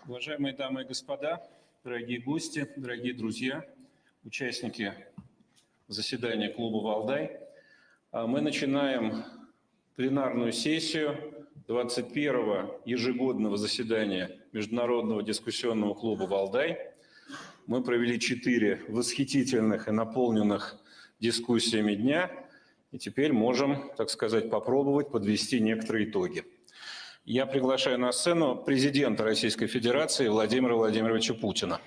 Уважаемые дамы и господа, дорогие гости, дорогие друзья, участники заседания клуба «Валдай», мы начинаем пленарную сессию 21-го ежегодного заседания Международного дискуссионного клуба «Валдай». Мы провели 4 восхитительных и наполненных дискуссиями дня, и теперь можем, так сказать, попробовать подвести некоторые итоги. Я приглашаю на сцену президента Российской Федерации Владимира Владимировича Путина.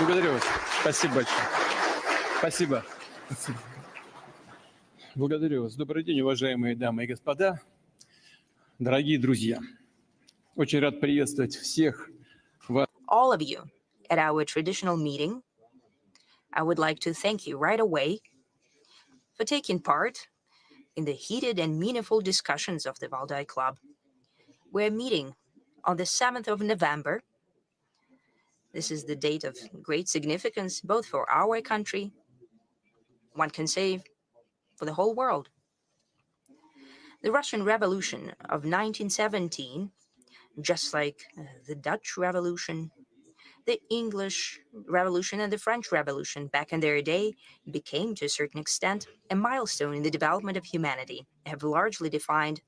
Благодарю вас. Спасибо большое. Спасибо. Благодарю вас. Добрый день, уважаемые дамы и господа, дорогие друзья. Очень рад приветствовать всех вас. All of you at our traditional meeting. I would like to thank you right away for taking part in the heated and meaningful discussions of the Valdai Club. We're meeting on the 7th of November. This is the date of great significance, both for our country, one can say, for the whole world. The Russian Revolution of 1917, just like the Dutch Revolution, the English Revolution and the French Revolution back in their day became, to a certain extent, a milestone in the development of humanity, have largely defined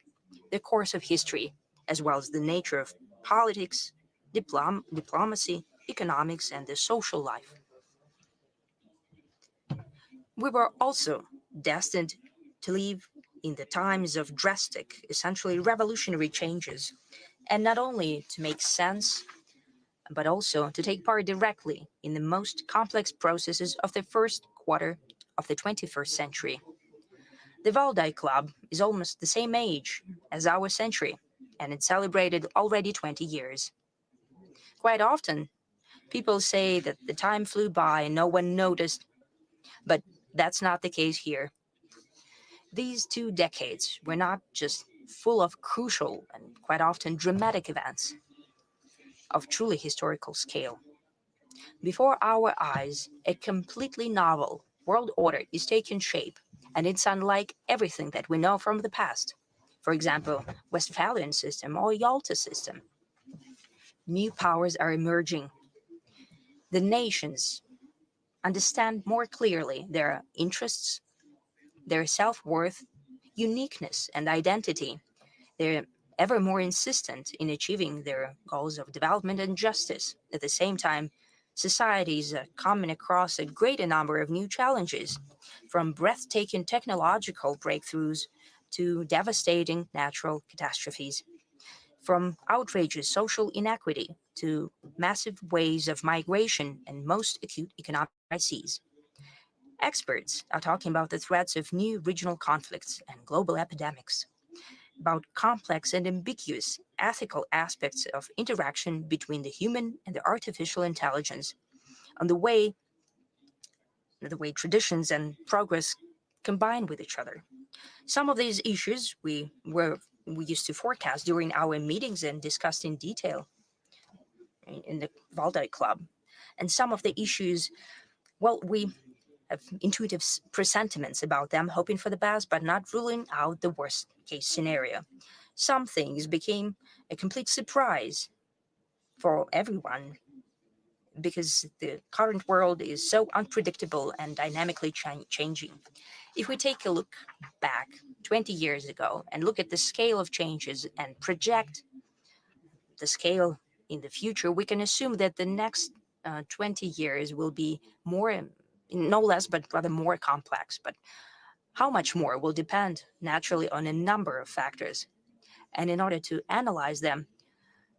the course of history, as well as the nature of politics, diplomacy, economics, and the social life. We were also destined to live in the times of drastic, essentially revolutionary changes, and not only to make sense but also to take part directly in the most complex processes of the first quarter of the 21st century. The Valdai Club is almost the same age as our century, and it celebrated already 20 years. Quite often, people say that the time flew by and no one noticed, but that's not the case here. These 2 decades were not just full of crucial and quite often dramatic events of truly historical scale. Before our eyes, a completely novel world order is taking shape, and it's unlike everything that we know from the past. For example, Westphalian system or Yalta system. New powers are emerging. The nations understand more clearly their interests, their self-worth, uniqueness, and identity. They're ever more insistent in achieving their goals of development and justice. At the same time, societies are coming across a greater number of new challenges, from breathtaking technological breakthroughs to devastating natural catastrophes, from outrageous social inequity to massive waves of migration and most acute economic crises. Experts are talking about the threats of new regional conflicts and global epidemics, about complex and ambiguous ethical aspects of interaction between the human and the artificial intelligence, on the way traditions and progress combine with each other. Some of these issues we used to forecast during our meetings and discussed in detail in the Valdai Club. And some of the issues, well, we have intuitive presentiments about them, hoping for the best, but not ruling out the worst case scenario. Some things became a complete surprise for everyone because the current world is so unpredictable and dynamically changing. If we take a look back 20 years ago and look at the scale of changes and project the scale in the future, we can assume that the next 20 years will be more, no less, but rather more complex. But how much more will depend naturally on a number of factors. And in order to analyze them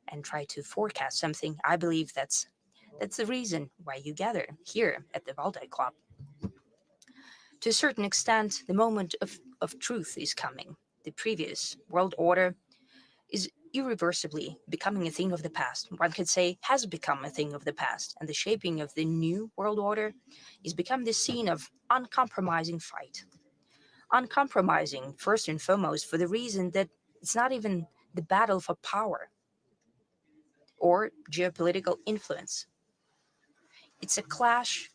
and try to forecast something, I believe that's the reason why you gather here at the Valdai Club. To a certain extent, the moment of truth is coming. The previous world order is irreversibly becoming a thing of the past. One could say has become a thing of the past, and the shaping of the new world order is becoming the scene of uncompromising fight. Uncompromising, first and foremost, for the reason that it's not even the battle for power or geopolitical influence. It's a clash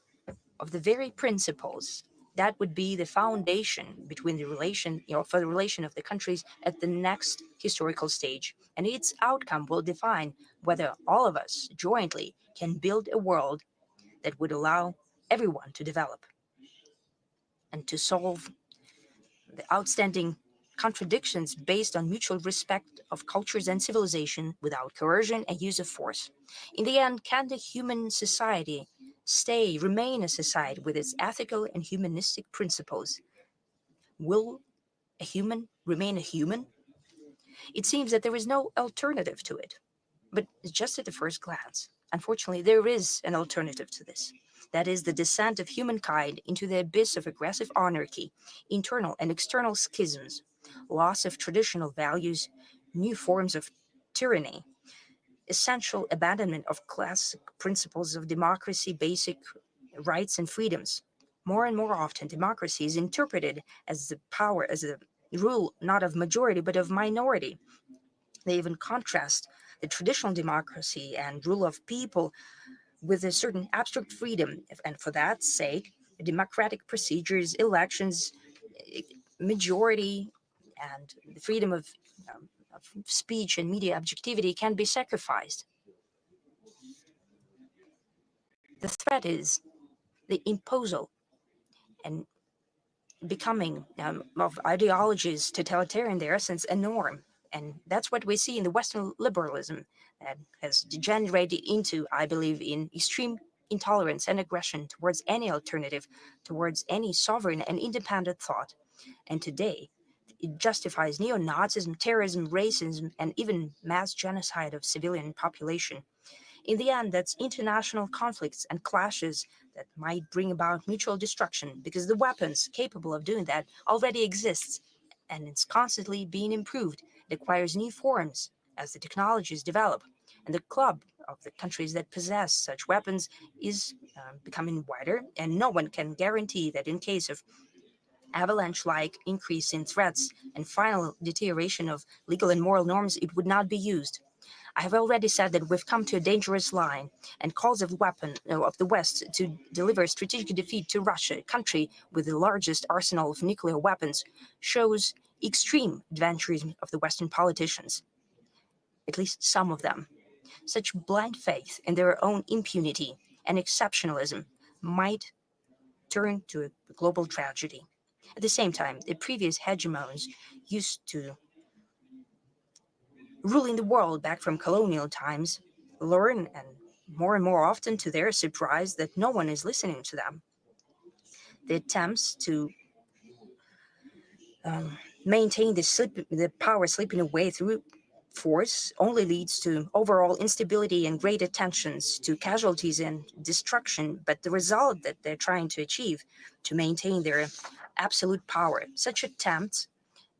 of the very principles that would be the foundation between the relation, for the relation of the countries at the next historical stage. And its outcome will define whether all of us jointly can build a world that would allow everyone to develop and to solve the outstanding contradictions based on mutual respect of cultures and civilization without coercion and use of force. In the end, can the human society remain a society with its ethical and humanistic principles? Will a human remain a human? It seems that there is no alternative to it, but just at the first glance. Unfortunately, there is an alternative to this. That is the descent of humankind into the abyss of aggressive anarchy, internal and external schisms, loss of traditional values, new forms of tyranny, essential abandonment of classic principles of democracy, basic rights and freedoms. More and more often, democracy is interpreted as the power, as the rule not of majority but of minority. They even contrast the traditional democracy and rule of people with a certain abstract freedom, and for that sake, democratic procedures, elections, majority, and the freedom of speech and media objectivity can be sacrificed. The threat is the imposal and becoming of ideologies totalitarian in their essence a norm. And that's what we see in the Western liberalism that has degenerated into, I believe, in extreme intolerance and aggression towards any alternative, towards any sovereign and independent thought. And today, it justifies neo-Nazism, terrorism, racism, and even mass genocide of civilian population. In the end, that's international conflicts and clashes that might bring about mutual destruction because the weapons capable of doing that already exists and it's constantly being improved. It acquires new forms as the technologies develop. And the club of the countries that possess such weapons is becoming wider, and no one can guarantee that in case of avalanche-like increase in threats and final deterioration of legal and moral norms, it would not be used. I have already said that we've come to a dangerous line, and calls of the West to deliver strategic defeat to Russia, a country with the largest arsenal of nuclear weapons, shows extreme adventurism of the Western politicians, at least some of them. Such blind faith in their own impunity and exceptionalism might turn to a global tragedy. At the same time, the previous hegemons used to ruling the world back from colonial times, learn and more often to their surprise that no one is listening to them. The attempts to maintain the power slipping away through force only leads to overall instability and great tensions, to casualties and destruction, but the result that they're trying to achieve to maintain their absolute power, such attempts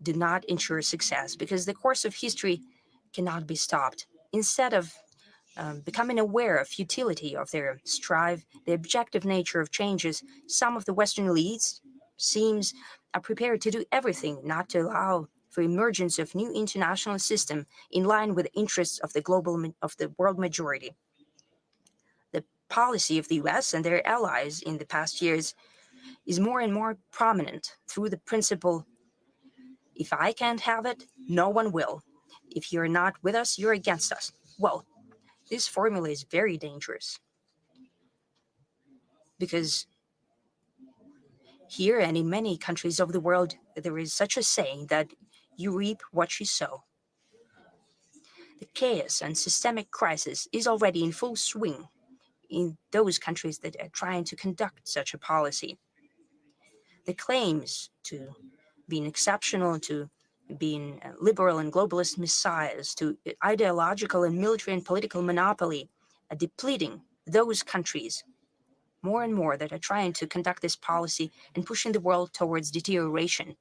do not ensure success because the course of history cannot be stopped. Instead of becoming aware of futility of their strive, the objective nature of changes, some of the Western elites seems are prepared to do everything not to allow for emergence of new international system in line with the interests of the world majority. The policy of the US and their allies in the past years is more and more prominent through the principle, if I can't have it, no one will. If you're not with us, you're against us. Well, this formula is very dangerous because here and in many countries of the world, there is such a saying that you reap what you sow. The chaos and systemic crisis is already in full swing in those countries that are trying to conduct such a policy. The claims to being exceptional, to being liberal and globalist messiahs, to ideological and military and political monopoly, are depleting those countries more and more that are trying to conduct this policy and pushing the world towards deterioration.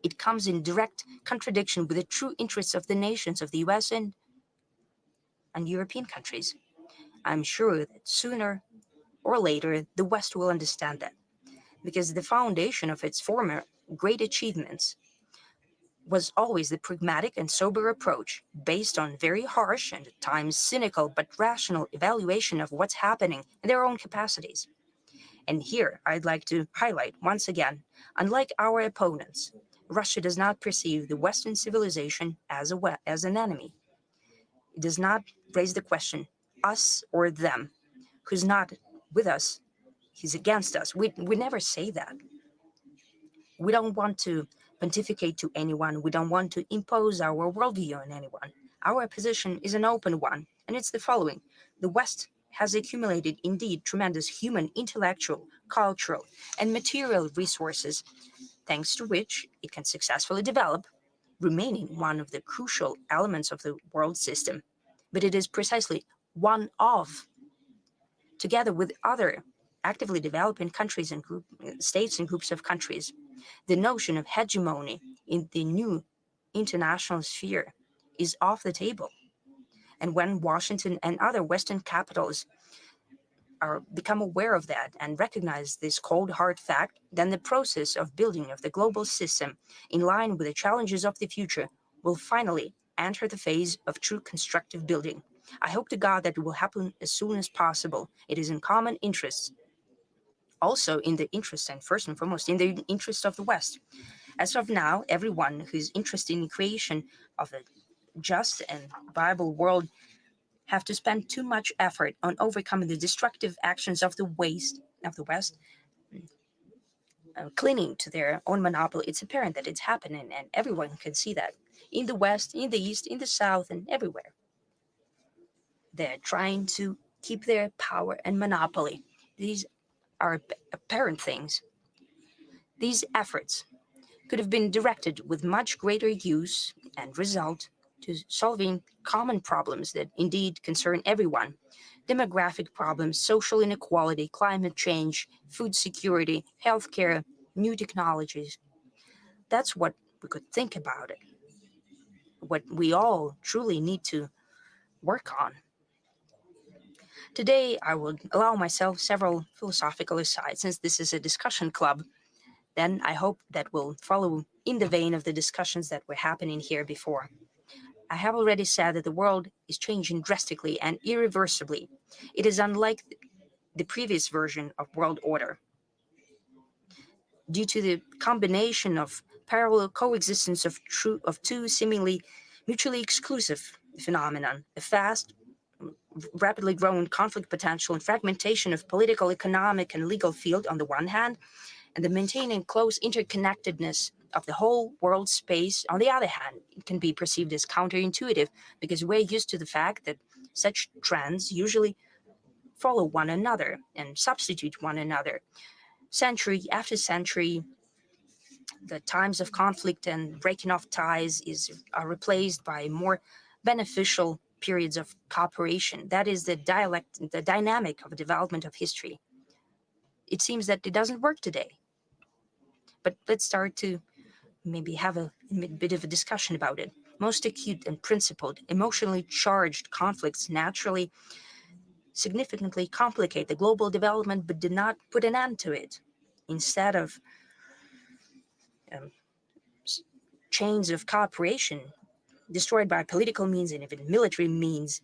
It comes in direct contradiction with the true interests of the nations of the US and European countries. I'm sure that sooner or later the West will understand that, because the foundation of its former great achievements was always the pragmatic and sober approach based on very harsh and at times cynical but rational evaluation of what's happening in their own capacities. And here I'd like to highlight once again, unlike our opponents, Russia does not perceive the Western civilization as an enemy. It does not raise the question, us or them. Who's not with us, he's against us. We never say that. We don't want to pontificate to anyone. We don't want to impose our worldview on anyone. Our position is an open one, and it's the following. The West has accumulated indeed tremendous human, intellectual, cultural, and material resources, thanks to which it can successfully develop, remaining one of the crucial elements of the world system. But it is precisely one of, together with other actively developing countries and states and groups of countries, the notion of hegemony in the new international sphere is off the table. And when Washington and other Western capitals become aware of that and recognize this cold hard fact, then the process of building of the global system in line with the challenges of the future will finally enter the phase of true constructive building. I hope to God that it will happen as soon as possible. It is in common interests, also in the interest and first and foremost in the interest of the West. As of now, everyone who is interested in the creation of a just and viable world have to spend too much effort on overcoming the destructive actions of the West, clinging to their own monopoly. It's apparent that it's happening, and everyone can see that in the West, in the East, in the South, and everywhere. They're trying to keep their power and monopoly. These are apparent things. These efforts could have been directed with much greater use and result to solving common problems that indeed concern everyone: demographic problems, social inequality, climate change, food security, healthcare, new technologies. That's what we could think about it, what we all truly need to work on. Today, I will allow myself several philosophical asides. Since this is a discussion club, then I hope that will follow in the vein of the discussions that were happening here before. I have already said that the world is changing drastically and irreversibly. It is unlike the previous version of world order. Due to the combination of parallel coexistence of two seemingly mutually exclusive phenomena, a fast, rapidly growing conflict potential and fragmentation of political, economic, and legal field on the one hand, and the maintaining close interconnectedness of the whole world space, on the other hand, it can be perceived as counterintuitive because we're used to the fact that such trends usually follow one another and substitute one another. Century after century, the times of conflict and breaking off ties are replaced by more beneficial periods of cooperation. That is the dynamic of development of history. It seems that it doesn't work today. But let's start to maybe have a bit of a discussion about it. Most acute and principled, emotionally charged conflicts naturally significantly complicate the global development but did not put an end to it. Instead of chains of cooperation destroyed by political means and even military means,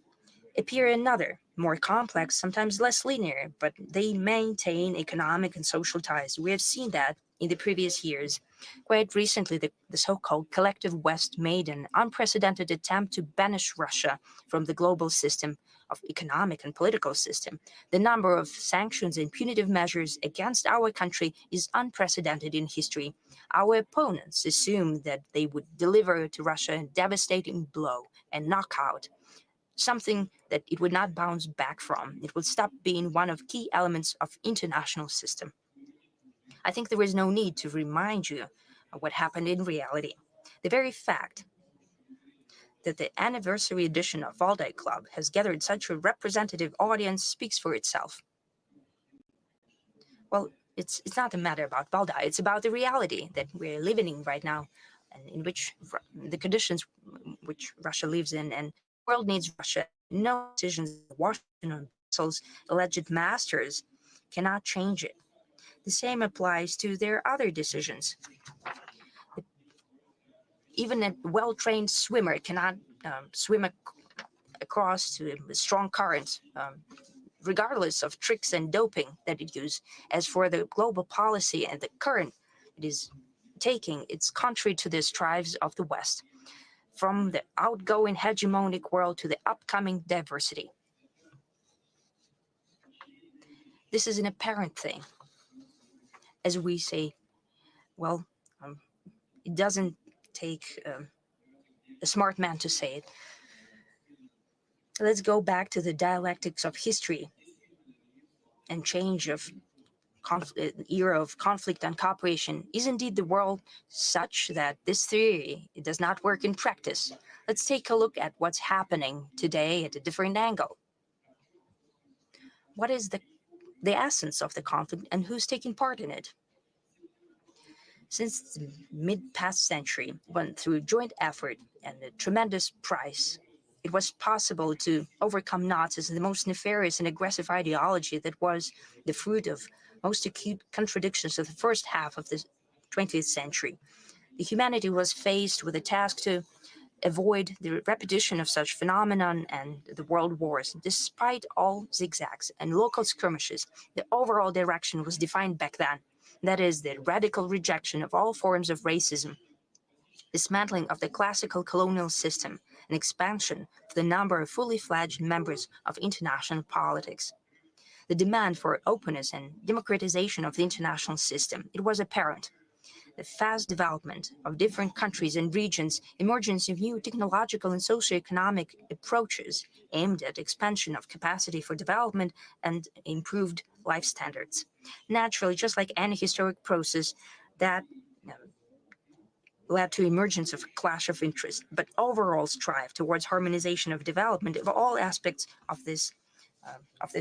appear another, more complex, sometimes less linear, but they maintain economic and social ties. We have seen that in the previous years. Quite recently, the so-called collective West made an unprecedented attempt to banish Russia from the global system of economic and political system. The number of sanctions and punitive measures against our country is unprecedented in history. Our opponents assumed that they would deliver to Russia a devastating blow and knockout, something that it would not bounce back from. It would stop being one of key elements of international system. I think there is no need to remind you of what happened in reality. The very fact that the anniversary edition of Valdai Club has gathered such a representative audience speaks for itself. Well, it's not a matter about Valdai, it's about the reality that we're living in right now, and in which the conditions which Russia lives in, and the world needs Russia. No decisions Washington or Brussels' alleged masters cannot change it. The same applies to their other decisions. Even a well-trained swimmer cannot swim across to a strong current regardless of tricks and doping that it used. As for the global policy and the current it is taking, it's contrary to the strives of the West, from the outgoing hegemonic world to the upcoming diversity. This is an apparent thing. As we say, well, it doesn't take a smart man to say it. Let's go back to the dialectics of history and change of era of conflict and cooperation. Is indeed the world such that this theory it does not work in practice? Let's take a look at what's happening today at a different angle. What is the essence of the conflict and who's taking part in it? Since the mid-past century, when through joint effort and a tremendous price, it was possible to overcome Nazism, the most nefarious and aggressive ideology that was the fruit of most acute contradictions of the first half of the 20th century. The humanity was faced with a task to avoid the repetition of such phenomenon and the world wars. Despite all zigzags and local skirmishes, the overall direction was defined back then. That is, the radical rejection of all forms of racism, dismantling of the classical colonial system, and expansion of the number of fully fledged members of international politics. The demand for openness and democratization of the international system, it was apparent. The fast development of different countries and regions, emergence of new technological and socioeconomic approaches aimed at expansion of capacity for development and improved life standards. Naturally, just like any historic process, that led to emergence of a clash of interest, but overall strive towards harmonization of development of all aspects of this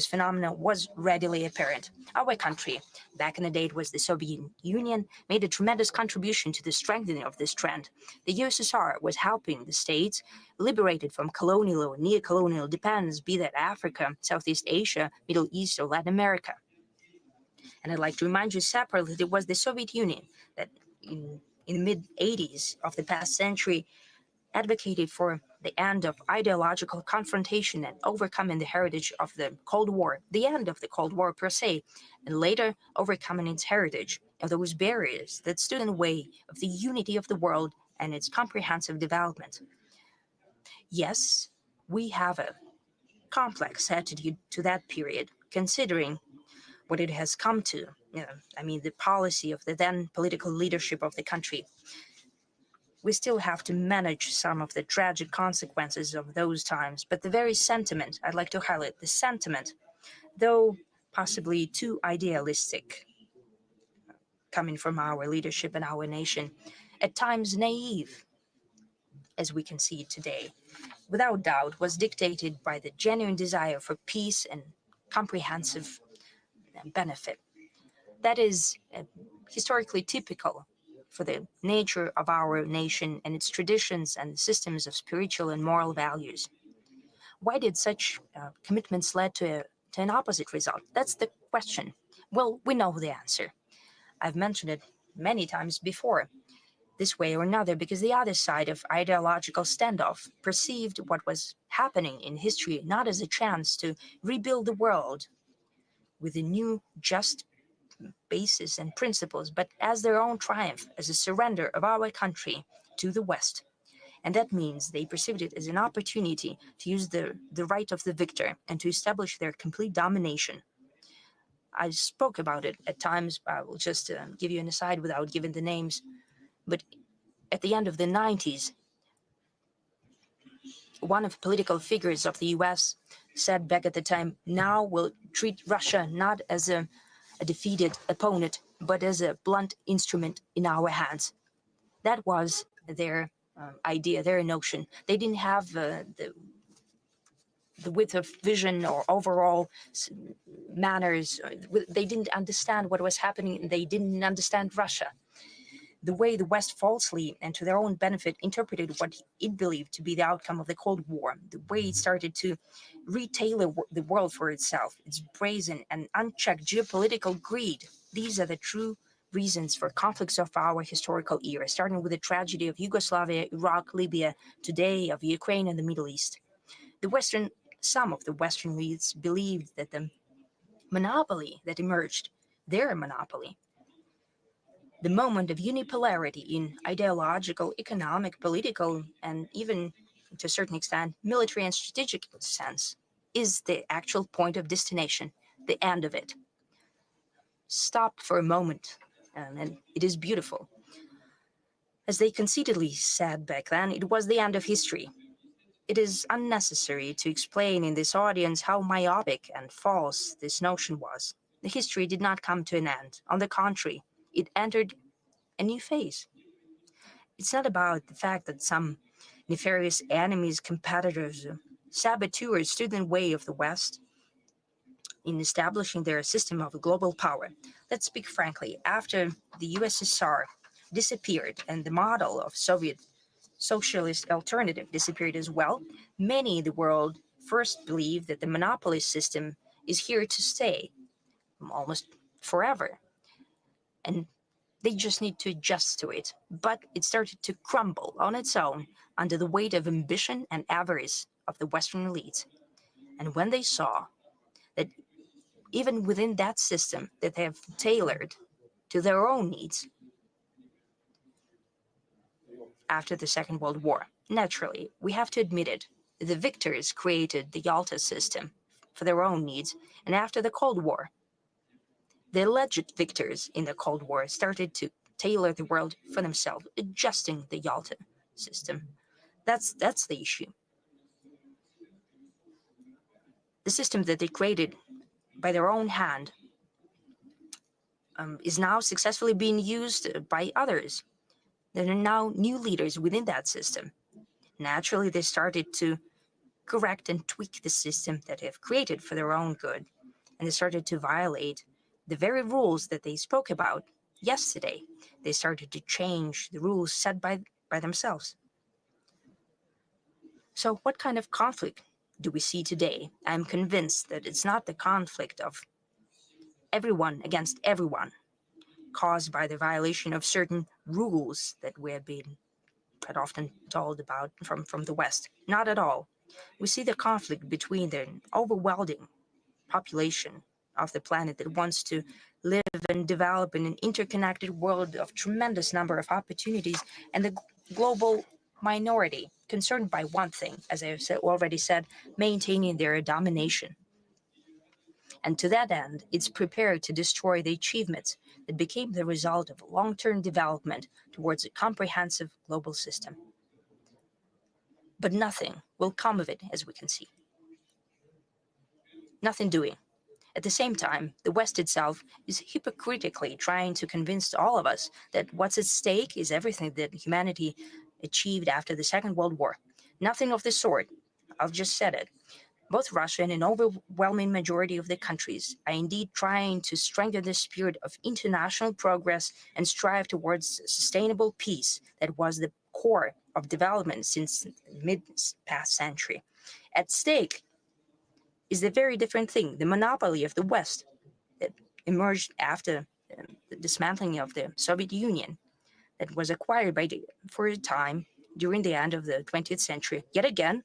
phenomena was readily apparent. Our country, back in the day it was the Soviet Union, made a tremendous contribution to the strengthening of this trend. The USSR was helping the states liberated from colonial or neo-colonial dependence, be that Africa, Southeast Asia, Middle East, or Latin America. And I'd like to remind you separately that it was the Soviet Union that in the mid-80s of the past century advocated for the end of ideological confrontation and overcoming the heritage of the Cold War, the end of the Cold War per se, and later overcoming its heritage of those barriers that stood in the way of the unity of the world and its comprehensive development. Yes, we have a complex attitude to that period, considering what it has come to, the policy of the then political leadership of the country. We still have to manage some of the tragic consequences of those times, but the very sentiment, I'd like to highlight the sentiment, though possibly too idealistic, coming from our leadership and our nation, at times naive, as we can see today, without doubt was dictated by the genuine desire for peace and comprehensive benefit. That is historically typical for the nature of our nation and its traditions and systems of spiritual and moral values. Why did such commitments lead to an opposite result? That's the question. Well, we know the answer. I've mentioned it many times before, this way or another, because the other side of ideological standoff perceived what was happening in history not as a chance to rebuild the world with a new, just basis and principles, but as their own triumph, as a surrender of our country to the West. And that means they perceived it as an opportunity to use the right of the victor and to establish their complete domination. I spoke about it at times. I will just give you an aside without giving the names. But at the end of the 90s, one of the political figures of the US said back at the time, now we'll treat Russia not as a defeated opponent, but as a blunt instrument in our hands. That was their idea, their notion. They didn't have the width of vision or overall manners. They didn't understand what was happening. They didn't understand Russia. The way the West falsely and to their own benefit interpreted what it believed to be the outcome of the Cold War, the way it started to retailer the world for itself, its brazen and unchecked geopolitical greed. These are the true reasons for conflicts of our historical era, starting with the tragedy of Yugoslavia, Iraq, Libya, today of Ukraine and the Middle East. The Western some of the Western elites believed that the monopoly that emerged, their monopoly, the moment of unipolarity in ideological, economic, political, and even to a certain extent, military and strategic sense, is the actual point of destination, the end of it. Stop for a moment, and it is beautiful. As they conceitedly said back then, it was the end of history. It is unnecessary to explain in this audience how myopic and false this notion was. The history did not come to an end. On the contrary, it entered a new phase. It's not about the fact that some nefarious enemies, competitors, saboteurs stood in the way of the West in establishing their system of global power. Let's speak frankly, after the USSR disappeared and the model of Soviet socialist alternative disappeared as well, many in the world first believed that the monopoly system is here to stay almost forever. And they just need to adjust to it. But it started to crumble on its own under the weight of ambition and avarice of the Western elites. And when they saw that even within that system that they have tailored to their own needs after the Second World War, naturally, we have to admit it, the victors created the Yalta system for their own needs. And after the Cold War, the alleged victors in the Cold War started to tailor the world for themselves, adjusting the Yalta system. That's the issue. The system that they created by their own hand is now successfully being used by others. There are now new leaders within that system. Naturally, they started to correct and tweak the system that they have created for their own good, and they started to violate the very rules that they spoke about yesterday. They started to change the rules set by themselves. So what kind of conflict do we see today? I'm convinced that it's not the conflict of everyone against everyone caused by the violation of certain rules that we have been quite often told about from the West. Not at all. We see the conflict between the overwhelming population of the planet that wants to live and develop in an interconnected world of tremendous number of opportunities, and the global minority concerned by one thing, as I have already said, maintaining their domination. And to that end, it's prepared to destroy the achievements that became the result of long-term development towards a comprehensive global system. But nothing will come of it, as we can see. Nothing doing. At the same time, the West itself is hypocritically trying to convince all of us that what's at stake is everything that humanity achieved after the Second World War. Nothing of the sort. I've just said it. Both Russia and an overwhelming majority of the countries are indeed trying to strengthen the spirit of international progress and strive towards sustainable peace that was the core of development since the mid-past century. At stake is a very different thing, the monopoly of the West that emerged after the dismantling of the Soviet Union that was acquired for a time during the end of the 20th century. Yet again,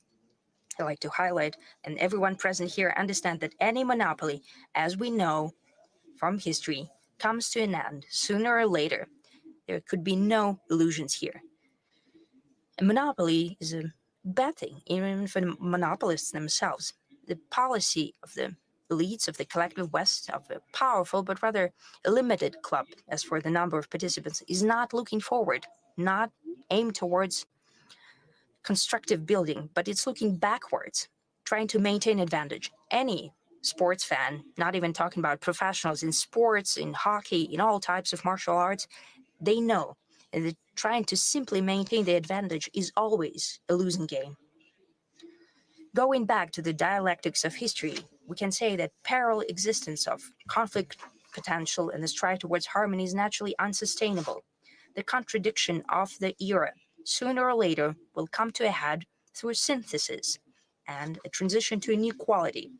I like to highlight, and everyone present here understand that any monopoly, as we know from history, comes to an end sooner or later. There could be no illusions here. A monopoly is a bad thing, even for the monopolists themselves. The policy of the elites of the collective West, of a powerful but rather a limited club as for the number of participants, is not looking forward, not aimed towards constructive building, but it's looking backwards, trying to maintain advantage. Any sports fan, not even talking about professionals in sports, in hockey, in all types of martial arts, they know that trying to simply maintain the advantage is always a losing game. Going back to the dialectics of history, we can say that parallel existence of conflict potential and the strive towards harmony is naturally unsustainable. The contradiction of the era sooner or later will come to a head through a synthesis and a transition to a new quality.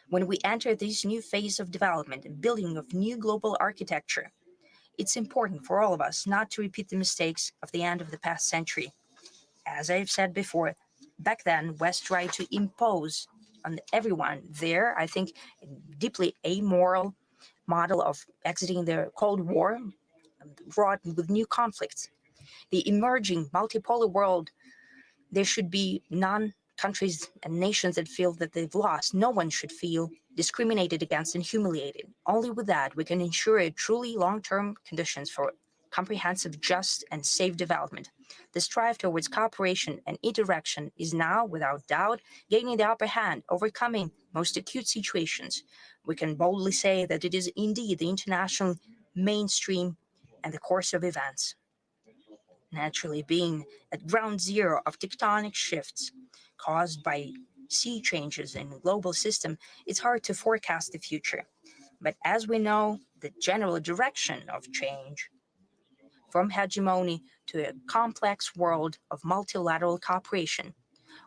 When we enter this new phase of development and building of new global architecture, it's important for all of us not to repeat the mistakes of the end of the past century. As I've said before, back then, West tried to impose on everyone there, I think, a deeply amoral model of exiting the Cold War, wrought with new conflicts. The emerging multipolar world, there should be countries and nations that feel that they've lost. No one should feel discriminated against and humiliated. Only with that, we can ensure a truly long-term conditions for comprehensive, just, and safe development. The strive towards cooperation and interaction is now, without doubt, gaining the upper hand, overcoming most acute situations. We can boldly say that it is indeed the international mainstream and the course of events. Naturally, being at ground zero of tectonic shifts caused by sea changes in the global system, it's hard to forecast the future. But as we know, the general direction of change from hegemony to a complex world of multilateral cooperation,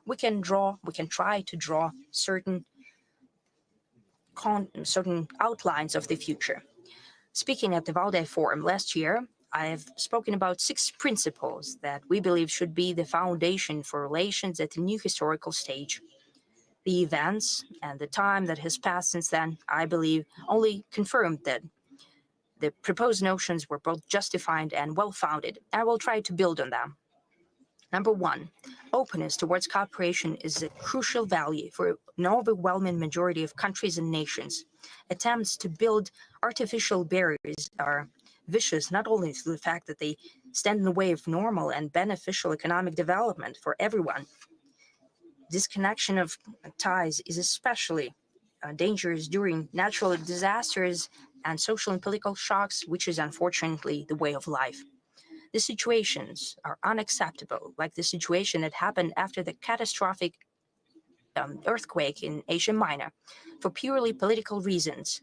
we can try to draw certain outlines of the future. Speaking at the Valdai Forum last year, I have spoken about 6 principles that we believe should be the foundation for relations at a new historical stage. The events and the time that has passed since then, I believe, only confirmed that the proposed notions were both justified and well-founded. I will try to build on them. Number 1, openness towards cooperation is a crucial value for an overwhelming majority of countries and nations. Attempts to build artificial barriers are vicious not only through the fact that they stand in the way of normal and beneficial economic development for everyone. Disconnection of ties is especially dangerous during natural disasters and social and political shocks, which is unfortunately the way of life. The situations are unacceptable, like the situation that happened after the catastrophic earthquake in Asia Minor. For purely political reasons,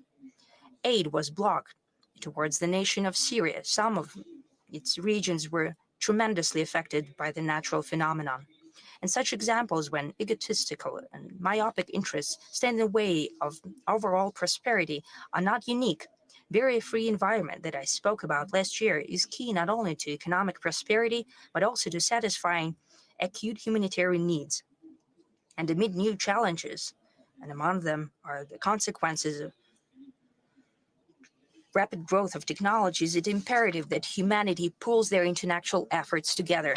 aid was blocked towards the nation of Syria. Some of its regions were tremendously affected by the natural phenomenon. And such examples, when egotistical and myopic interests stand in the way of overall prosperity, are not unique. Barrier-free environment that I spoke about last year is key not only to economic prosperity, but also to satisfying acute humanitarian needs. And amid new challenges, and among them are the consequences of rapid growth of technologies, it's imperative that humanity pulls their intellectual efforts together.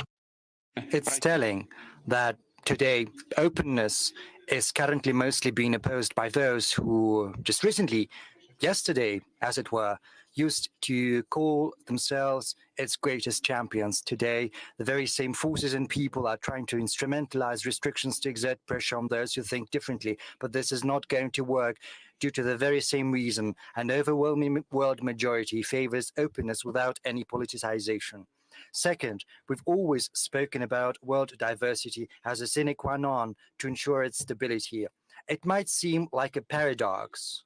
It's telling that today openness is currently mostly being opposed by those who just recently, yesterday, as it were, used to call themselves its greatest champions. Today, the very same forces and people are trying to instrumentalize restrictions to exert pressure on those who think differently. But this is not going to work due to the very same reason. An overwhelming world majority favors openness without any politicization. Second, we've always spoken about world diversity as a sine qua non to ensure its stability. It might seem like a paradox.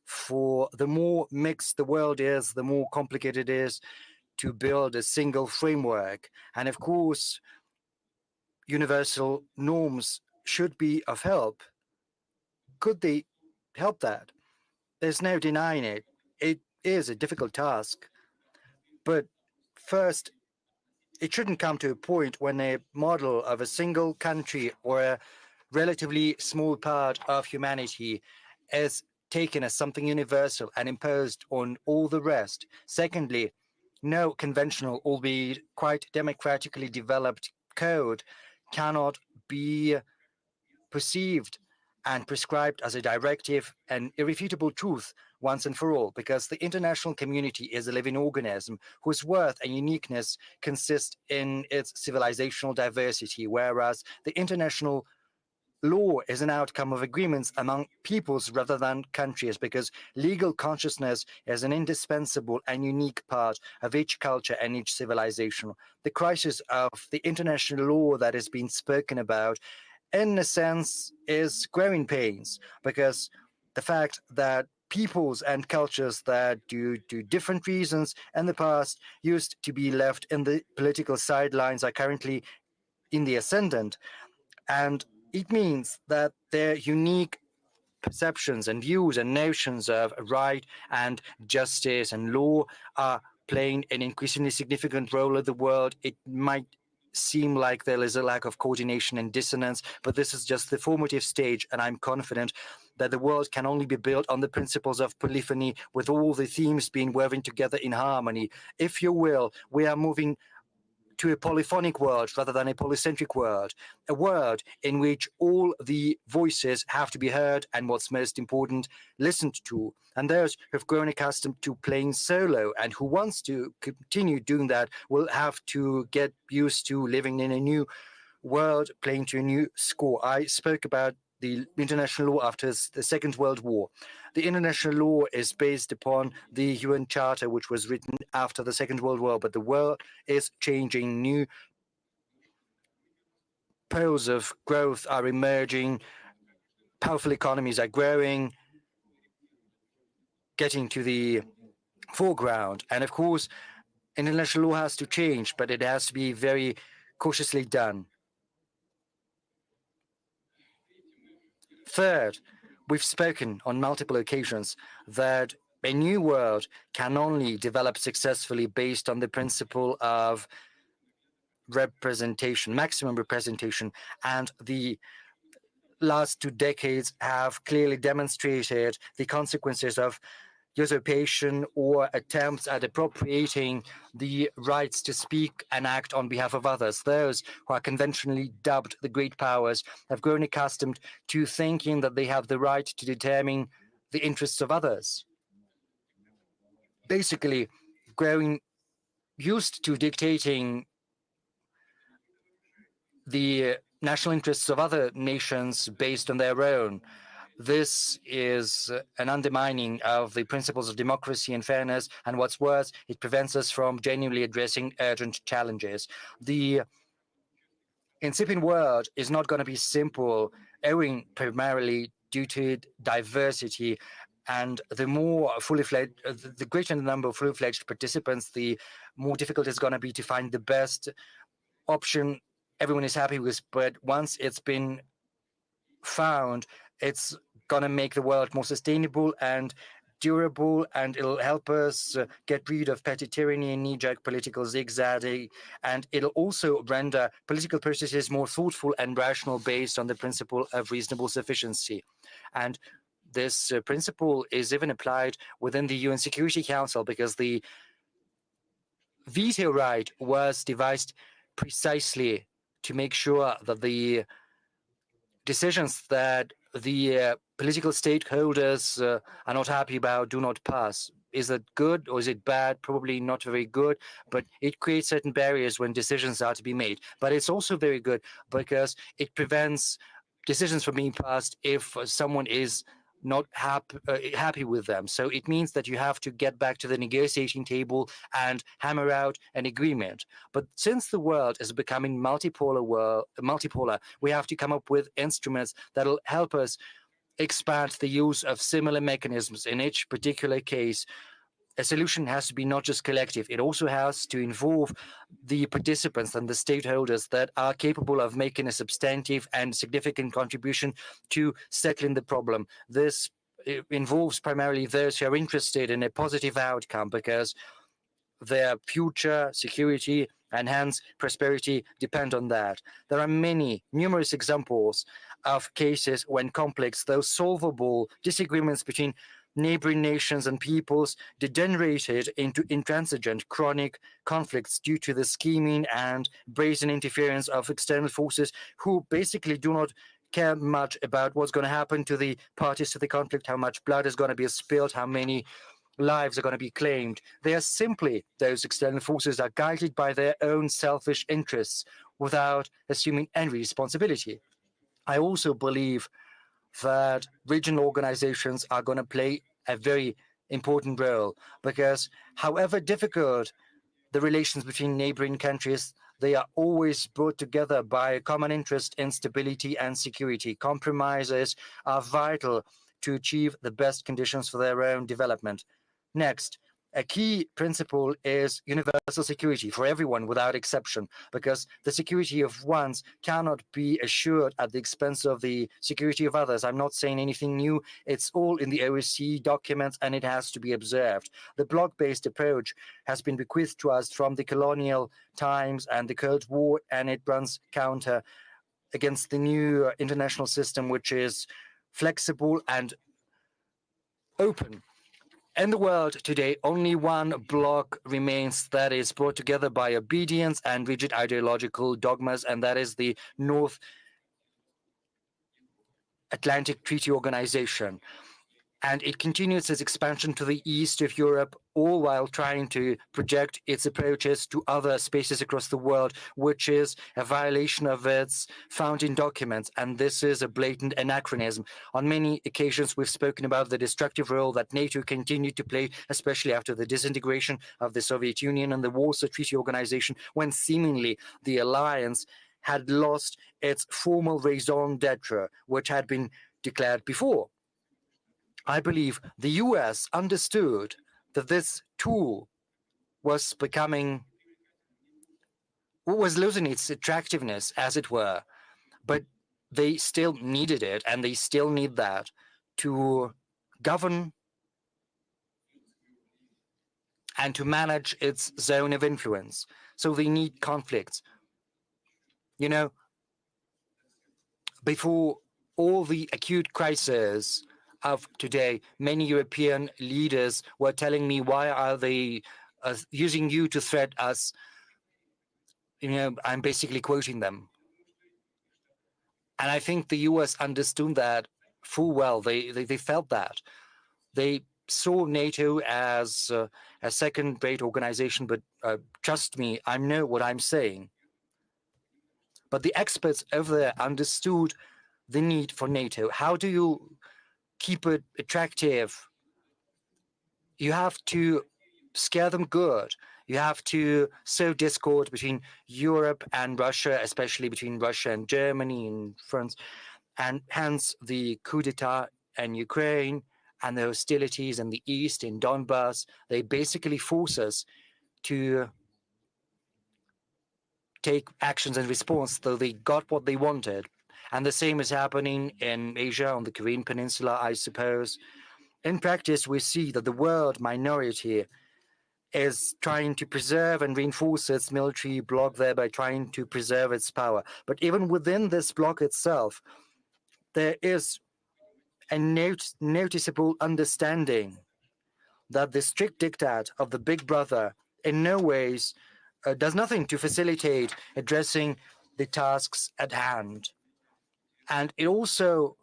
For the more mixed the world is, the more complicated it is to build a single framework. And of course, universal norms should be of help. Could they help that? There's no denying it. It is a difficult task. But first, it shouldn't come to a point when a model of a single country or a relatively small part of humanity is taken as something universal and imposed on all the rest. Secondly, no conventional, albeit quite democratically developed code cannot be perceived and prescribed as a directive and irrefutable truth once and for all, because the international community is a living organism whose worth and uniqueness consist in its civilizational diversity, whereas the international law is an outcome of agreements among peoples rather than countries, because legal consciousness is an indispensable and unique part of each culture and each civilization. The crisis of the international law that is being spoken about, in a sense, is growing pains, because the fact that peoples and cultures that due to different reasons in the past used to be left in the political sidelines are currently in the ascendant. And it means that their unique perceptions and views and notions of right and justice and law are playing an increasingly significant role in the world. It might seem like there is a lack of coordination and dissonance, but this is just the formative stage, and I'm confident that the world can only be built on the principles of polyphony, with all the themes being woven together in harmony. If you will, we are moving to a polyphonic world rather than a polycentric world, a world in which all the voices have to be heard and, what's most important, listened to. And those who have grown accustomed to playing solo and who wants to continue doing that will have to get used to living in a new world, playing to a new score. I spoke about the international law after the Second World War. The international law is based upon the UN Charter, which was written after the Second World War, but the world is changing. New poles of growth are emerging, powerful economies are growing, getting to the foreground. And of course, international law has to change, but it has to be very cautiously done. Third, we've spoken on multiple occasions that a new world can only develop successfully based on the principle of representation, maximum representation, and the last 2 decades have clearly demonstrated the consequences of usurpation or attempts at appropriating the rights to speak and act on behalf of others. Those who are conventionally dubbed the great powers have grown accustomed to thinking that they have the right to determine the interests of others. Basically, growing used to dictating the national interests of other nations based on their own. This is an undermining of the principles of democracy and fairness, and what's worse, it prevents us from genuinely addressing urgent challenges. The incipient world is not going to be simple, owing primarily due to diversity, and the more fully fledged, the greater the number of fully fledged participants, the more difficult it's going to be to find the best option everyone is happy with. But once it's been found, it's gonna make the world more sustainable and durable, and it'll help us get rid of petty tyranny and knee-jerk political zigzagging, and it'll also render political processes more thoughtful and rational based on the principle of reasonable sufficiency. And this principle is even applied within the UN Security Council, because the veto right was devised precisely to make sure that the decisions that the political stakeholders are not happy about do not pass. Is it good or is it bad? Probably not very good, but it creates certain barriers when decisions are to be made. But it's also very good because it prevents decisions from being passed if someone is not happy with them. So it means that you have to get back to the negotiating table and hammer out an agreement. But since the world is becoming multipolar, we have to come up with instruments that'll help us expand the use of similar mechanisms. In each particular case, a solution has to be not just collective, it also has to involve the participants and the stakeholders that are capable of making a substantive and significant contribution to settling the problem. This involves primarily those who are interested in a positive outcome, because their future security and hence prosperity depend on that. There are numerous examples of cases when complex, though solvable, disagreements between neighboring nations and peoples degenerated into intransigent chronic conflicts due to the scheming and brazen interference of external forces who basically do not care much about what's going to happen to the parties to the conflict, how much blood is going to be spilled, how many lives are going to be claimed. They are simply, those external forces are guided by their own selfish interests without assuming any responsibility. I also believe that regional organizations are going to play a very important role, because however difficult the relations between neighboring countries, they are always brought together by a common interest in stability and security. Compromises are vital to achieve the best conditions for their own development. Next, a key principle is universal security for everyone without exception, because the security of ones cannot be assured at the expense of the security of others. I'm not saying anything new. It's all in the OSCE documents, and it has to be observed. The bloc-based approach has been bequeathed to us from the colonial times and the Cold War, and it runs counter against the new international system, which is flexible and open. In the world today, only one bloc remains that is brought together by obedience and rigid ideological dogmas, and that is the North Atlantic Treaty Organization. And it continues its expansion to the east of Europe, all while trying to project its approaches to other spaces across the world, which is a violation of its founding documents. And this is a blatant anachronism. On many occasions, we've spoken about the destructive role that NATO continued to play, especially after the disintegration of the Soviet Union and the Warsaw Treaty Organization, when seemingly the alliance had lost its formal raison d'etre, which had been declared before. I believe the US understood that this tool was losing its attractiveness, as it were, but they still needed it, and they still need that to govern and to manage its zone of influence. So they need conflicts. You know, before all the acute crises of today, many European leaders were telling me, why are they using you to threat us? You know, I'm basically quoting them. And I think the US understood that full well. They felt that. They saw NATO as a second-rate organization, but trust me, I know what I'm saying. But the experts over there understood the need for NATO. How do you keep it attractive? You have to scare them good. You have to sow discord between Europe and Russia, especially between Russia and Germany and France, and hence the coup d'etat in Ukraine and the hostilities in the east, in Donbass. They basically force us to take actions in response, though they got what they wanted. And the same is happening in Asia, on the Korean Peninsula, I suppose. In practice, we see that the world minority is trying to preserve and reinforce its military bloc, thereby trying to preserve its power. But even within this bloc itself, there is a noticeable understanding that the strict diktat of the big brother in no ways does nothing to facilitate addressing the tasks at hand. And it also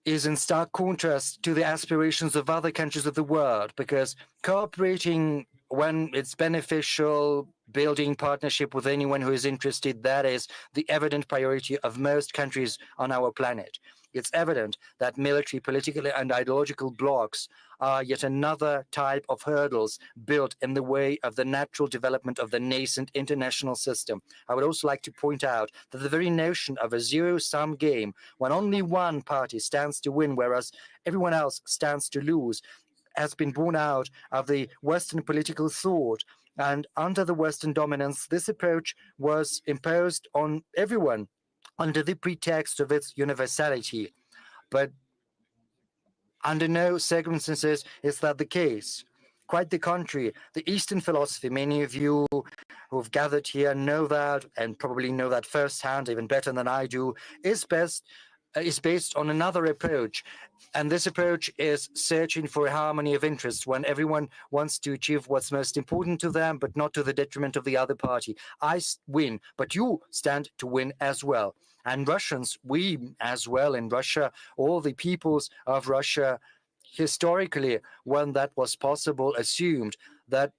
is in stark contrast to the aspirations of other countries of the world, because cooperating when it's beneficial, building partnership with anyone who is interested, that is the evident priority of most countries on our planet. It's evident that military, political, and ideological blocs are yet another type of hurdles built in the way of the natural development of the nascent international system. I would also like to point out that the very notion of a zero-sum game, when only one party stands to win, whereas everyone else stands to lose, has been born out of the Western political thought. And under the Western dominance, this approach was imposed on everyone under the pretext of its universality. But under no circumstances is that the case. Quite the contrary. The Eastern philosophy, many of you who've gathered here know that, and probably know that firsthand, even better than I do, is based on another approach. And this approach is searching for a harmony of interests when everyone wants to achieve what's most important to them, but not to the detriment of the other party. I win, but you stand to win as well. And Russians, we as well in Russia, all the peoples of Russia, historically, when that was possible, assumed that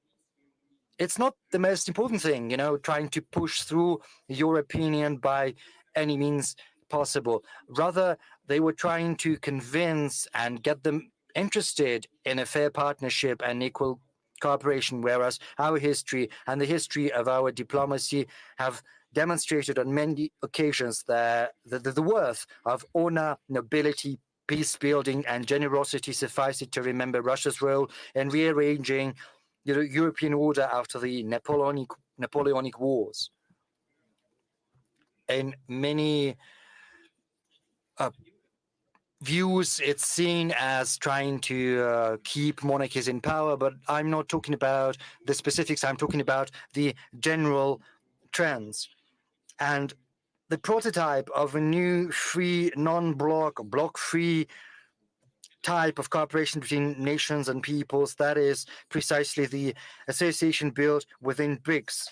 it's not the most important thing, you know, trying to push through your opinion by any means possible. Rather, they were trying to convince and get them interested in a fair partnership and equal cooperation, whereas our history and the history of our diplomacy have demonstrated on many occasions the worth of honor, nobility, peace building and generosity. Suffice it to remember Russia's role in rearranging the European order after the Napoleonic Wars. In many views, it's seen as trying to keep monarchies in power, but I'm not talking about the specifics. I'm talking about the general trends. And the prototype of a new free, non-bloc, bloc-free type of cooperation between nations and peoples, that is precisely the association built within BRICS.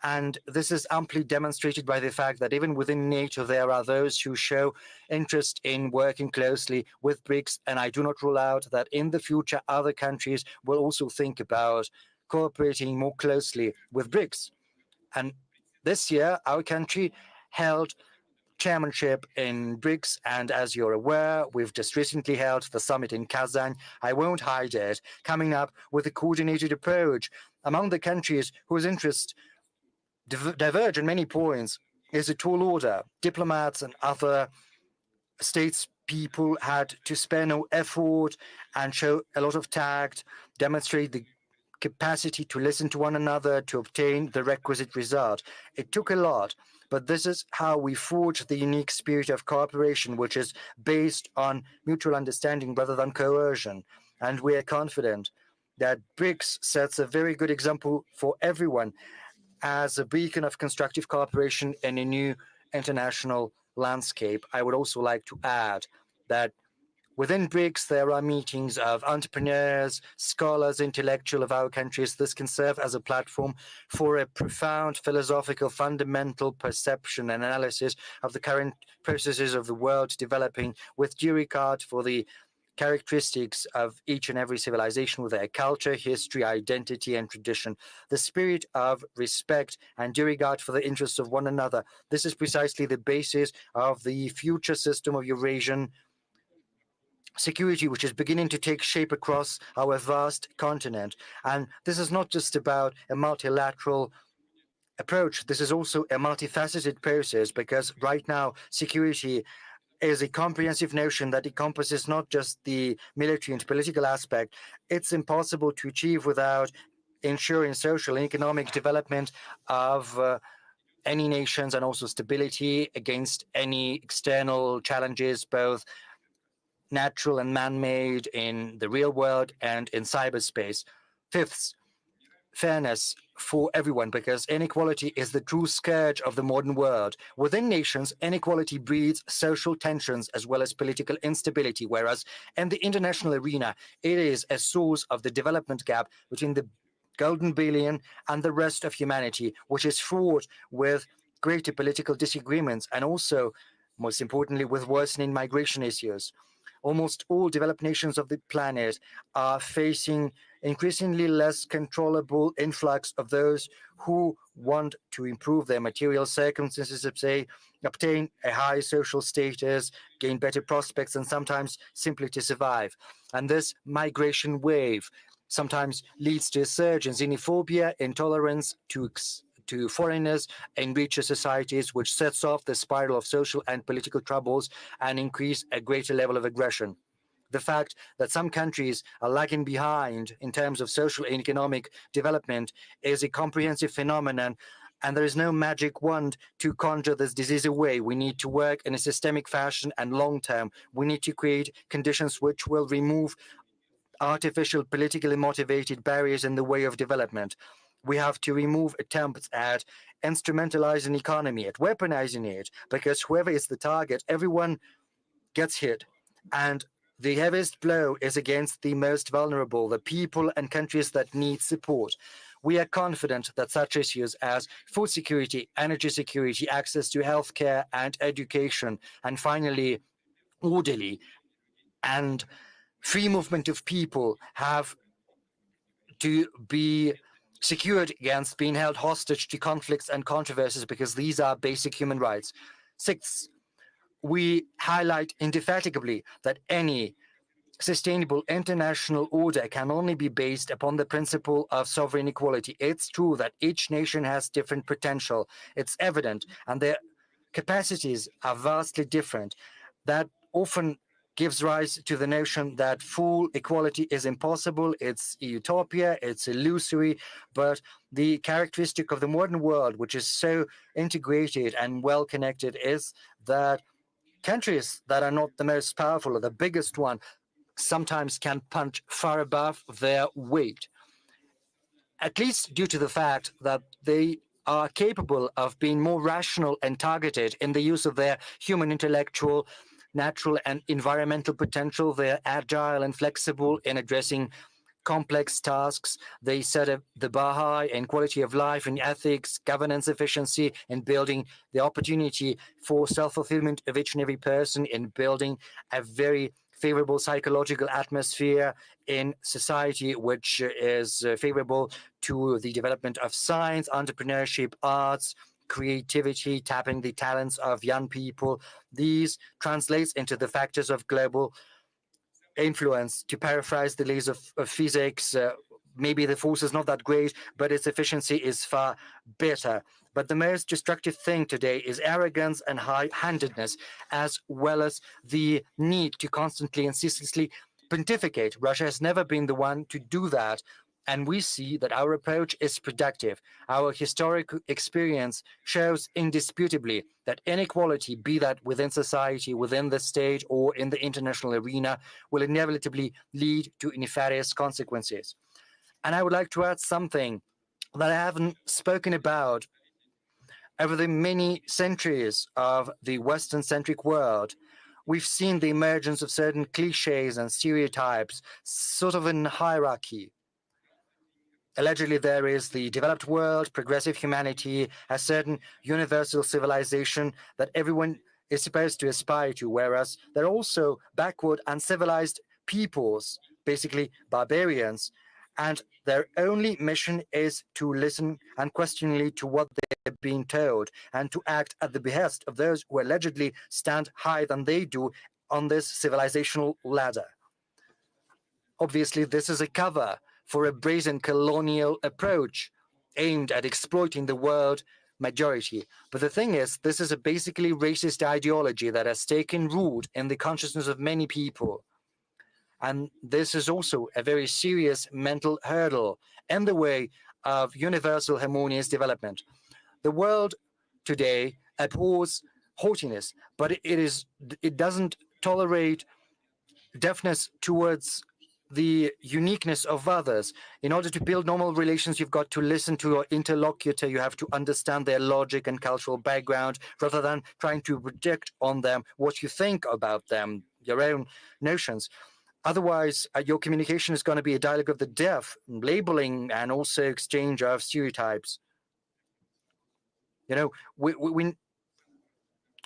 And this is amply demonstrated by the fact that even within NATO, there are those who show interest in working closely with BRICS. And I do not rule out that in the future, other countries will also think about cooperating more closely with BRICS. And this year, our country held chairmanship in BRICS, and as you're aware, we've just recently held the summit in Kazan. I won't hide it, coming up with a coordinated approach among the countries whose interests diverge in many points is a tall order. Diplomats and other statespeople had to spare no effort and show a lot of tact, demonstrate the capacity to listen to one another to obtain the requisite result. It took a lot, but this is how we forge the unique spirit of cooperation, which is based on mutual understanding rather than coercion. And we are confident that BRICS sets a very good example for everyone as a beacon of constructive cooperation in a new international landscape. I would also like to add that within BRICS, there are meetings of entrepreneurs, scholars, intellectuals of our countries. This can serve as a platform for a profound philosophical, fundamental perception and analysis of the current processes of the world developing with due regard for the characteristics of each and every civilization with their culture, history, identity, and tradition. The spirit of respect and due regard for the interests of one another. This is precisely the basis of the future system of Eurasian security, which is beginning to take shape across our vast continent. And this is not just about a multilateral approach. This is also a multifaceted process, because right now security is a comprehensive notion that encompasses not just the military and political aspect. It's impossible to achieve without ensuring social and economic development of any nations, and also stability against any external challenges, both natural and man-made, in the real world and in cyberspace. Fifth, fairness for everyone, because inequality is the true scourge of the modern world. Within nations, inequality breeds social tensions as well as political instability, whereas in the international arena, it is a source of the development gap between the golden billion and the rest of humanity, which is fraught with greater political disagreements and also, most importantly, with worsening migration issues. Almost all developed nations of the planet are facing increasingly less controllable influx of those who want to improve their material circumstances, say, obtain a high social status, gain better prospects, and sometimes simply to survive. And this migration wave sometimes leads to a surge in xenophobia, intolerance to foreigners in richer societies, which sets off the spiral of social and political troubles and increase a greater level of aggression. The fact that some countries are lagging behind in terms of social and economic development is a comprehensive phenomenon, and there is no magic wand to conjure this disease away. We need to work in a systemic fashion and long term. We need to create conditions which will remove artificial, politically motivated barriers in the way of development. We have to remove attempts at instrumentalizing the economy, at weaponizing it, because whoever is the target, everyone gets hit. And the heaviest blow is against the most vulnerable, the people and countries that need support. We are confident that such issues as food security, energy security, access to healthcare and education, and finally, orderly and free movement of people have to be secured against being held hostage to conflicts and controversies, because these are basic human rights. Sixth, we highlight indefatigably that any sustainable international order can only be based upon the principle of sovereign equality. It's true that each nation has different potential. It's evident, and their capacities are vastly different. That often gives rise to the notion that full equality is impossible, it's a utopia, it's illusory, but the characteristic of the modern world, which is so integrated and well connected, is that countries that are not the most powerful or the biggest one sometimes can punch far above their weight, at least due to the fact that they are capable of being more rational and targeted in the use of their human intellectual, natural and environmental potential. They're agile and flexible in addressing complex tasks. They set up the bar high in quality of life, in ethics, governance efficiency, in building the opportunity for self-fulfillment of each and every person, in building a very favorable psychological atmosphere in society, which is favorable to the development of science, entrepreneurship, arts, creativity, tapping the talents of young people. These translates into the factors of global influence. To paraphrase the laws of physics, maybe the force is not that great, but its efficiency is far better. But the most destructive thing today is arrogance and high-handedness, as well as the need to constantly and ceaselessly pontificate. Russia has never been the one to do that, and we see that our approach is productive. Our historic experience shows indisputably that inequality, be that within society, within the state, or in the international arena, will inevitably lead to nefarious consequences. And I would like to add something that I haven't spoken about. Over the many centuries of the Western-centric world, we've seen the emergence of certain cliches and stereotypes, sort of in hierarchy. Allegedly, there is the developed world, progressive humanity, a certain universal civilization that everyone is supposed to aspire to, whereas there are also backward, uncivilized peoples, basically barbarians, and their only mission is to listen unquestioningly to what they're being told and to act at the behest of those who allegedly stand higher than they do on this civilizational ladder. Obviously, this is a cover for a brazen colonial approach aimed at exploiting the world majority. But the thing is, this is a basically racist ideology that has taken root in the consciousness of many people. And this is also a very serious mental hurdle in the way of universal harmonious development. The world today abhors haughtiness, but it doesn't tolerate deafness towards the uniqueness of others. In order to build normal relations, you've got to listen to your interlocutor. You have to understand their logic and cultural background rather than trying to project on them what you think about them, your own notions. Otherwise, your communication is going to be a dialogue of the deaf, labeling and also exchange of stereotypes. You know, we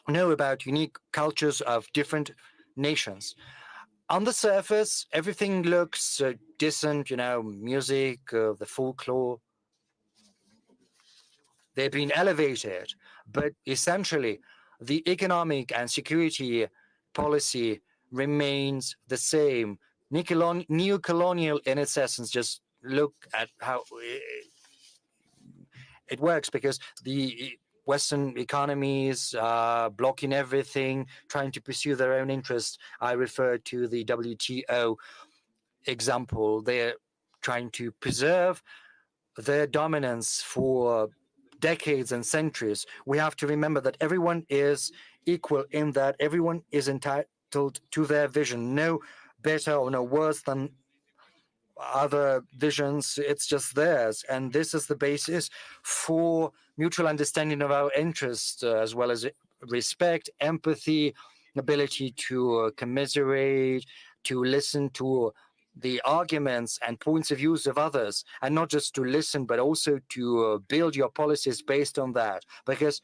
know about unique cultures of different nations. On the surface, everything looks decent, you know, music, the folklore. They've been elevated, but essentially, the economic and security policy remains the same. Neo-colonial in its essence. Just look at how it works, because the Western economies are blocking everything, trying to pursue their own interests. I refer to the WTO example. They're trying to preserve their dominance for decades and centuries. We have to remember that everyone is equal in that everyone is entitled to their vision. No better or no worse than other visions. It's just theirs. And this is the basis for mutual understanding of our interests, as well as respect, empathy, ability to commiserate, to listen to the arguments and points of views of others, and not just to listen, but also to build your policies based on that. Because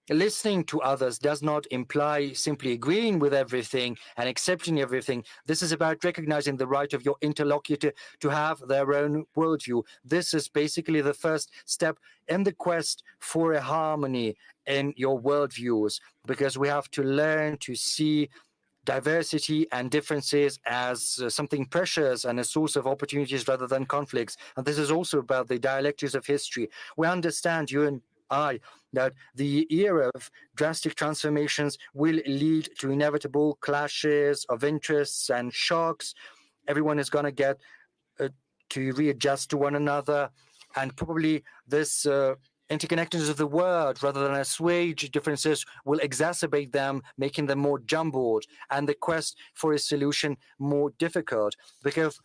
listening to others does not imply simply agreeing with everything and accepting everything. This is about recognizing the right of your interlocutor to have their own worldview. This is basically the first step in the quest for a harmony in your worldviews, because we have to learn to see diversity and differences as something precious and a source of opportunities rather than conflicts. And this is also about the dialectics of history. We understand you and eye that the era of drastic transformations will lead to inevitable clashes of interests and shocks. Everyone is going to get to readjust to one another, and probably this interconnectedness of the world, rather than assuage differences, will exacerbate them, making them more jumbled, and the quest for a solution more difficult. Because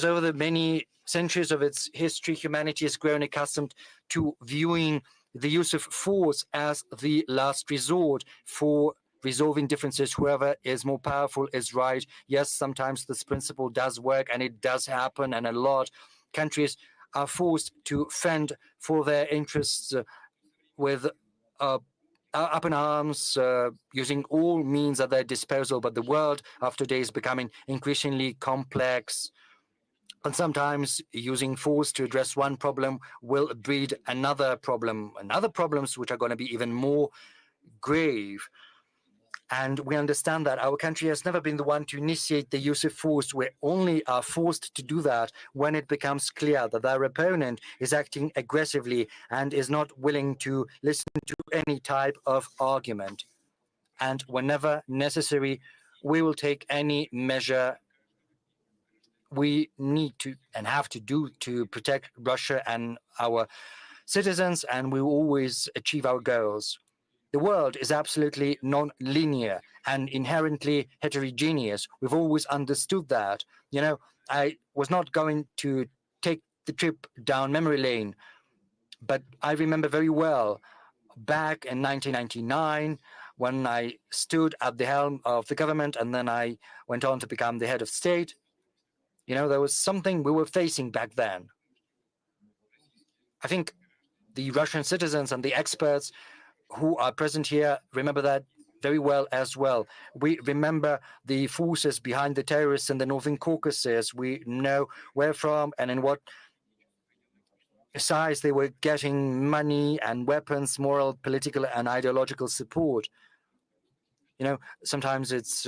over the many centuries of its history, humanity has grown accustomed to viewing the use of force as the last resort for resolving differences. Whoever is more powerful is right. Yes, sometimes this principle does work, and it does happen, and a lot countries are forced to fend for their interests with up in arms, using all means at their disposal. But the world of today is becoming increasingly complex, and sometimes using force to address one problem will breed another problem, and other problems which are going to be even more grave. And we understand that our country has never been the one to initiate the use of force. We only are forced to do that when it becomes clear that our opponent is acting aggressively and is not willing to listen to any type of argument. And whenever necessary, we will take any measure we need to and have to do to protect Russia and our citizens, and we will always achieve our goals. The world is absolutely non-linear and inherently heterogeneous. We've always understood that. You know, I was not going to take the trip down memory lane, but I remember very well back in 1999 when I stood at the helm of the government, and then I went on to become the head of state. You know, there was something we were facing back then. I think the Russian citizens and the experts who are present here remember that very well as well. We remember the forces behind the terrorists in the Northern Caucasus. We know where from and in what size they were getting money and weapons, moral, political, and ideological support. You know, sometimes it's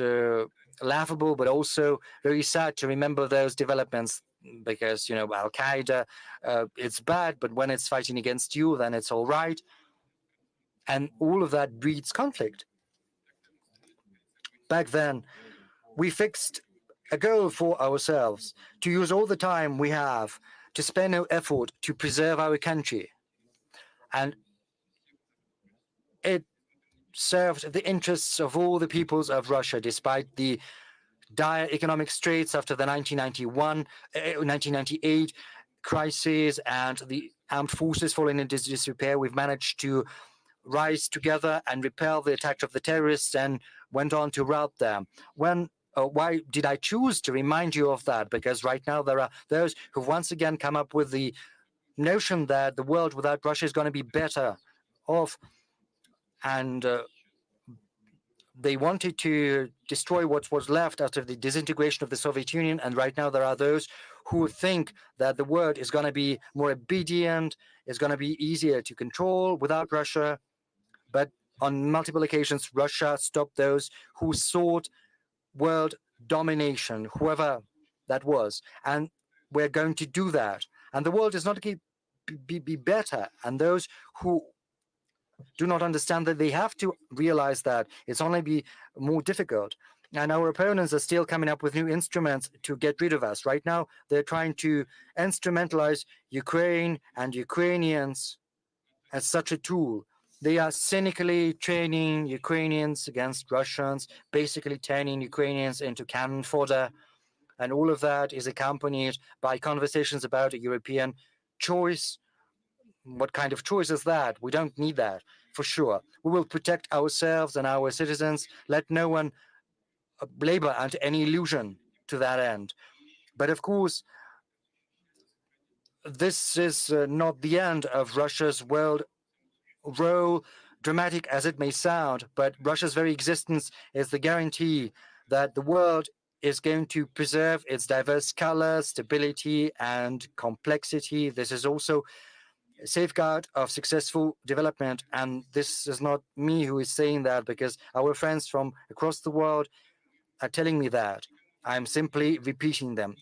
laughable, but also very sad to remember those developments, because, you know, Al-Qaeda, it's bad, but when it's fighting against you, then it's all right. And all of that breeds conflict. Back then, we fixed a goal for ourselves to use all the time we have to spare no effort to preserve our country. And it served the interests of all the peoples of Russia, despite the dire economic straits after the 1998 crisis and the armed forces falling into disrepair. We've managed to rise together and repel the attack of the terrorists and went on to rout them. Why did I choose to remind you of that? Because right now there are those who once again come up with the notion that the world without Russia is going to be better off, and they wanted to destroy what was left after the disintegration of the Soviet Union. And right now there are those who think that the world is going to be more obedient, is going to be easier to control without Russia. But on multiple occasions, Russia stopped those who sought world domination, whoever that was. And we're going to do that. And the world is not going to be better. And those who do not understand that, they have to realize that it's only be more difficult. And our opponents are still coming up with new instruments to get rid of us. Right now, they're trying to instrumentalize Ukraine and Ukrainians as such a tool. They are cynically training Ukrainians against Russians, basically turning Ukrainians into cannon fodder. And all of that is accompanied by conversations about a European choice. What kind of choice is that? We don't need that, for sure. We will protect ourselves and our citizens. Let no one labor under any illusion to that end. But of course, this is not the end of Russia's world role, dramatic as it may sound, but Russia's very existence is the guarantee that the world is going to preserve its diverse colors, stability, and complexity. This is also a safeguard of successful development. And this is not me who is saying that, because our friends from across the world are telling me that. I'm simply repeating them.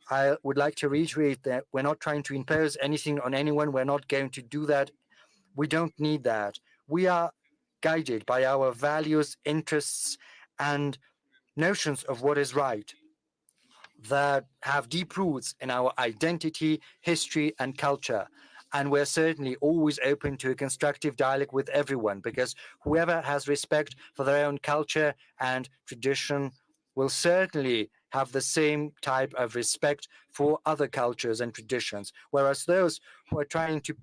I would like to reiterate that we're not trying to impose anything on anyone. We're not going to do that We don't need that. We are guided by our values, interests, and notions of what is right that have deep roots in our identity, history, and culture. And we're certainly always open to a constructive dialogue with everyone, because whoever has respect for their own culture and tradition will certainly have the same type of respect for other cultures and traditions. Whereas those who are trying to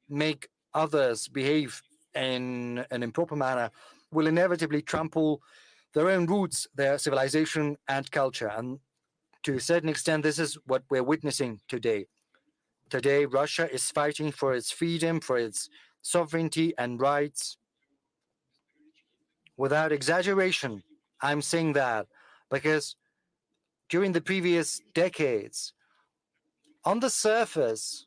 make others behave in an improper manner will inevitably trample their own roots, their civilization and culture. And to a certain extent, this is what we're witnessing today. Today, Russia is fighting for its freedom, for its sovereignty and rights. Without exaggeration, I'm saying that because during the previous decades, on the surface,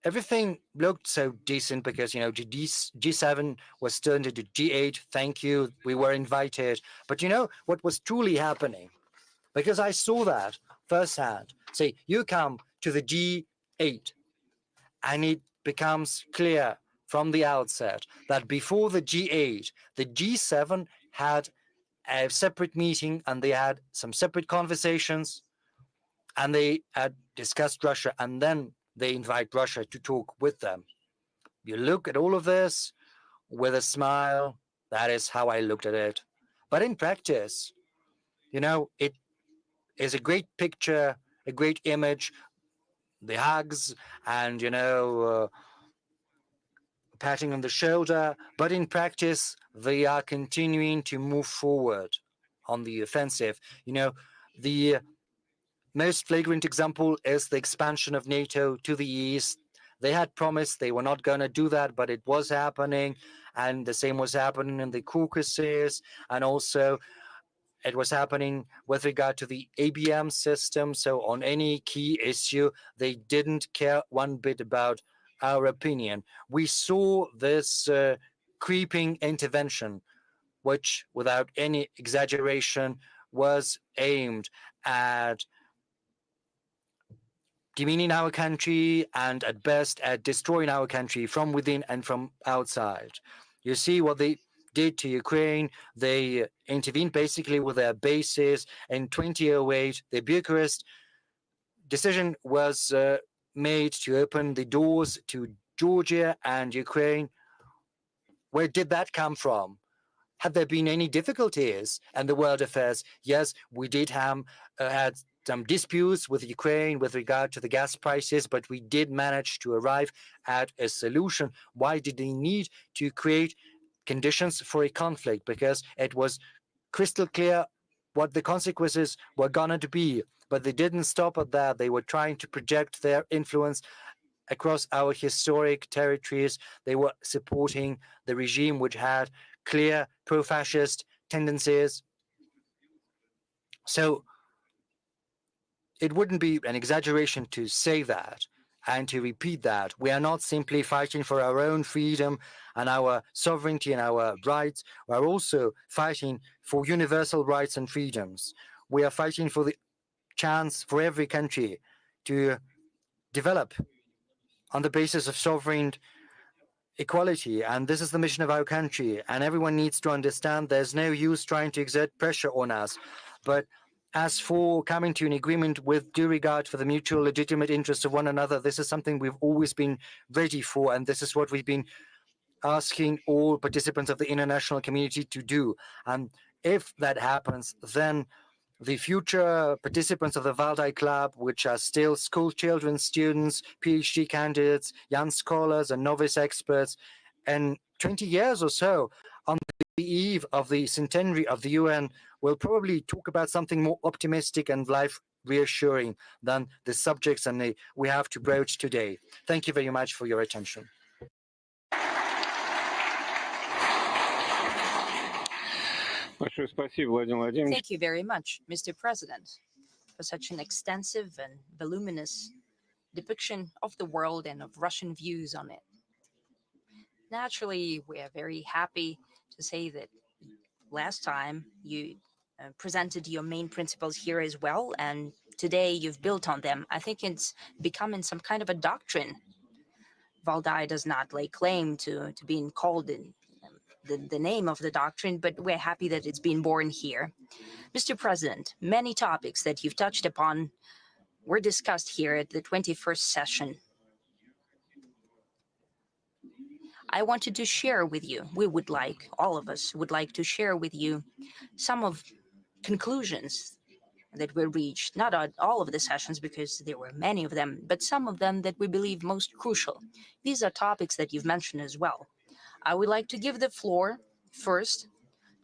everything looked so decent because, G7 was turned into G8. Thank you. We were invited. But what was truly happening? Because I saw that firsthand. Say, you come to the G8, and it becomes clear from the outset that before the G8, the G7 had a separate meeting and they had some separate conversations and they had discussed Russia, and then they invite Russia to talk with them. You look at all of this with a smile. That is how I looked at it. But in practice, it is a great picture, a great image, the hugs and, patting on the shoulder. But in practice, they are continuing to move forward on the offensive. The most flagrant example is the expansion of NATO to the east. They had promised they were not going to do that, but it was happening. And the same was happening in the Caucasus. And also, it was happening with regard to the ABM system. So on any key issue, they didn't care one bit about our opinion. We saw this creeping intervention, which, without any exaggeration, was aimed at demeaning our country and at best at destroying our country from within and from outside. You see what they did to Ukraine. They intervened basically with their bases. In 2008, the Bucharest decision was made to open the doors to Georgia and Ukraine. Where did that come from? Had there been any difficulties in the world affairs? Yes, we did have had some disputes with Ukraine with regard to the gas prices, but we did manage to arrive at a solution. Why did they need to create conditions for a conflict? Because it was crystal clear what the consequences were going to be. But they didn't stop at that. They were trying to project their influence across our historic territories. They were supporting the regime which had clear pro-fascist tendencies. So it wouldn't be an exaggeration to say that and to repeat that. We are not simply fighting for our own freedom and our sovereignty and our rights. We are also fighting for universal rights and freedoms. We are fighting for the chance for every country to develop on the basis of sovereign equality. And this is the mission of our country. And everyone needs to understand there's no use trying to exert pressure on us. But as for coming to an agreement with due regard for the mutual legitimate interests of one another, this is something we've always been ready for. And this is what we've been asking all participants of the international community to do. And if that happens, then the future participants of the Valdai Club, which are still school children, students, PhD candidates, young scholars, and novice experts, and 20 years or so, on the eve of the centenary of the UN, will probably talk about something more optimistic and life reassuring than the subjects and we have to broach today. Thank you very much for your attention. Thank you very much, Mr. President, for such an extensive and voluminous depiction of the world and of Russian views on it. Naturally, we are very happy to say that last time you presented your main principles here as well, and today you've built on them. I think it's becoming some kind of a doctrine Valdai does not lay claim to being called in the name of the doctrine, but we're happy that it's been born here. Mr. President, many topics that you've touched upon were discussed here at the 21st session. I wanted to share with you, all of us would like to share with you some of conclusions that were reached, not at all of the sessions because there were many of them, but some of them that we believe most crucial. These are topics that you've mentioned as well. I would like to give the floor first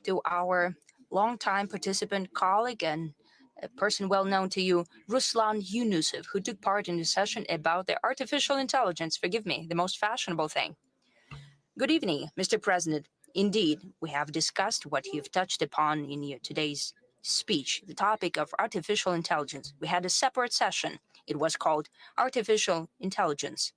to our longtime participant, colleague, and a person well known to you, Ruslan Yunusov, who took part in the session about the artificial intelligence, forgive me, the most fashionable thing. Good evening, Mr. President. Indeed, we have discussed what you've touched upon in your today's speech, the topic of artificial intelligence. We had a separate session. It was called Artificial Intelligence,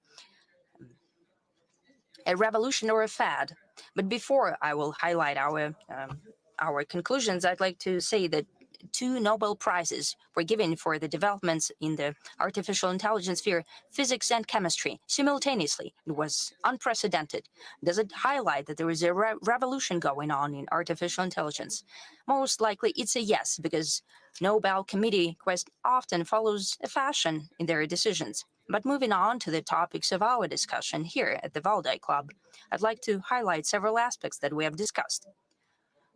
a revolution or a fad. But before I will highlight our conclusions, I'd like to say that 2 Nobel Prizes were given for the developments in the artificial intelligence sphere, physics and chemistry, simultaneously. It was unprecedented. Does it highlight that there is a revolution going on in artificial intelligence? Most likely it's a yes, because Nobel Committee quite often follows a fashion in their decisions. But moving on to the topics of our discussion here at the Valdai Club, I'd like to highlight several aspects that we have discussed.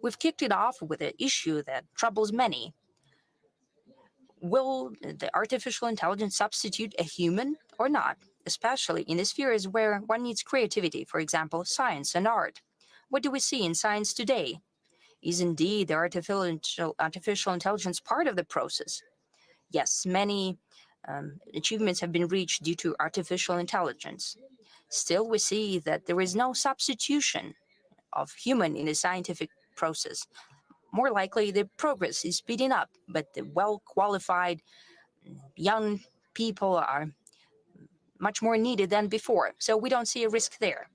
We've kicked it off with an issue that troubles many. Will the artificial intelligence substitute a human or not, especially in the spheres where one needs creativity, for example, science and art? What do we see in science today? Is indeed the artificial intelligence part of the process? Yes, many achievements have been reached due to artificial intelligence. Still, we see that there is no substitution of human in the scientific process. More likely, the progress is speeding up, but the well-qualified young people are much more needed than before, so we don't see a risk there.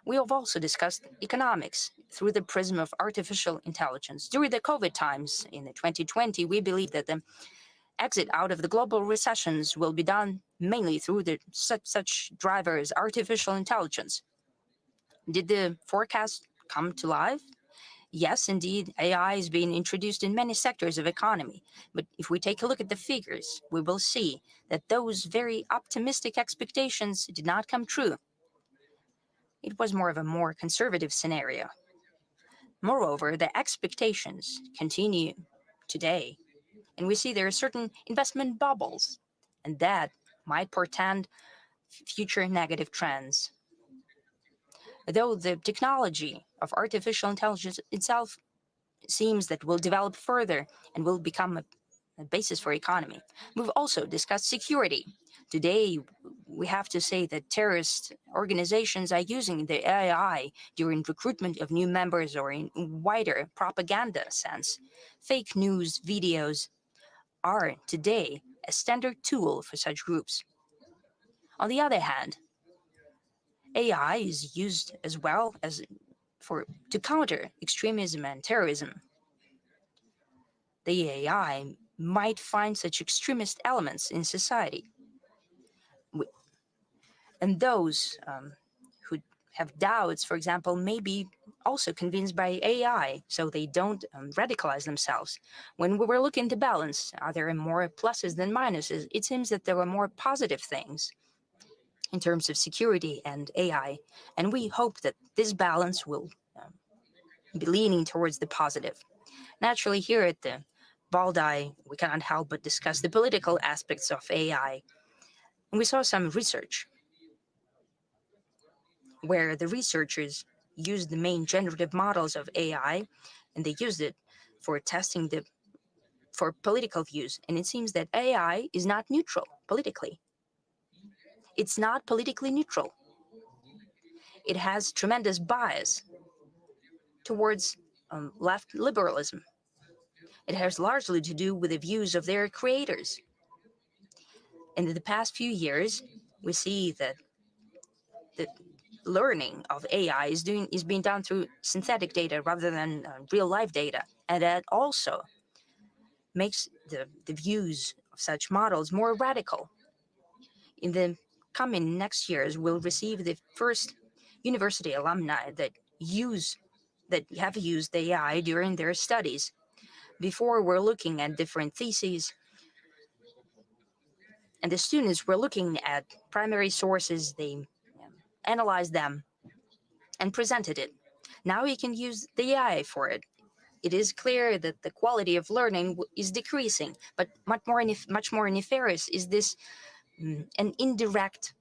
We have also discussed economics through the prism of artificial intelligence. During the COVID times in 2020, we believe that the exit out of the global recessions will be done mainly through such drivers, artificial intelligence. Did the forecast come to life? Yes, indeed, AI is being introduced in many sectors of economy. But if we take a look at the figures, we will see that those very optimistic expectations did not come true. It was more of a more conservative scenario. Moreover, the expectations continue today, and we see there are certain investment bubbles, and that might portend future negative trends. Though the technology of artificial intelligence itself seems that will develop further and will become a basis for economy. We've also discussed security. Today, we have to say that terrorist organizations are using the AI during recruitment of new members or in wider propaganda sense. Fake news videos are today a standard tool for such groups. On the other hand, AI is used as well as to counter extremism and terrorism. The AI might find such extremist elements in society. And those who have doubts, for example, may be also convinced by AI, so they don't radicalize themselves. When we were looking to balance, are there more pluses than minuses? It seems that there are more positive things in terms of security and AI, and we hope that this balance will be leaning towards the positive. Naturally, here at the Valdai, we cannot help but discuss the political aspects of AI. And we saw some research where the researchers used the main generative models of AI, and they used it for testing for political views. And it seems that AI is not neutral politically. It's not politically neutral. It has tremendous bias towards left liberalism. It has largely to do with the views of their creators. And in the past few years, we see that the learning of AI is being done through synthetic data rather than real life data. And that also makes the views of such models more radical. In the coming next years will receive the first university alumni that have used AI during their studies. Before, we're looking at different theses, and the students were looking at primary sources, they analyzed them and presented it. Now you can use the AI for it. It is clear that the quality of learning is decreasing, but much more nefarious is this an indirect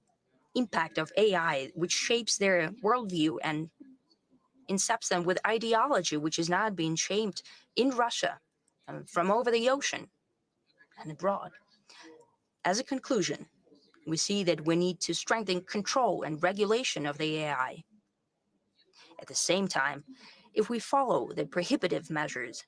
impact of AI, which shapes their worldview and incepts them with ideology, which is not being shaped in Russia from over the ocean and abroad. As a conclusion, we see that we need to strengthen control and regulation of the AI. At the same time, if we follow the prohibitive measures,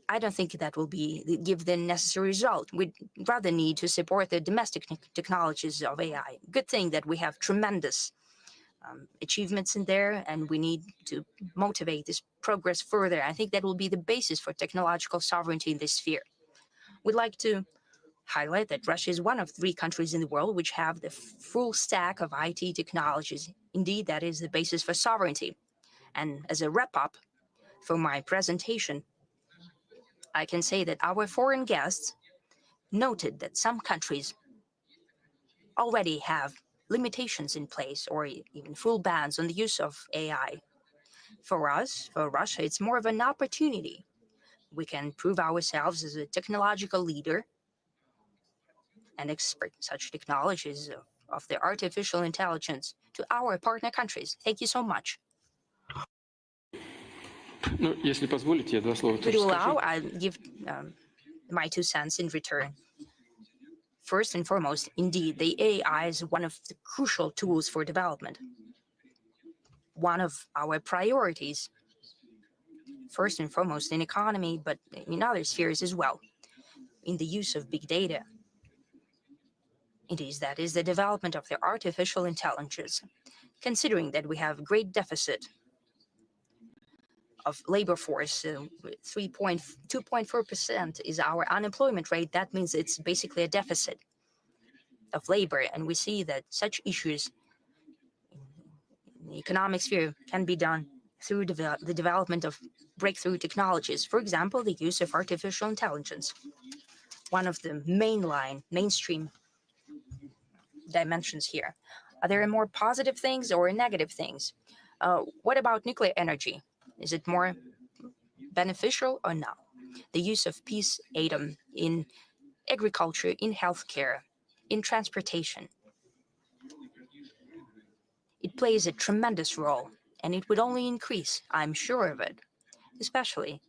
I don't think that will give the necessary result. We'd rather need to support the domestic technologies of AI. Good thing that we have tremendous achievements in there, and we need to motivate this progress further. I think that will be the basis for technological sovereignty in this sphere. We'd like to highlight that Russia is one of 3 countries in the world which have the full stack of IT technologies. Indeed, that is the basis for sovereignty. And as a wrap-up for my presentation, I can say that our foreign guests noted that some countries already have limitations in place or even full bans on the use of AI. For us, for Russia, it's more of an opportunity. We can prove ourselves as a technological leader and export such technologies of the artificial intelligence to our partner countries. Thank you so much. Ну, если позволите, я 2 слова Would тоже you скажу. allow, I'll give my 2 cents in return. First and foremost, indeed, the AI is one of the crucial tools for development. One of our priorities, first and foremost in economy, but in other spheres as well, in the use of big data. That is the development of the artificial intelligence. Considering that we have great deficit of labor force, 2.4% is our unemployment rate. That means it's basically a deficit of labor, and we see that such issues in the economic sphere can be done through the development of breakthrough technologies. For example, the use of artificial intelligence, one of the mainstream dimensions here. Are there more positive things or negative things? What about nuclear energy? Is it more beneficial or not? The use of peace atom in agriculture, in healthcare, in transportation. It plays a tremendous role, and it would only increase, I'm sure of it, especially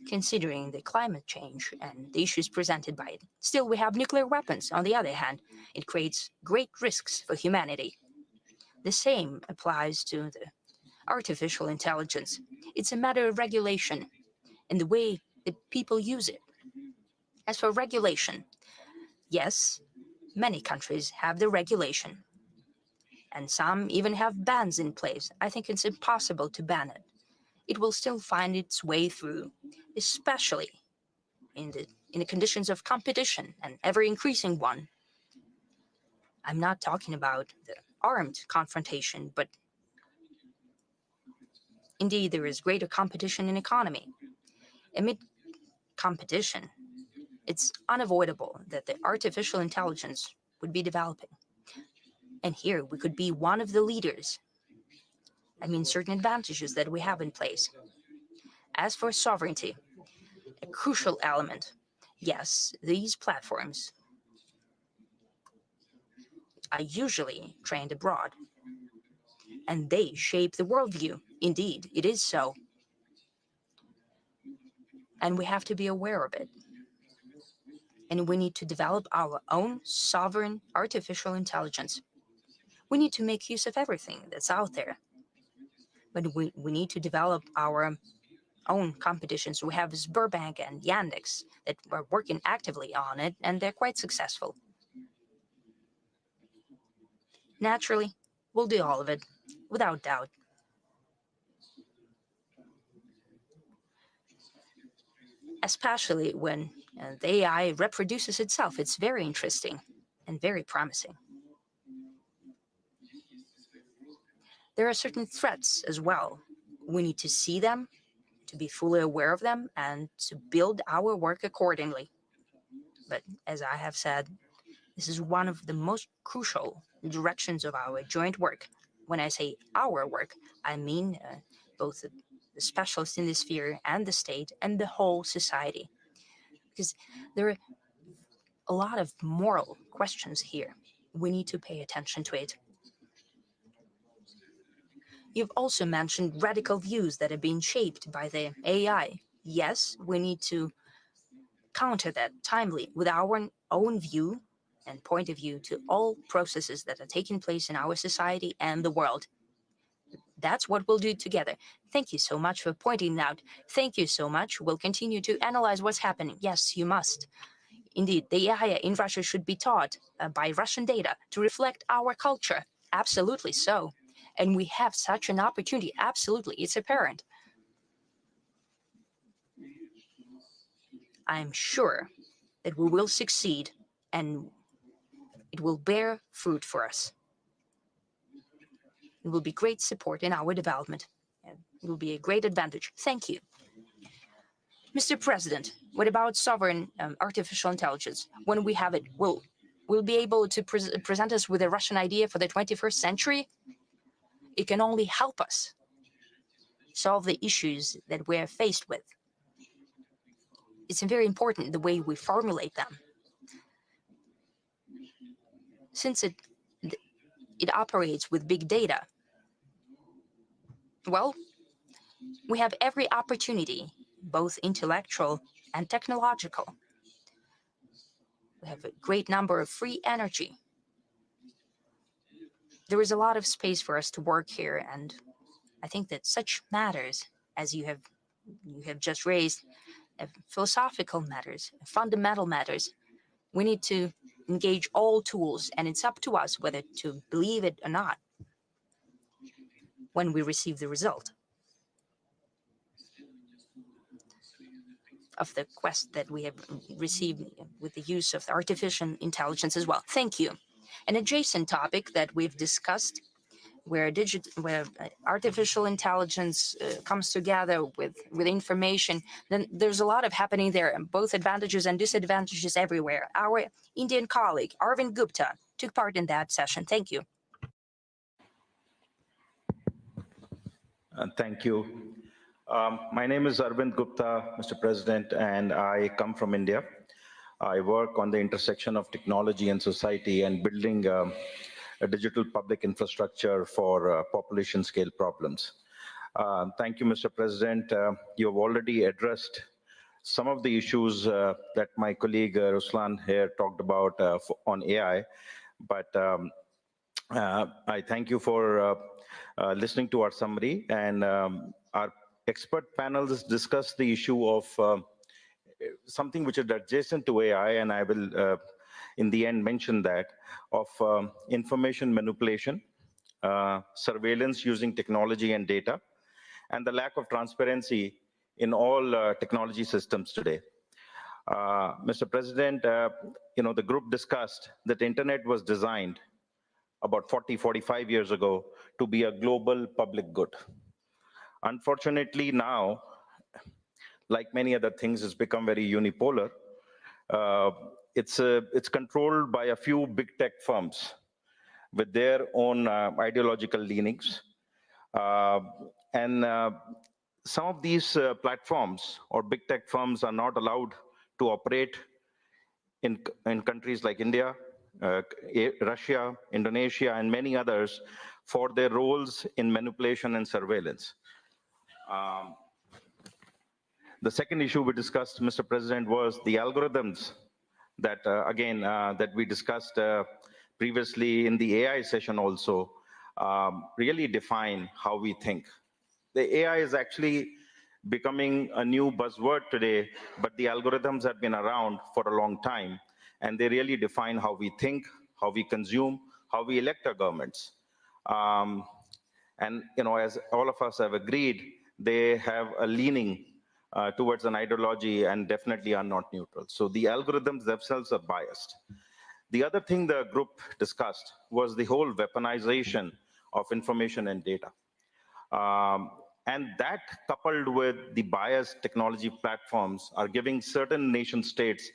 considering the climate change and the issues presented by it. Still, we have nuclear weapons. On the other hand, it creates great risks for humanity. The same applies to the artificial intelligence. It's a matter of regulation and the way that people use it. As for regulation, yes, many countries have the regulation, and some even have bans in place. I think it's impossible to ban it. It will still find its way through, especially in the conditions of competition, an ever-increasing one. I'm not talking about the armed confrontation, but indeed there is greater competition in economy. Amid competition, it's unavoidable that the artificial intelligence would be developing. And here we could be one of the leaders. I mean, certain advantages that we have in place. As for sovereignty, a crucial element. Yes, these platforms are usually trained abroad, and they shape the worldview. Indeed, it is so. And we have to be aware of it. And we need to develop our own sovereign artificial intelligence. We need to make use of everything that's out there. But we need to develop our own competitions. We have Sberbank and Yandex that are working actively on it, and they're quite successful. Naturally, we'll do all of it, without doubt. Especially when the AI reproduces itself. It's very interesting. and very promising. There are certain threats as well. We need to see them, to be fully aware of them, and to build our work accordingly. But as I have said, this is one of the most crucial directions of our joint work. When I say our work, I mean both the specialists in this sphere and the state and the whole society. Because there are a lot of moral questions here. We need to pay attention to it. You've also mentioned radical views that are being shaped by the AI. Yes, we need to counter that timely with our own view and point of view to all processes that are taking place in our society and the world. That's what we'll do together. Thank you so much for pointing out. Thank you so much. We'll continue to analyze what's happening. Yes, you must. Indeed, the AI in Russia should be taught by Russian data to reflect our culture. Absolutely so. And we have such an opportunity. Absolutely, it's apparent. I'm sure that we will succeed and it will bear fruit for us. It will be great support in our development. And it will be a great advantage. Thank you. Mr. President, what about sovereign artificial intelligence? When we have it, will be able to present us with a Russian idea for the 21st century? It can only help us solve the issues that we're faced with. It's very important the way we formulate them. Since it operates with big data, well, we have every opportunity, both intellectual and technological. We have a great number of free energy. There is a lot of space for us to work here, and I think that such matters, as you have just raised, philosophical matters, fundamental matters, we need to engage all tools, and it's up to us whether to believe it or not when we receive the result of the quest that we have received with the use of artificial intelligence as well. Thank you. An adjacent topic that we've discussed, where artificial intelligence comes together with information, then there's a lot of happening there, both advantages and disadvantages everywhere. Our Indian colleague, Arvind Gupta, took part in that session. Thank you. Thank you. My name is Arvind Gupta, Mr. President, and I come from India. I work on the intersection of technology and society and building a digital public infrastructure for population scale problems. Thank you, Mr. President. You have already addressed some of the issues that my colleague Ruslan here talked about on AI, but I thank you for listening to our summary, and our expert panels discussed the issue of something which is adjacent to AI, and I will in the end mention that, of information manipulation, surveillance using technology and data, and the lack of transparency in all technology systems today. Mr. President, the group discussed that the internet was designed about 45 years ago to be a global public good. Unfortunately now, like many other things, it's become very unipolar. It's controlled by a few big tech firms with their own ideological leanings. And some of these platforms or big tech firms are not allowed to operate in countries like India, Russia, Indonesia, and many others for their roles in manipulation and surveillance. The second issue we discussed, Mr. President, was the algorithms that, again, that we discussed previously in the AI session also, really define how we think. The AI is actually becoming a new buzzword today, but the algorithms have been around for a long time, and they really define how we think, how we consume, how we elect our governments. And as all of us have agreed, they have a leaning towards an ideology and definitely are not neutral. So the algorithms themselves are biased. The other thing the group discussed was the whole weaponization of information and data. And that, coupled with the biased technology platforms, are giving certain nation states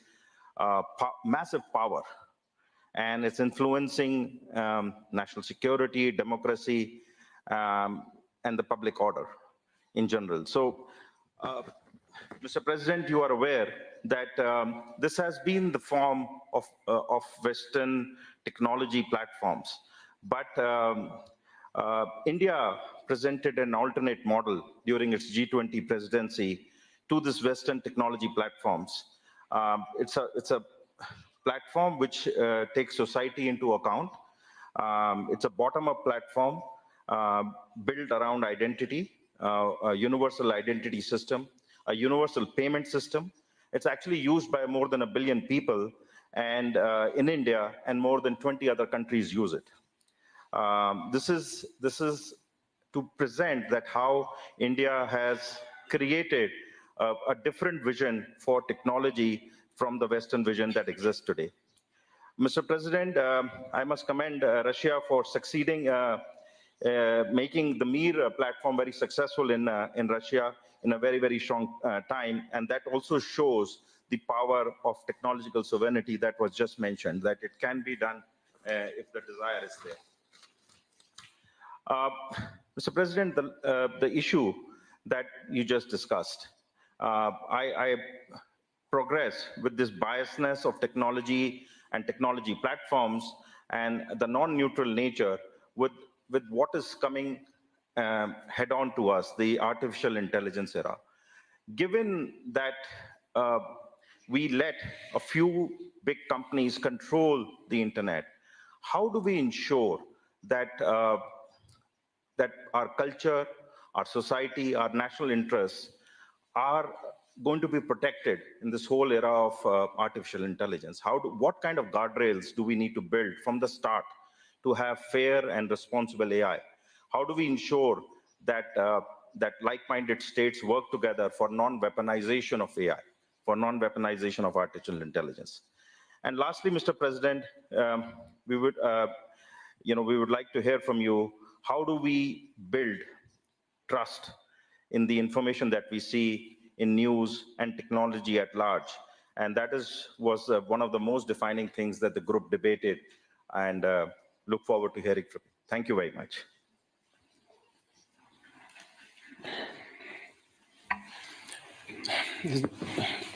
massive power. And it's influencing national security, democracy, and the public order in general. So, Mr. President, you are aware that this has been the form of Western technology platforms. But India presented an alternate model during its G20 presidency to this Western technology platforms. It's a platform which takes society into account. It's a bottom-up platform built around identity, a universal identity system, a universal payment system. It's actually used by more than 1 billion people and in India, and more than 20 other countries use it. This is to present that how India has created a different vision for technology from the Western vision that exists today. Mr. President, I must commend Russia for succeeding making the Mir platform very successful in Russia in a very, very strong time. And that also shows the power of technological sovereignty that was just mentioned, that it can be done if the desire is there. Mr. President, the issue that you just discussed, I progress with this biasness of technology and technology platforms and the non-neutral nature with what is coming head-on to us, the artificial intelligence era. Given that we let a few big companies control the internet, how do we ensure that that our culture, our society, our national interests are going to be protected in this whole era of artificial intelligence? What kind of guardrails do we need to build from the start to have fair and responsible AI? How do we ensure that that like-minded states work together for non-weaponization of AI, for non-weaponization of artificial intelligence? And lastly, Mr. President, we would like to hear from you. How do we build trust in the information that we see in news and technology at large? And that was one of the most defining things that the group debated, and look forward to hearing from you. Thank you very much.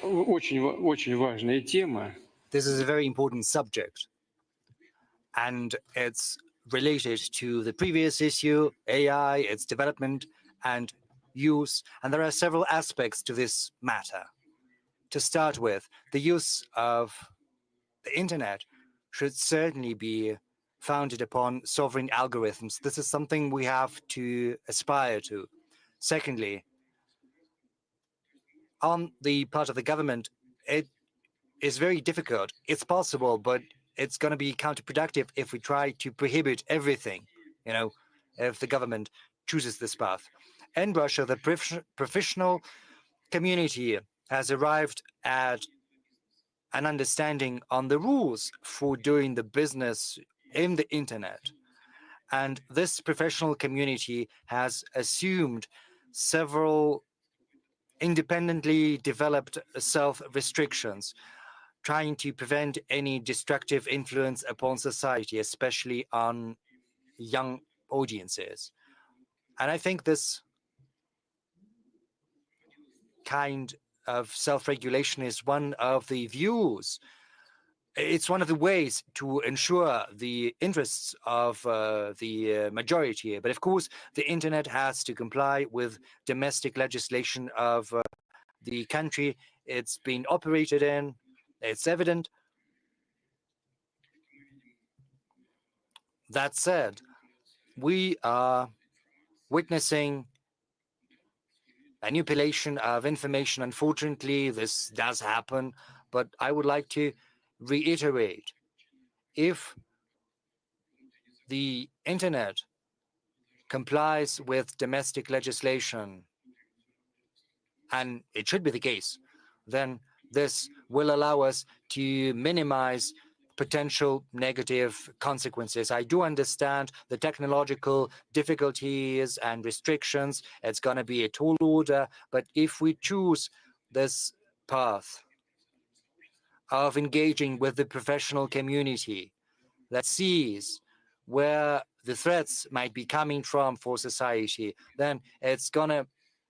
Очень важная тема. This is a very important subject, and it's related to the previous issue, AI, its development and use, and there are several aspects to this matter. To start with, the use of the internet should certainly be founded upon sovereign algorithms. This is something we have to aspire to. Secondly, on the part of the government, it is very difficult. It's possible, but it's going to be counterproductive if we try to prohibit everything, if the government chooses this path. In Russia, the professional community has arrived at an understanding on the rules for doing the business in the internet. And this professional community has assumed several independently developed self-restrictions, trying to prevent any destructive influence upon society, especially on young audiences. And I think this kind of self-regulation is one of the views. It's one of the ways to ensure the interests of the majority. But of course, the internet has to comply with domestic legislation of the country it's been operated in. It's evident. That said, we are witnessing manipulation of information. Unfortunately, this does happen, but I would like to reiterate, if the internet complies with domestic legislation, and it should be the case, then this will allow us to minimize potential negative consequences. I do understand the technological difficulties and restrictions. It's going to be a tall order, but if we choose this path of engaging with the professional community that sees where the threats might be coming from for society, then it's going to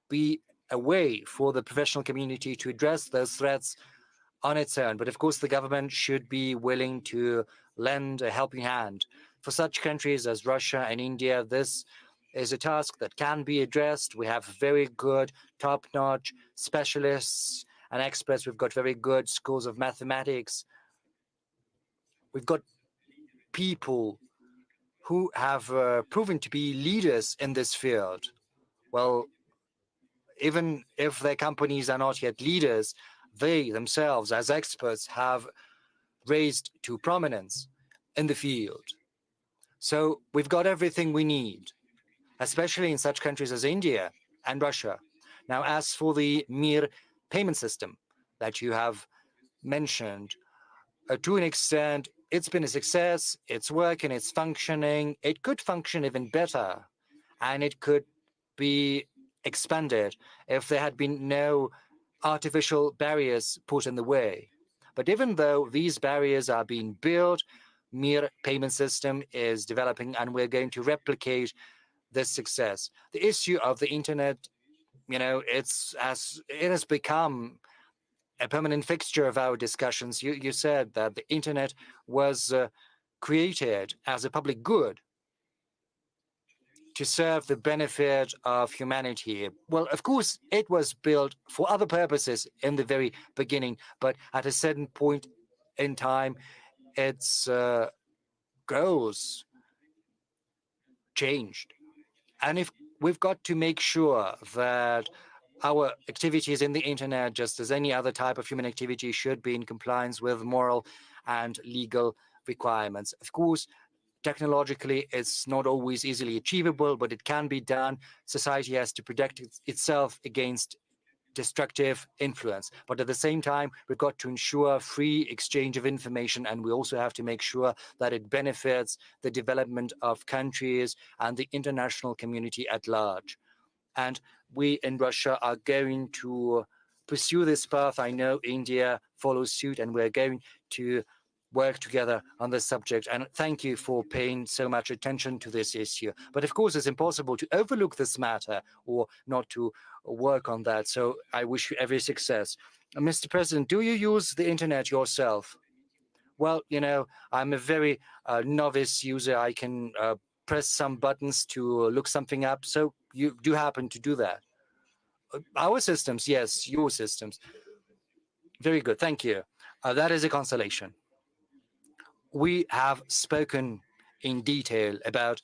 be a way for the professional community to address those threats on its own. But of course, the government should be willing to lend a helping hand. For such countries as Russia and India, this is a task that can be addressed. We have very good, top-notch specialists and experts. We've got very good schools of mathematics. We've got people who have proven to be leaders in this field. Well, even if their companies are not yet leaders, they themselves, as experts, have raised to prominence in the field. So we've got everything we need, especially in such countries as India and Russia. Now, as for the Mir payment system that you have mentioned, to an extent, it's been a success, it's working, it's functioning. It could function even better, and it could be expanded if there had been no artificial barriers put in the way. But even though these barriers are being built, Mir payment system is developing, and we're going to replicate this success. The issue of the internet, it has become a permanent fixture of our discussions. You said that the internet was created as a public good to serve the benefit of humanity. Well, of course, it was built for other purposes in the very beginning, but at a certain point in time, its goals changed. And if we've got to make sure that our activities in the internet, just as any other type of human activity, should be in compliance with moral and legal requirements. Of course, technologically, it's not always easily achievable, but it can be done. Society has to protect itself against destructive influence. But at the same time, we've got to ensure free exchange of information, and we also have to make sure that it benefits the development of countries and the international community at large. And we in Russia are going to pursue this path. I know India follows suit, and we're going to work together on this subject. And thank you for paying so much attention to this issue. But of course, it's impossible to overlook this matter or not to work on that. So I wish you every success. Mr. President, do you use the internet yourself? Well, I'm a very novice user. I can press some buttons to look something up. So you do happen to do that. Our systems, yes, your systems. Very good. Thank you. That is a consolation. We have spoken in detail about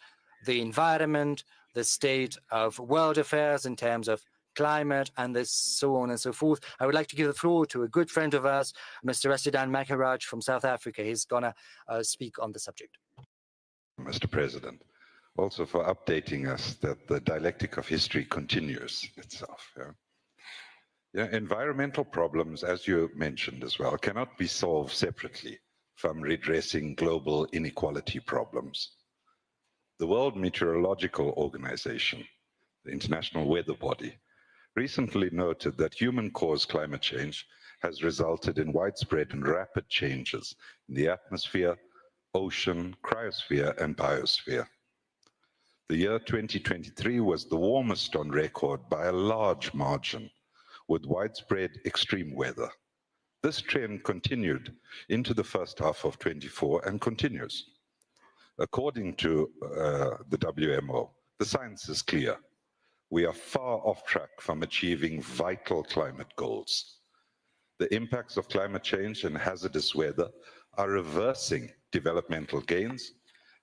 the environment, the state of world affairs in terms of climate, and this so on and so forth. I would like to give the floor to a good friend of ours, Mr. Rasidan Makaraj from South Africa. He's going to speak on the subject. Mr. President, also for updating us that the dialectic of history continues itself. Environmental problems, as you mentioned as well, cannot be solved separately from redressing global inequality problems. The World Meteorological Organization, the international weather body, recently noted that human-caused climate change has resulted in widespread and rapid changes in the atmosphere, ocean, cryosphere, and biosphere. The year 2023 was the warmest on record by a large margin, with widespread extreme weather. This trend continued into the first half of 24 and continues. According to the WMO, the science is clear. We are far off track from achieving vital climate goals. The impacts of climate change and hazardous weather are reversing developmental gains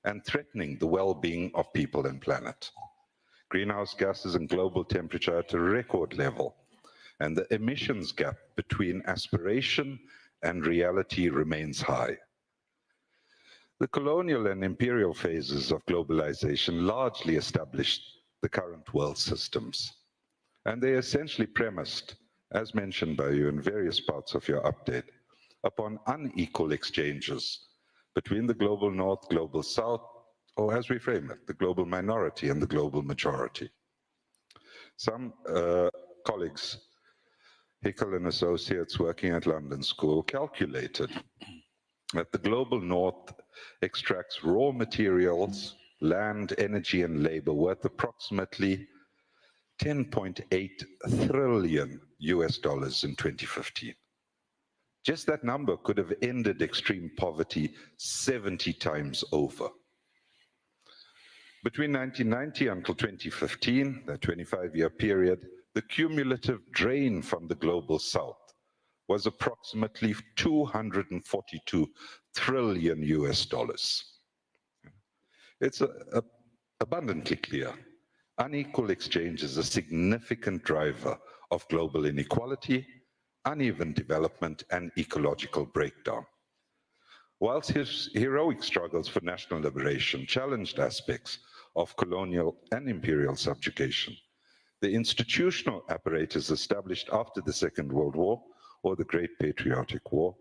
and threatening the well-being of people and planet. Greenhouse gases and global temperature at a record level, and the emissions gap between aspiration and reality remains high. The colonial and imperial phases of globalization largely established the current world systems, and they essentially premised, as mentioned by you in various parts of your update, upon unequal exchanges between the global north, global south, or as we frame it, the global minority and the global majority. Some colleagues, Hickel and Associates working at London School, calculated that the global north extracts raw materials, land, energy, and labor worth approximately 10.8 trillion US dollars in 2015. Just that number could have ended extreme poverty 70 times over. Between 1990 until 2015, that 25-year period, the cumulative drain from the global south was approximately 242 trillion US dollars. It's abundantly clear. Unequal exchange is a significant driver of global inequality, uneven development, and ecological breakdown. Whilst his heroic struggles for national liberation challenged aspects of colonial and imperial subjugation, the institutional apparatus established after the Second World War, or the Great Patriotic War,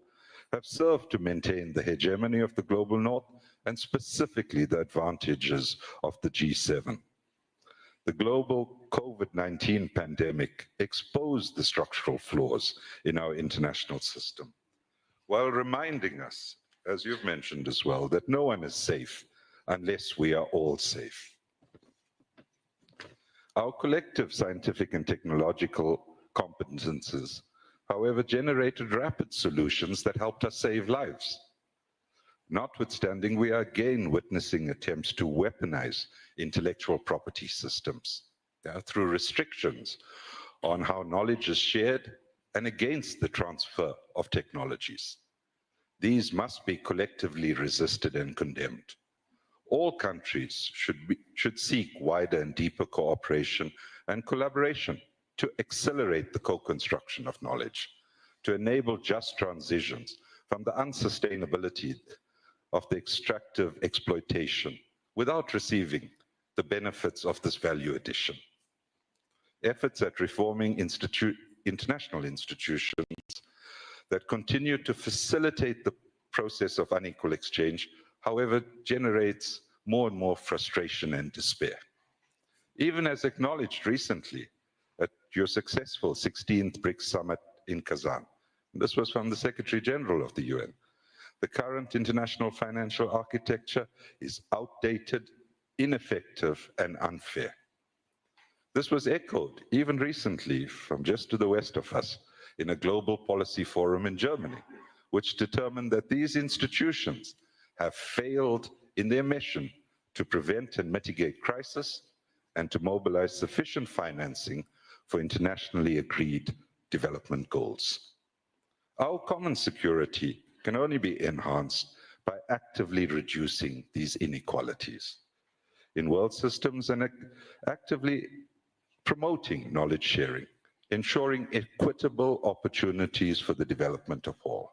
have served to maintain the hegemony of the global north and specifically the advantages of the G7. The global COVID-19 pandemic exposed the structural flaws in our international system, while reminding us, as you've mentioned as well, that no one is safe unless we are all safe. Our collective scientific and technological competences, however, generated rapid solutions that helped us save lives. Notwithstanding, we are again witnessing attempts to weaponize intellectual property systems through restrictions on how knowledge is shared and against the transfer of technologies. These must be collectively resisted and condemned. All countries should seek wider and deeper cooperation and collaboration to accelerate the co-construction of knowledge, to enable just transitions from the unsustainability of the extractive exploitation without receiving the benefits of this value addition. Efforts at reforming international institutions that continue to facilitate the process of unequal exchange, however, generates more and more frustration and despair. Even as acknowledged recently at your successful 16th BRICS Summit in Kazan, this was from the Secretary General of the UN, the current international financial architecture is outdated, ineffective, and unfair. This was echoed even recently from just to the west of us in a global policy forum in Germany, which determined that these institutions have failed in their mission to prevent and mitigate crisis and to mobilize sufficient financing for internationally agreed development goals. Our common security can only be enhanced by actively reducing these inequalities in world systems and actively promoting knowledge sharing, ensuring equitable opportunities for the development of all.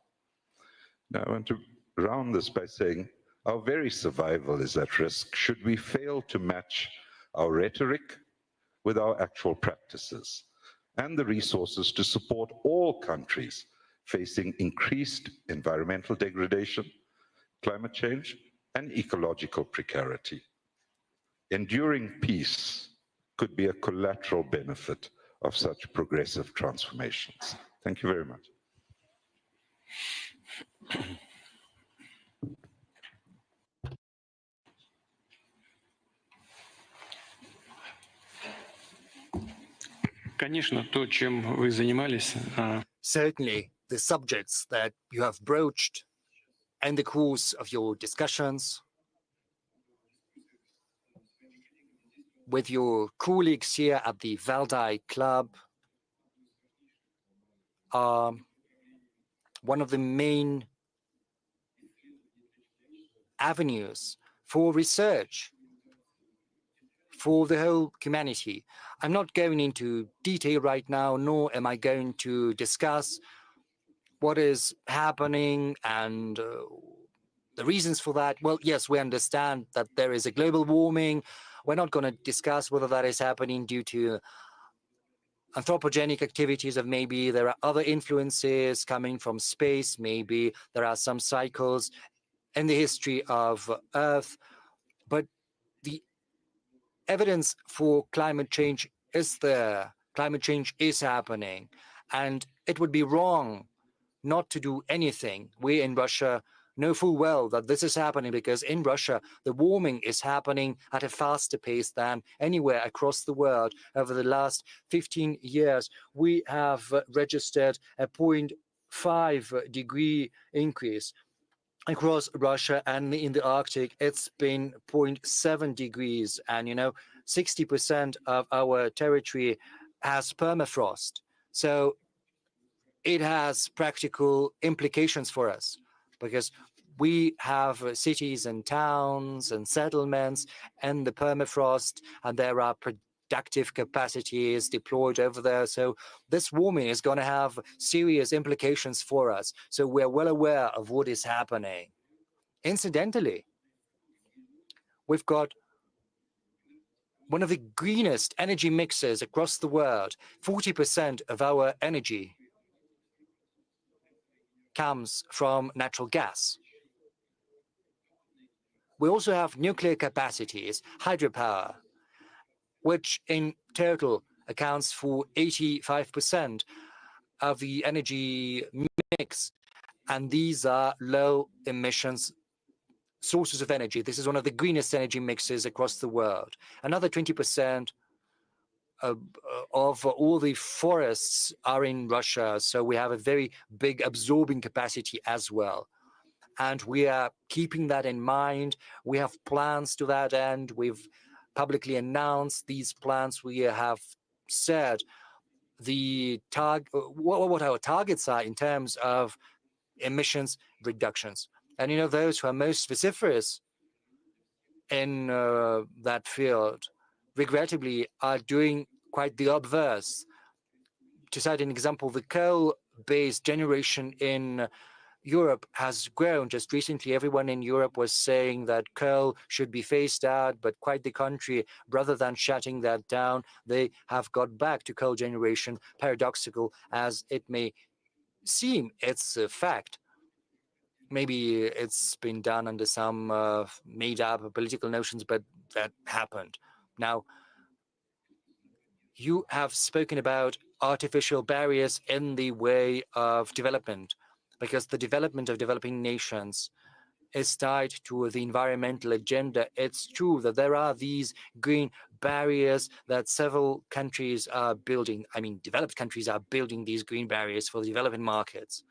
Now, I want to round this by saying our very survival is at risk should we fail to match our rhetoric with our actual practices and the resources to support all countries facing increased environmental degradation, climate change, and ecological precarity. Enduring peace could be a collateral benefit of such progressive transformations. Thank you very much. Конечно, то, чем вы занимались, Certainly, the subjects that you have broached in the course of your discussions with your colleagues here at the Valdai Club are one of the main avenues for research for the whole humanity. I'm not going into detail right now, nor am I going to discuss what is happening and the reasons for that. Well, yes, we understand that there is a global warming. We're not going to discuss whether that is happening due to anthropogenic activities, or maybe there are other influences coming from space, maybe there are some cycles in the history of Earth. But the evidence for climate change is there. Climate change is happening, and it would be wrong not to do anything. We in Russia know full well that this is happening because in Russia, the warming is happening at a faster pace than anywhere across the world. Over the last 15 years, we have registered a 0.5 degree increase across Russia, and in the Arctic, it's been 0.7 degrees. And, 60% of our territory has permafrost. So it has practical implications for us because we have cities and towns and settlements and the permafrost, and there are productive capacities deployed over there. So this warming is going to have serious implications for us. So we're well aware of what is happening. Incidentally, we've got one of the greenest energy mixes across the world. 40% of our energy comes from natural gas. We also have nuclear capacities, hydropower, which in total accounts for 85% of the energy mix. And these are low emissions sources of energy. This is one of the greenest energy mixes across the world. Another 20% of all the forests are in Russia. So we have a very big absorbing capacity as well. And we are keeping that in mind. We have plans to that end. We've publicly announced these plans. We have said what our targets are in terms of emissions reductions. And those who are most vociferous in that field, regrettably, are doing quite the obverse. To cite an example, the coal-based generation in Europe has grown. Just recently, everyone in Europe was saying that coal should be phased out, but quite the contrary. Rather than shutting that down, they have got back to coal generation. Paradoxical as it may seem, it's a fact. Maybe it's been done under some made-up political notions, but that happened. Now, you have spoken about artificial barriers in the way of development, because the development of developing nations is tied to the environmental agenda. It's true that there are these green barriers that several countries are building. I mean, developed countries are building these green barriers for the developing markets.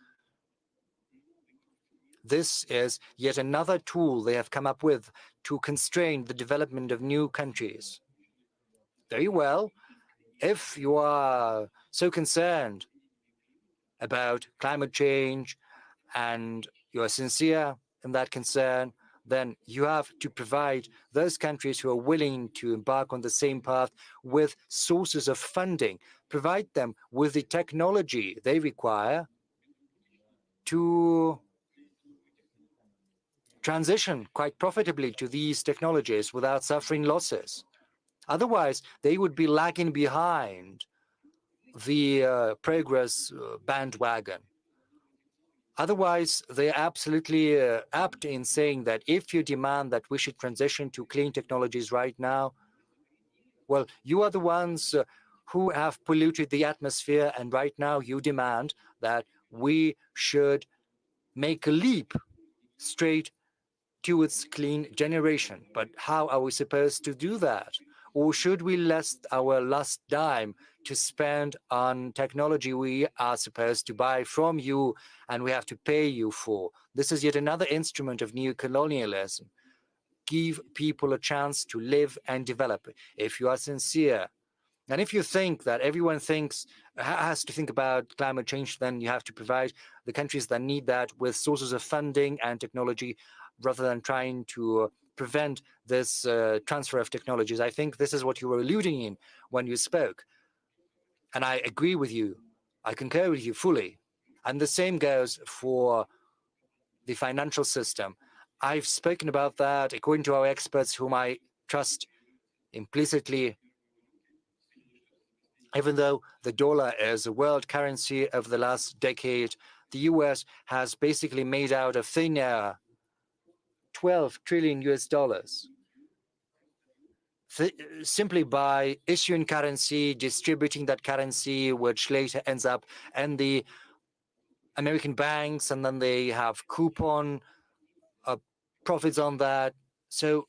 This is yet another tool they have come up with to constrain the development of new countries. Very well. If you are so concerned about climate change and you are sincere in that concern, then you have to provide those countries who are willing to embark on the same path with sources of funding, provide them with the technology they require to transition quite profitably to these technologies without suffering losses. Otherwise, they would be lagging behind the progress bandwagon. Otherwise, they are absolutely apt in saying that if you demand that we should transition to clean technologies right now, well, you are the ones who have polluted the atmosphere, and right now you demand that we should make a leap straight towards clean generation. But how are we supposed to do that? Or should we last our last dime to spend on technology we are supposed to buy from you and we have to pay you for? This is yet another instrument of neocolonialism. Give people a chance to live and develop. If you are sincere, and if you think that everyone has to think about climate change, then you have to provide the countries that need that with sources of funding and technology, rather than trying to prevent this transfer of technologies. I think this is what you were alluding in when you spoke. And I agree with you. I concur with you fully. And the same goes for the financial system. I've spoken about that according to our experts, whom I trust implicitly. Even though the dollar is a world currency over the last decade, the US has basically made out of thin air 12 trillion US dollars. Simply by issuing currency, distributing that currency, which later ends up in the American banks, and then they have coupon profits on that. So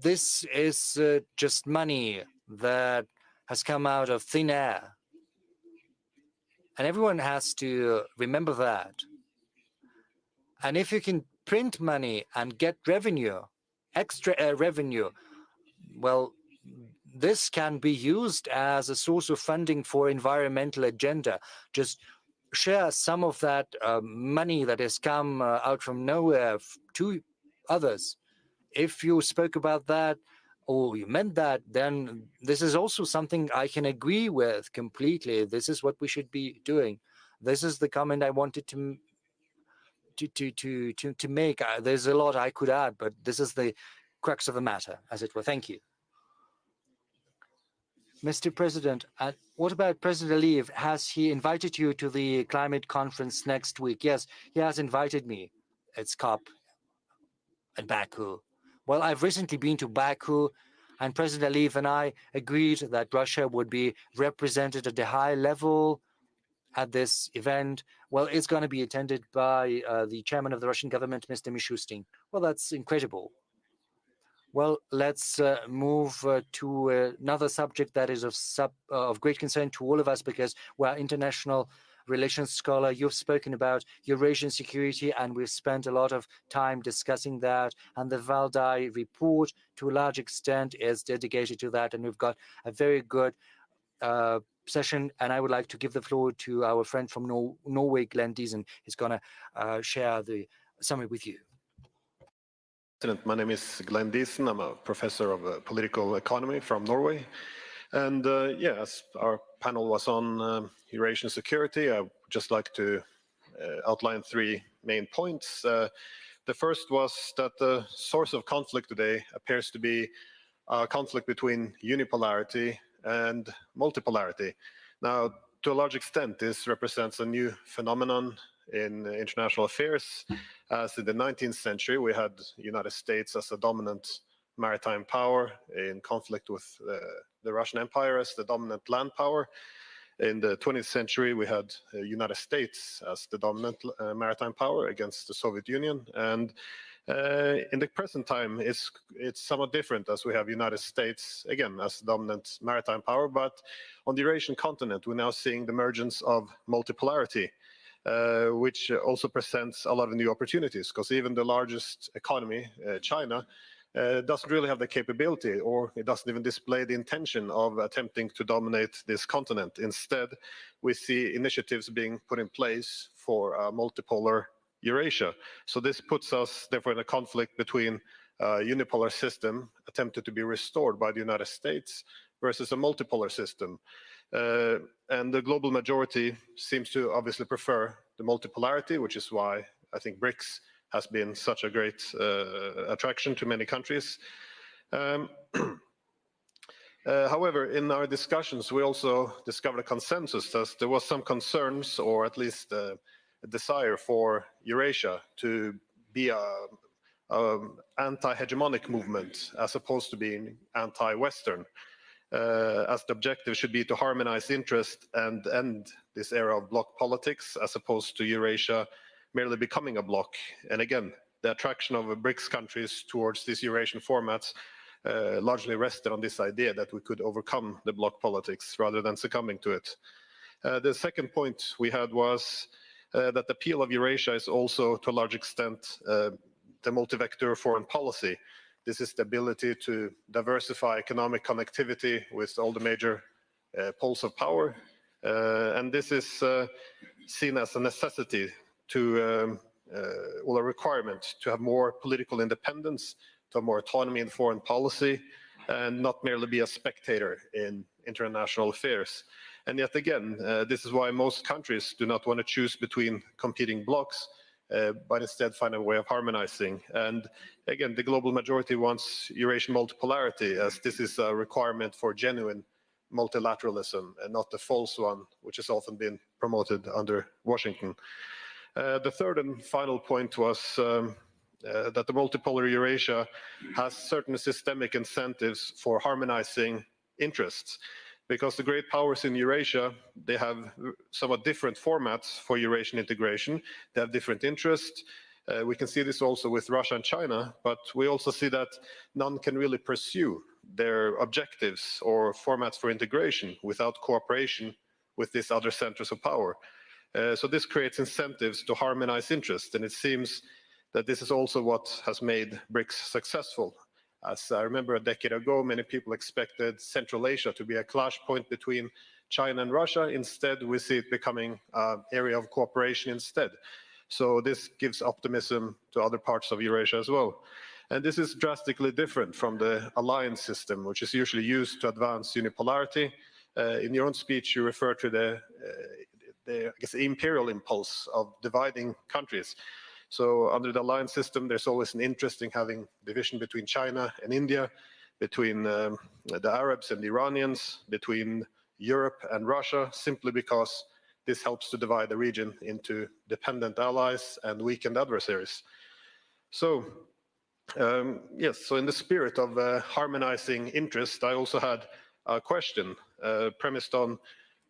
this is just money that has come out of thin air. And everyone has to remember that. And if you can print money and get revenue, extra revenue, well, this can be used as a source of funding for environmental agenda. Just share some of that money that has come out from nowhere to others. If you spoke about that or you meant that, then this is also something I can agree with completely. This is what we should be doing. This is the comment I wanted to make. There's a lot I could add, but this is the crux of the matter, as it were. Thank you. Mr. President, what about President Aliyev? Has he invited you to the climate conference next week? Yes, he has invited me. It's COP in Baku. Well, I've recently been to Baku, and President Aliyev and I agreed that Russia would be represented at a high level at this event. Well, it's going to be attended by the chairman of the Russian government, Mr. Mishustin. Well, that's incredible. Well, let's move to another subject that is of great concern to all of us, because we're international relations scholar. You've spoken about Eurasian security, and we've spent a lot of time discussing that. And the Valdai report, to a large extent, is dedicated to that. And we've got a very good session. And I would like to give the floor to our friend from Norway, Glenn Diesen. He's going to share the summary with you. My name is Glenn Diesen. I'm a professor of political economy from Norway. And yeah, as our panel was on Eurasian security, I would just like to outline three main points. The first was that the source of conflict today appears to be a conflict between unipolarity and multipolarity. Now, to a large extent, this represents a new phenomenon in international affairs. As in the 19th century, we had the United States as a dominant maritime power in conflict with the Russian Empire as the dominant land power. In the 20th century, we had the United States as the dominant maritime power against the Soviet Union. And in the present time, it's somewhat different, as we have United States, again, as the dominant maritime power. But on the Eurasian continent, we're now seeing the emergence of multipolarity. Which also presents a lot of new opportunities, because even the largest economy, China, doesn't really have the capability, or it doesn't even display the intention of attempting to dominate this continent. Instead, we see initiatives being put in place for a multipolar Eurasia. So this puts us, therefore, in a conflict between a unipolar system attempted to be restored by the United States versus a multipolar system. And the global majority seems to obviously prefer the multipolarity, which is why I think BRICS has been such a great attraction to many countries. However, in our discussions, we also discovered a consensus that there was some concerns, or at least a desire for Eurasia to be an anti-hegemonic movement as opposed to being anti-Western. As the objective should be to harmonize interest and end this era of bloc politics, as opposed to Eurasia merely becoming a bloc. And again, the attraction of BRICS countries towards these Eurasian formats largely rested on this idea that we could overcome the bloc politics rather than succumbing to it. The second point we had was that the appeal of Eurasia is also, to a large extent, the multi-vector foreign policy. This is the ability to diversify economic connectivity with all the major poles of power. And this is seen as a necessity to, well, a requirement to have more political independence, to have more autonomy in foreign policy, and not merely be a spectator in international affairs. And yet again, this is why most countries do not want to choose between competing blocs, but instead find a way of harmonizing. And again, the global majority wants Eurasian multipolarity, as this is a requirement for genuine multilateralism and not the false one, which has often been promoted under Washington. The third and final point was that the multipolar Eurasia has certain systemic incentives for harmonizing interests, because the great powers in Eurasia, they have somewhat different formats for Eurasian integration. They have different interests. We can see this also with Russia and China, but we also see that none can really pursue their objectives or formats for integration without cooperation with these other centers of power. So this creates incentives to harmonize interests, and it seems that this is also what has made BRICS successful. As I remember a decade ago, many people expected Central Asia to be a clash point between China and Russia. Instead, we see it becoming an area of cooperation instead. So this gives optimism to other parts of Eurasia as well. And this is drastically different from the alliance system, which is usually used to advance unipolarity. In your own speech, you refer to the I guess, imperial impulse of dividing countries. So under the alliance system, there's always an interest in having division between China and India, between the Arabs and the Iranians, between Europe and Russia, simply because this helps to divide the region into dependent allies and weakened adversaries. So, yes, so in the spirit of harmonizing interest, I also had a question premised on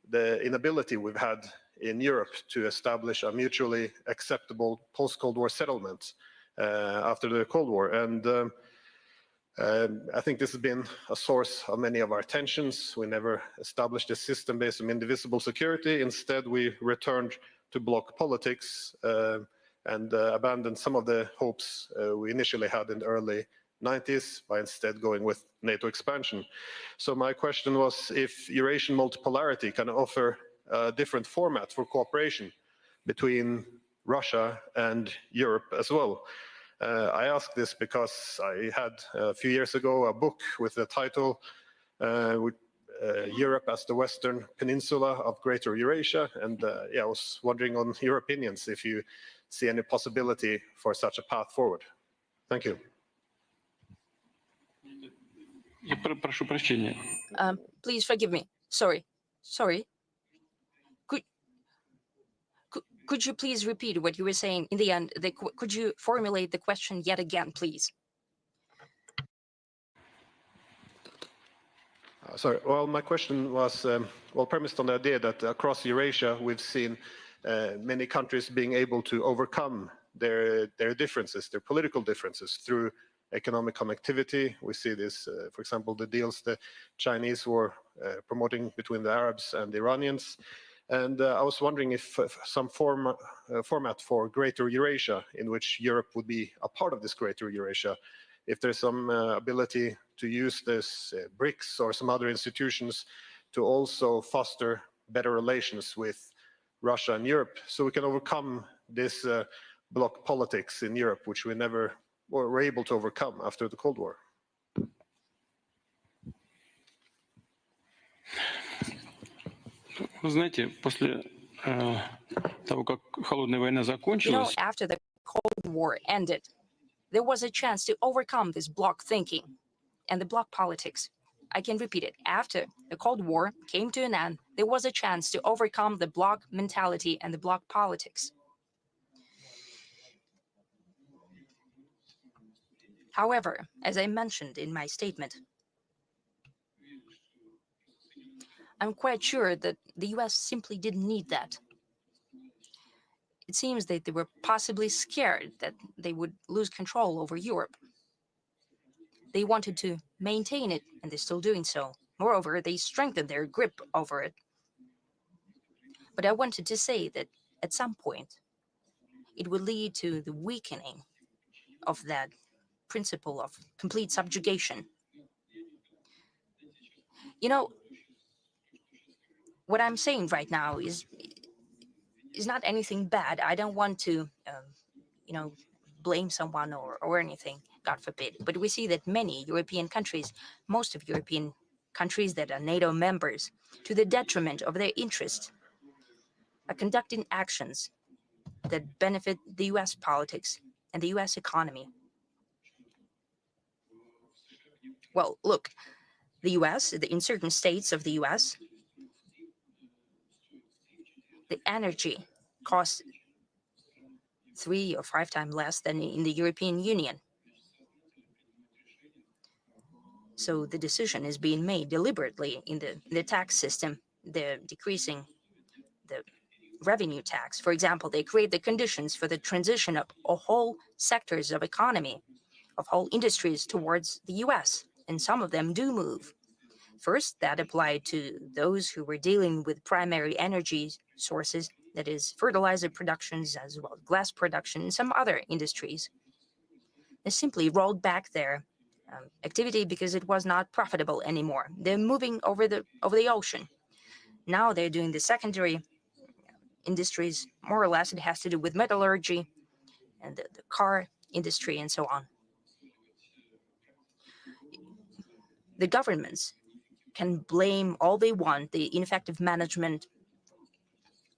the inability we've had in Europe to establish a mutually acceptable post-Cold War settlement after the Cold War. And I think this has been a source of many of our tensions. We never established a system based on indivisible security. Instead, we returned to bloc politics and abandoned some of the hopes we initially had in the early 90s by instead going with NATO expansion. So my question was if Eurasian multipolarity can offer a different format for cooperation between Russia and Europe as well. I ask this because I had a few years ago a book with the title Europe as the Western Peninsula of Greater Eurasia, and yeah, I was wondering on your opinions if you see any possibility for such a path forward. Thank you. Прошу прощения. Please forgive me. Sorry. Could you please repeat what you were saying in the end? Could you formulate the question yet again, please? Sorry, well, my question was, premised on the idea that across Eurasia, we've seen many countries being able to overcome their differences, their political differences through economic connectivity. We see this, for example, the deals the Chinese were promoting between the Arabs and the Iranians. And I was wondering if some format for Greater Eurasia, in which Europe would be a part of this Greater Eurasia, if there's some ability to use this BRICS or some other institutions to also foster better relations with Russia and Europe, so we can overcome this bloc politics in Europe, which we never were able to overcome after the Cold War. Вы знаете, после того, как холодная война закончилась, after the Cold War ended, there was a chance to overcome this bloc thinking and the bloc politics. I can repeat it. After the Cold War came to an end, there was a chance to overcome the bloc mentality and the bloc politics. However, as I mentioned in my statement, I'm quite sure that the US simply didn't need that. It seems that they were possibly scared that they would lose control over Europe. They wanted to maintain it, and they're still doing so. Moreover, they strengthened their grip over it. But I wanted to say that at some point, it would lead to the weakening of that principle of complete subjugation. You know, what I'm saying right now is not anything bad. I don't want to, blame someone or anything, God forbid. But we see that many European countries, most of European countries that are NATO members, to the detriment of their interests, are conducting actions that benefit the US politics and the US economy. Well, look, the US, in certain states of the US, the energy costs 3 or 5 times less than in the European Union. So the decision is being made deliberately in the tax system. They're decreasing the revenue tax. For example, they create the conditions for the transition of whole sectors of economy, of whole industries towards the US, and some of them do move. First, that applied to those who were dealing with primary energy sources, that is, fertilizer productions as well as glass production and some other industries. They simply rolled back their activity because it was not profitable anymore. They're moving over the ocean. Now they're doing the secondary industries, more or less. It has to do with metallurgy and the car industry and so on. The governments can blame all they want, the ineffective management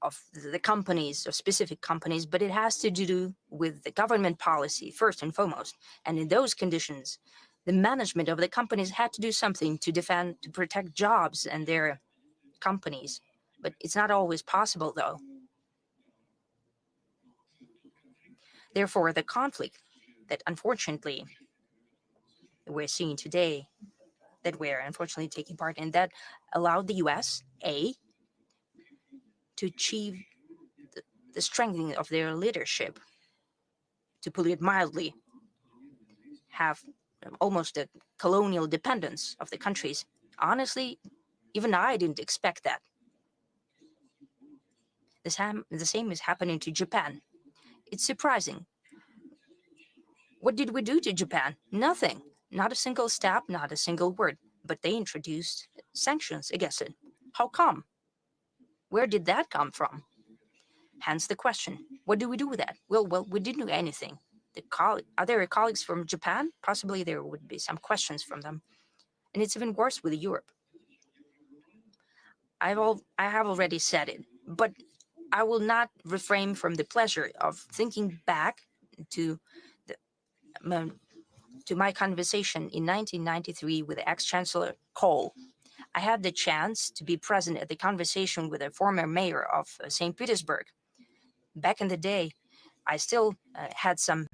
of the companies, of specific companies, but it has to do with the government policy first and foremost. And in those conditions, the management of the companies had to do something to defend, to protect jobs and their companies. But it's not always possible, though. Therefore, the conflict that unfortunately we're seeing today, that we're unfortunately taking part in, that allowed the US, to achieve the strengthening of their leadership, to put it mildly, have almost a colonial dependence of the countries. Honestly, even I didn't expect that. The same is happening to Japan. It's surprising. What did we do to Japan? Nothing. Not a single step, not a single word. But they introduced sanctions against it. How come? Where did that come from? Hence the question, what do we do with that? Well, we didn't do anything. Are there colleagues from Japan? Possibly there would be some questions from them. And it's even worse with Europe. I have already said it, but I will not refrain from the pleasure of thinking back to my conversation in 1993 with ex-Chancellor Kohl. I had the chance to be present at the conversation with a former mayor of St. Petersburg. Back in the day, I still had some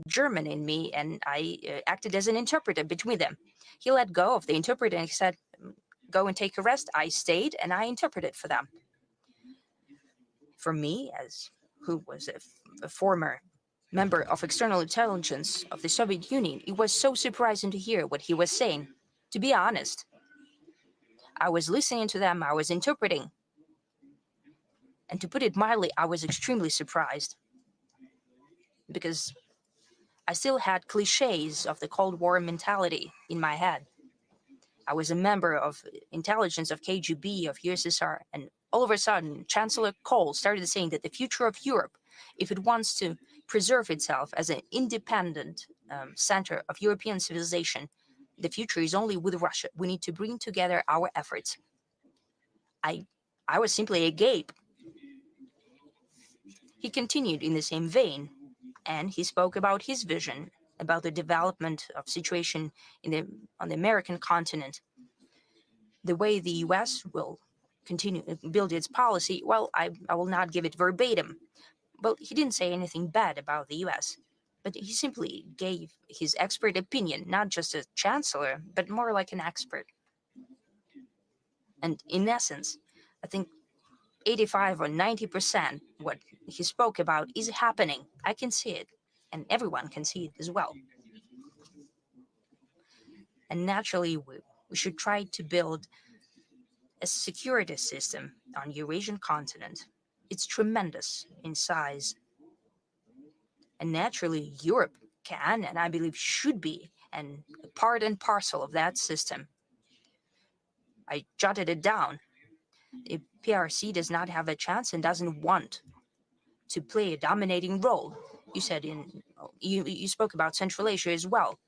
German in me, and I acted as an interpreter between them. He let go of the interpreter and he said, go and take a rest. I stayed and I interpreted for them. For me, as who was a former member of external intelligence of the Soviet Union, it was so surprising to hear what he was saying. To be honest, I was listening to them, I was interpreting. And to put it mildly, I was extremely surprised, because I still had cliches of the Cold War mentality in my head. I was a member of intelligence of KGB, of USSR, and all of a sudden, Chancellor Kohl started saying that the future of Europe, if it wants to preserve itself as an independent center of European civilization, the future is only with Russia. We need to bring together our efforts. I was simply agape. He continued in the same vein, and he spoke about his vision about the development of situation on the American continent, the way the US will continue to build its policy. Well, I will not give it verbatim, but he didn't say anything bad about the US, but he simply gave his expert opinion, not just a chancellor, but more like an expert. And in essence, I think 85 or 90% what he spoke about is happening. I can see it, and everyone can see it as well. And naturally, we should try to build a security system on Eurasian continent. It's tremendous in size. And naturally, Europe can, and I believe should be, and part and parcel of that system. I jotted it down. If PRC does not have a chance and doesn't want to play a dominating role, you said you spoke about Central Asia as well,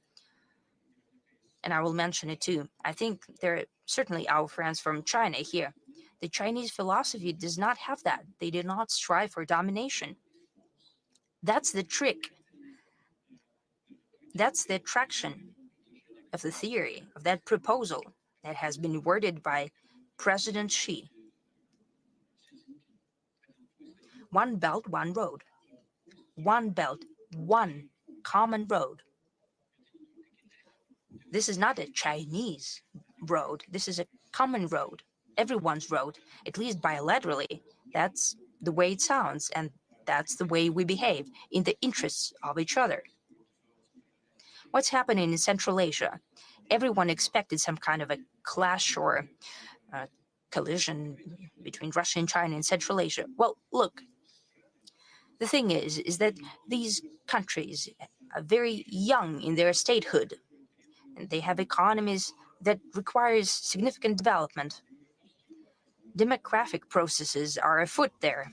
and I will mention it too. I think there are certainly our friends from China here. The Chinese philosophy does not have that. They do not strive for domination. That's the trick. That's the attraction of the theory, of that proposal that has been worded by President Xi. One belt, one road. one belt, one common road. This is not a Chinese road. This is a common road, everyone's road, at least bilaterally. That's the way it sounds, and that's the way we behave in the interests of each other. What's happening in Central Asia? Everyone expected some kind of a clash or collision between Russia and China in Central Asia. Well, look, the thing is that these countries are very young in their statehood, and they have economies that requires significant development. Demographic processes are afoot there.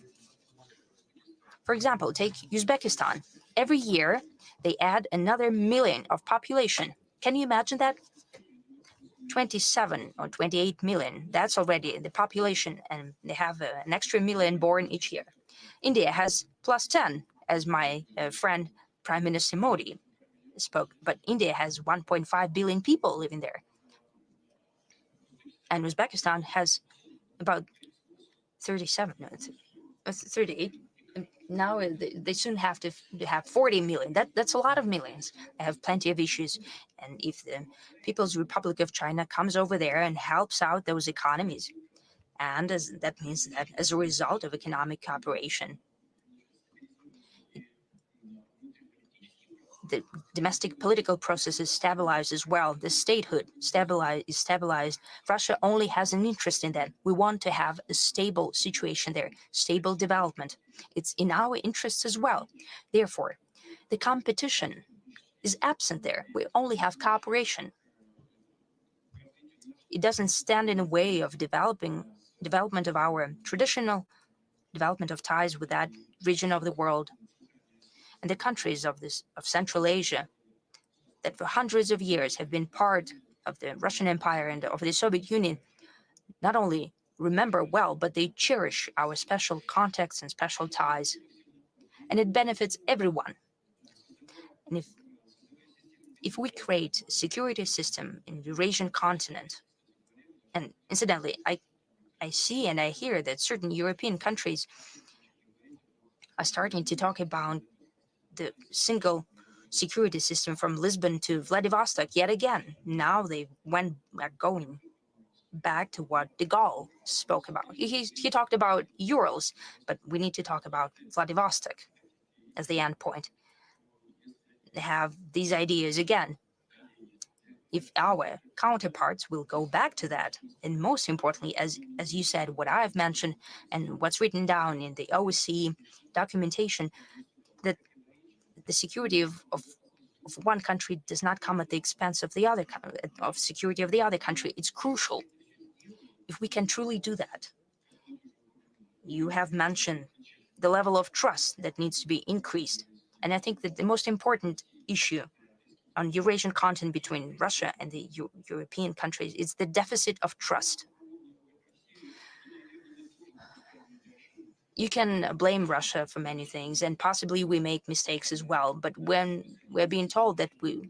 For example, take Uzbekistan. Every year, they add another million of population. Can you imagine that? 27 or 28 million, that's already the population, and they have an extra million born each year. India has plus 10, as my friend Prime Minister Modi spoke, but India has 1.5 billion people living there. And Uzbekistan has about 37, no, 38. Now they soon have to have 40 million. That's a lot of millions. They have plenty of issues. And if the People's Republic of China comes over there and helps out those economies, and that means that as a result of economic cooperation, the domestic political process is stabilized as well. The statehood is stabilized. Russia only has an interest in that. We want to have a stable situation there, stable development. It's in our interests as well. Therefore, the competition is absent there. We only have cooperation. It doesn't stand in the way of development of our traditional development of ties with that region of the world. And the countries of Central Asia that for hundreds of years have been part of the Russian Empire and of the Soviet Union not only remember well, but they cherish our special contacts and special ties. And it benefits everyone. And if we create a security system in the Eurasian continent, and incidentally, I see and I hear that certain European countries are starting to talk about the single security system from Lisbon to Vladivostok yet again. Now they are going back to what de Gaulle spoke about. He talked about Urals, but we need to talk about Vladivostok as the end point. They have these ideas again. If our counterparts will go back to that, and most importantly, as you said, what I've mentioned and what's written down in the OSCE documentation, that the security of one country does not come at the expense of the other, of security of the other country. It's crucial. If we can truly do that, you have mentioned the level of trust that needs to be increased. And I think that the most important issue on Eurasian continent between Russia and the European countries is the deficit of trust. You can blame Russia for many things, and possibly we make mistakes as well. But when we're being told that we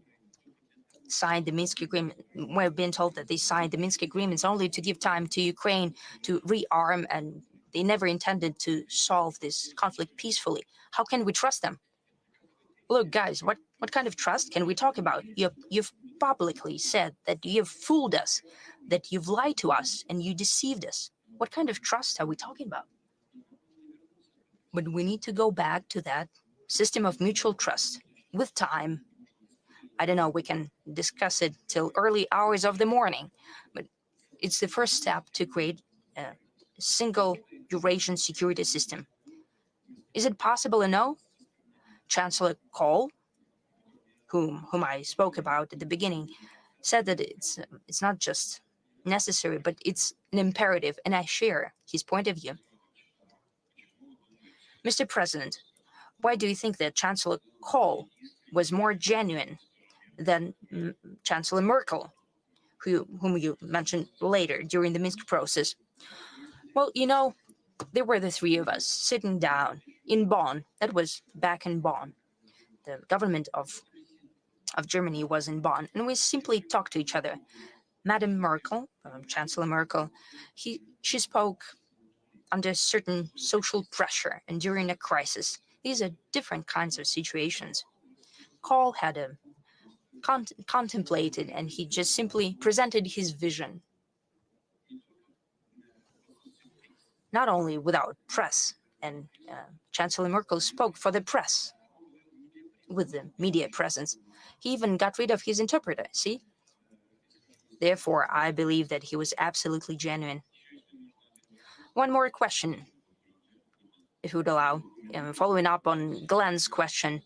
signed the Minsk agreement, we're being told that they signed the Minsk agreements only to give time to Ukraine to rearm, and they never intended to solve this conflict peacefully. How can we trust them? Look, guys, what kind of trust can we talk about? You've publicly said that you've fooled us, that you've lied to us, and you deceived us. What kind of trust are we talking about? But we need to go back to that system of mutual trust with time. I don't know, we can discuss it till early hours of the morning, but it's the first step to create a single Eurasian security system. Is it possible? No? Chancellor Kohl, whom I spoke about at the beginning, said that it's not just necessary, but it's an imperative, and I share his point of view. Mr. President, why do you think that Chancellor Kohl was more genuine than Chancellor Merkel, whom you mentioned later during the Minsk process? Well, you know, there were the three of us sitting down in Bonn. That was back in Bonn. The government of Germany was in Bonn, and we simply talked to each other. Madam Merkel, Chancellor Merkel, she spoke under certain social pressure and during a crisis. These are different kinds of situations. Karl had contemplated, and he just simply presented his vision. Not only without press, and Chancellor Merkel spoke for the press with the media presence. He even got rid of his interpreter, see? Therefore, I believe that he was absolutely genuine. One more question, if you would allow, following up on Glenn's question,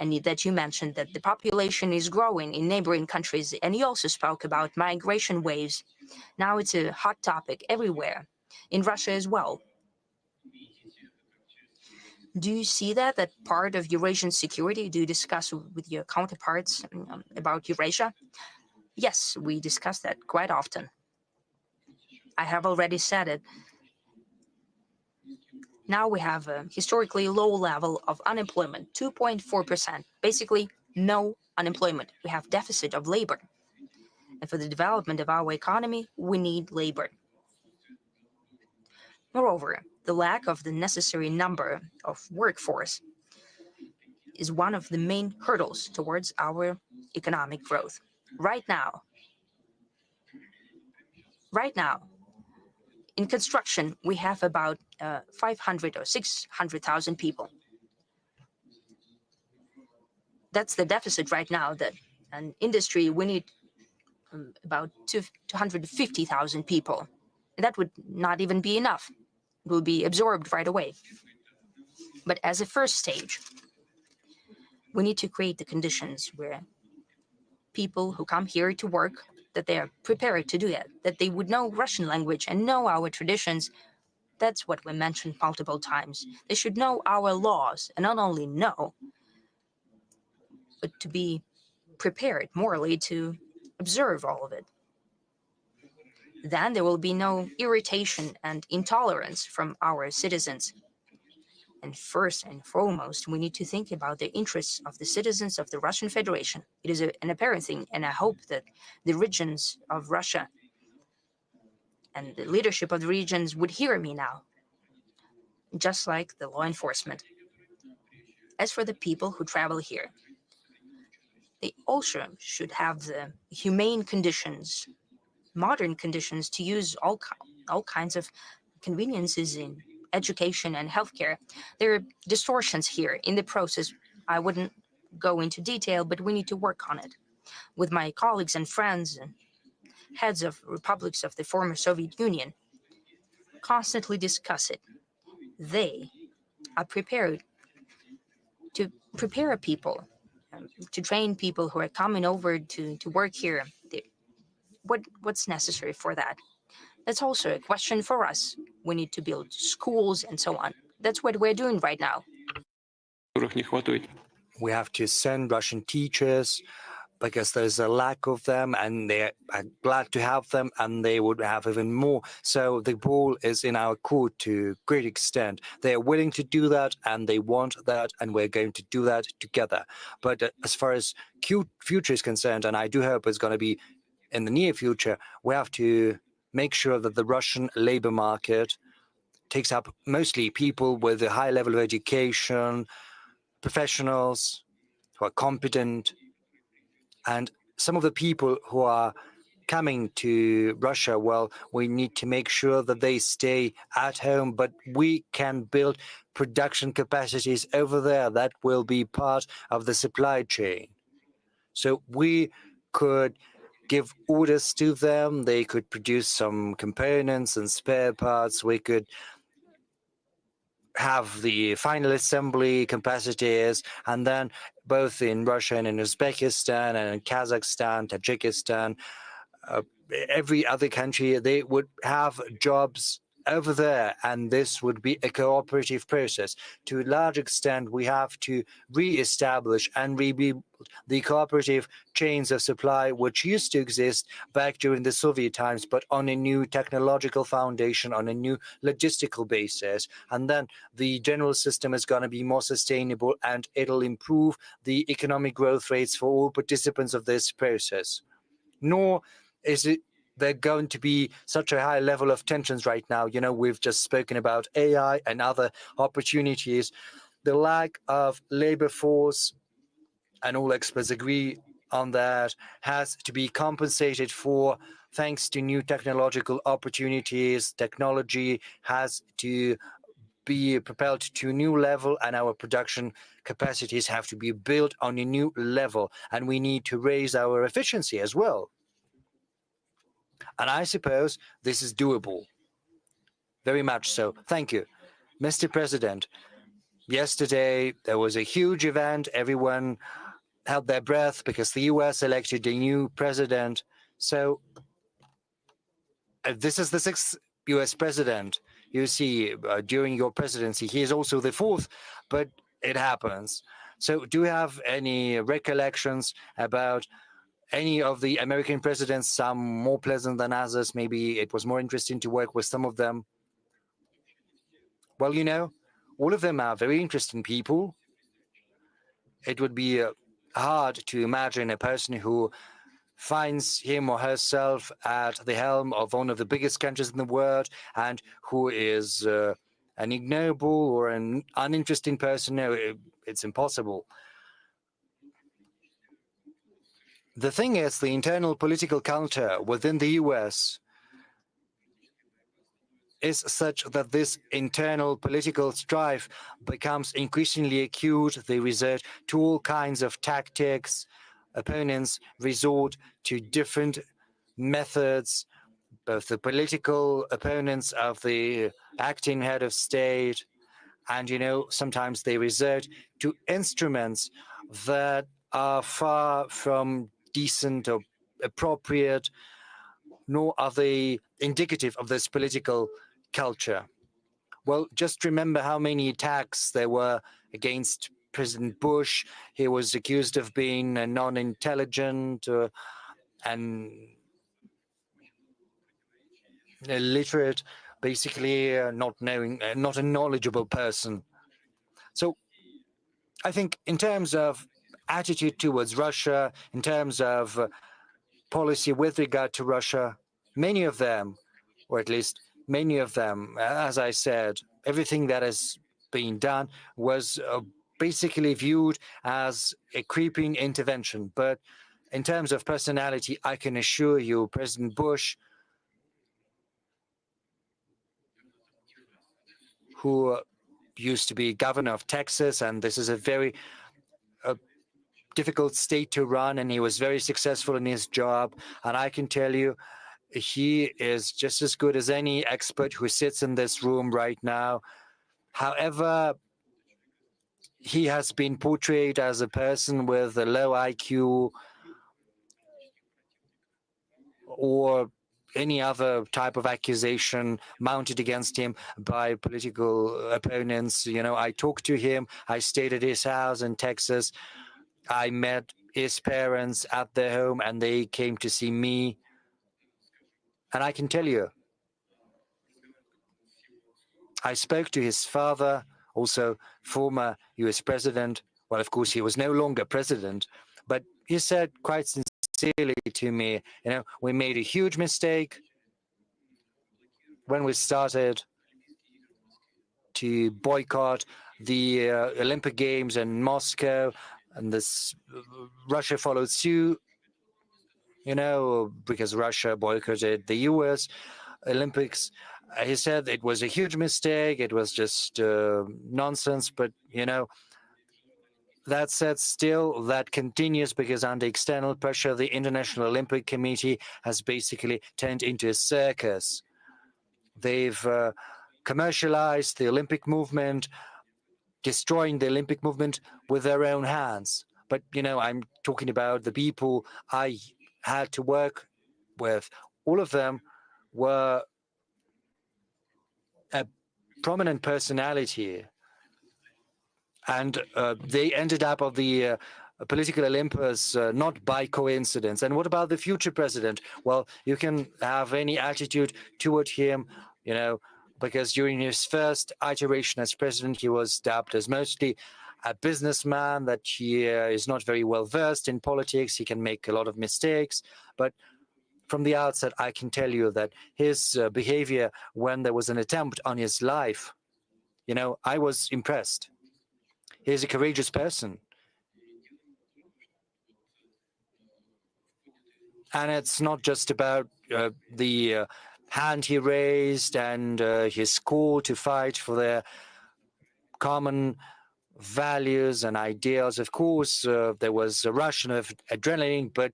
and that you mentioned that the population is growing in neighboring countries, and you also spoke about migration waves. Now it's a hot topic everywhere, in Russia as well. Do you see that part of Eurasian security? Do you discuss with your counterparts about Eurasia? Yes, we discuss that quite often. I have already said it. Now we have a historically low level of unemployment, 2.4%, basically no unemployment. We have deficit of labor. And for the development of our economy, we need labor. Moreover, the lack of the necessary number of workforce is one of the main hurdles towards our economic growth. Right now, in construction, we have about 500 or 600,000 people. That's the deficit right now. That an industry, we need about 250,000 people. That would not even be enough. It will be absorbed right away. But as a first stage, we need to create the conditions where people who come here to work, that they are prepared to do it, that they would know Russian language and know our traditions. That's what we mentioned multiple times. They should know our laws, and not only know, but to be prepared morally to observe all of it. Then there will be no irritation and intolerance from our citizens. And first and foremost, we need to think about the interests of the citizens of the Russian Federation. It is an apparent thing, and I hope that the regions of Russia and the leadership of the regions would hear me now, just like the law enforcement. As for the people who travel here, they also should have the humane conditions, modern conditions to use all kinds of conveniences in education and healthcare. There are distortions here in the process. I wouldn't go into detail, but we need to work on it. With my colleagues and friends and heads of republics of the former Soviet Union, constantly discuss it. They are prepared to prepare people, to train people who are coming over to work here. What's necessary for that? That's also a question for us. We need to build schools and so on. That's what we're doing right now. We have to send Russian teachers because there's a lack of them, and they are glad to have them, and they would have even more. So the ball is in our court to a great extent. They are willing to do that, and they want that, and we're going to do that together. But as far as future is concerned, and I do hope it's going to be in the near future, we have to make sure that the Russian labor market takes up mostly people with a high level of education, professionals who are competent, and some of the people who are coming to Russia, well, we need to make sure that they stay at home, but we can build production capacities over there that will be part of the supply chain. So we could give orders to them, they could produce some components and spare parts, we could have the final assembly capacities, and then both in Russia and in Uzbekistan and in Kazakhstan, Tajikistan, every other country, they would have jobs over there, and this would be a cooperative process. To a large extent, we have to re-establish and rebuild the cooperative chains of supply which used to exist back during the Soviet times, but on a new technological foundation, on a new logistical basis. And then the general system is going to be more sustainable, and it'll improve the economic growth rates for all participants of this process. Nor is it they're going to be such a high level of tensions right now. You know, we've just spoken about AI and other opportunities. the lack of labor force, and all experts agree on that, has to be compensated for thanks to new technological opportunities. Technology has to be propelled to a new level, and our production capacities have to be built on a new level, and we need to raise our efficiency as well. And I suppose this is doable. Very much so. Thank you. Mr. President, yesterday there was a huge event. Everyone held their breath because the US elected a new president. So this is the 6th US president. You see, during your presidency, he is also the 4th, but it happens. So do you have any recollections about any of the American presidents, some more pleasant than others? Maybe it was more interesting to work with some of them. Well, you know, all of them are very interesting people. It would be hard to imagine a person who finds him or herself at the helm of one of the biggest countries in the world and who is an ignoble or an uninteresting person. No, it's impossible. The thing is, the internal political culture within the US is such that this internal political strife becomes increasingly acute. They resort to all kinds of tactics. Opponents resort to different methods, both the political opponents of the acting head of state, and, you know, sometimes they resort to instruments that are far from decent or appropriate, nor are they indicative of this political culture. Well, just remember how many attacks there were against President Bush. He was accused of being non-intelligent and illiterate, basically not a knowledgeable person. So I think in terms of attitude towards Russia, in terms of policy with regard to Russia, many of them, or at least many of them, as I said, everything that has been done was basically viewed as a creeping intervention. But in terms of personality, I can assure you, President Bush, who used to be governor of Texas, and this is a very difficult state to run, and he was very successful in his job. And I can tell you, he is just as good as any expert who sits in this room right now. However, he has been portrayed as a person with a low IQ or any other type of accusation mounted against him by political opponents. You know, I talked to him. I stayed at his house in Texas. I met his parents at their home, and they came to see me. And I can tell you, I spoke to his father, also former US president. Well, of course, he was no longer president, but he said quite sincerely to me, you know, we made a huge mistake when we started to boycott the Olympic Games in Moscow, and this Russia followed suit, you know, because Russia boycotted the US Olympics. He said it was a huge mistake. It was just nonsense. But, you know, that said, still that continues because under external pressure, the International Olympic Committee has basically turned into a circus. They've commercialized the Olympic movement, destroying the Olympic movement with their own hands. But, you know, I'm talking about the people I had to work with. All of them were a prominent personality, and they ended up on the political Olympus not by coincidence. And what about the future president? Well, you can have any attitude toward him, you know, because during his first iteration as president, he was dubbed as mostly a businessman, that he is not very well versed in politics. He can make a lot of mistakes. But from the outset, I can tell you that his behavior when there was an attempt on his life, you know, I was impressed. He's a courageous person. And it's not just about the hand he raised and his call to fight for their common values and ideals. Of course, there was a rush of adrenaline, but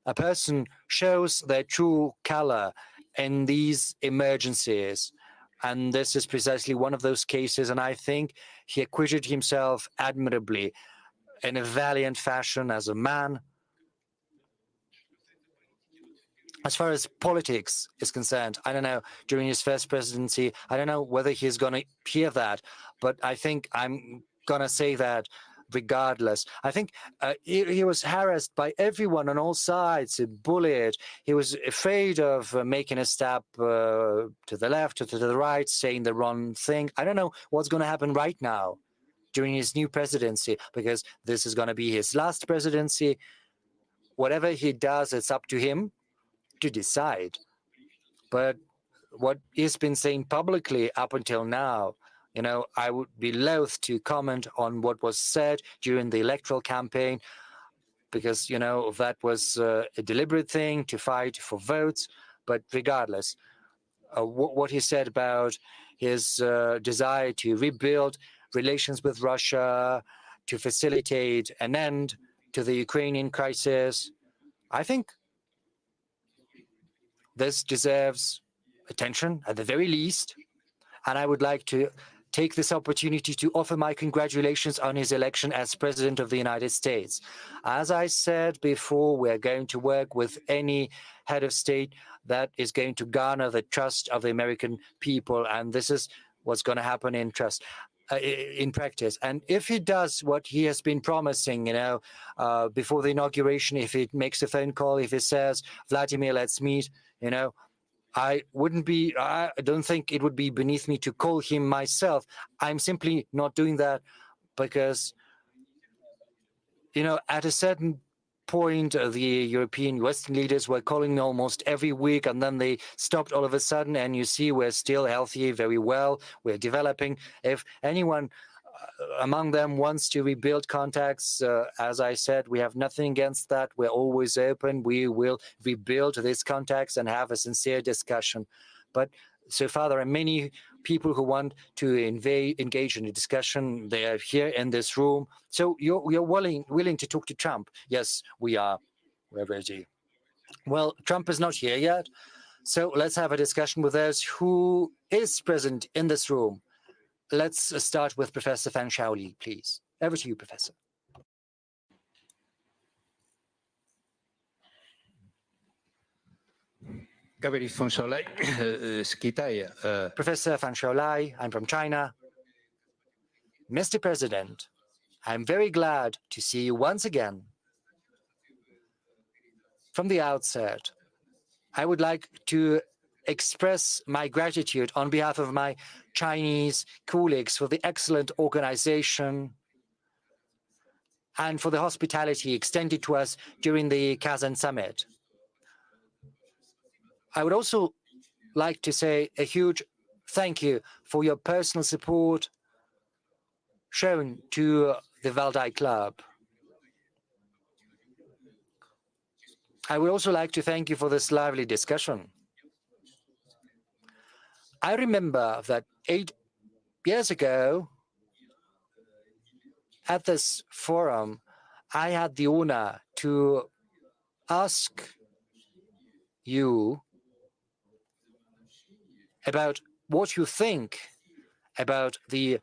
a person shows their true color in these emergencies. And this is precisely one of those cases. And I think he acquitted himself admirably in a valiant fashion as a man. As far as politics is concerned, I don't know, during his first presidency, I don't know whether he's going to hear that, but I think I'm going to say that regardless. I think he was harassed by everyone on all sides, bullied. He was afraid of making a step to the left or to the right, saying the wrong thing. I don't know what's going to happen right now during his new presidency, because this is going to be his last presidency. Whatever he does, it's up to him to decide. But what he's been saying publicly up until now, you know, I would be loath to comment on what was said during the electoral campaign, because, you know, that was a deliberate thing to fight for votes. But regardless, what he said about his desire to rebuild relations with Russia, to facilitate an end to the Ukrainian crisis, I think this deserves attention at the very least. And I would like to take this opportunity to offer my congratulations on his election as President of the United States. As I said before, we're going to work with any head of state that is going to garner the trust of the American people. And this is what's going to happen in practice. And if he does what he has been promising, you know, before the inauguration, if he makes a phone call, if he says, Vladimir, let's meet, you know, I don't think it would be beneath me to call him myself. I'm simply not doing that because, you know, at a certain point, the European Western leaders were calling me almost every week, and then they stopped all of a sudden. And you see, we're still healthy, very well. We're developing. If anyone among them wants to rebuild contacts, as I said, we have nothing against that. We're always open. We will rebuild these contacts and have a sincere discussion. But so far, there are many people who want to engage in a discussion. They are here in this room. So you're willing to talk to Trump? Yes, we are. We're ready. Well, Trump is not here yet. So let's have a discussion with those who is present in this room. Let's start with Professor Fan Shaoli, please. Over to you, Professor. Professor Fan Shaoli, I'm from China. Mr. President, I'm very glad to see you once again. From the outset, I would like to express my gratitude on behalf of my Chinese colleagues for the excellent organization and for the hospitality extended to us during the Kazan summit. I would also like to say a huge thank you for your personal support shown to the Valdai Club. I would also like to thank you for this lively discussion. I remember that 8 years ago, at this forum, I had the honor to ask you about what you think about the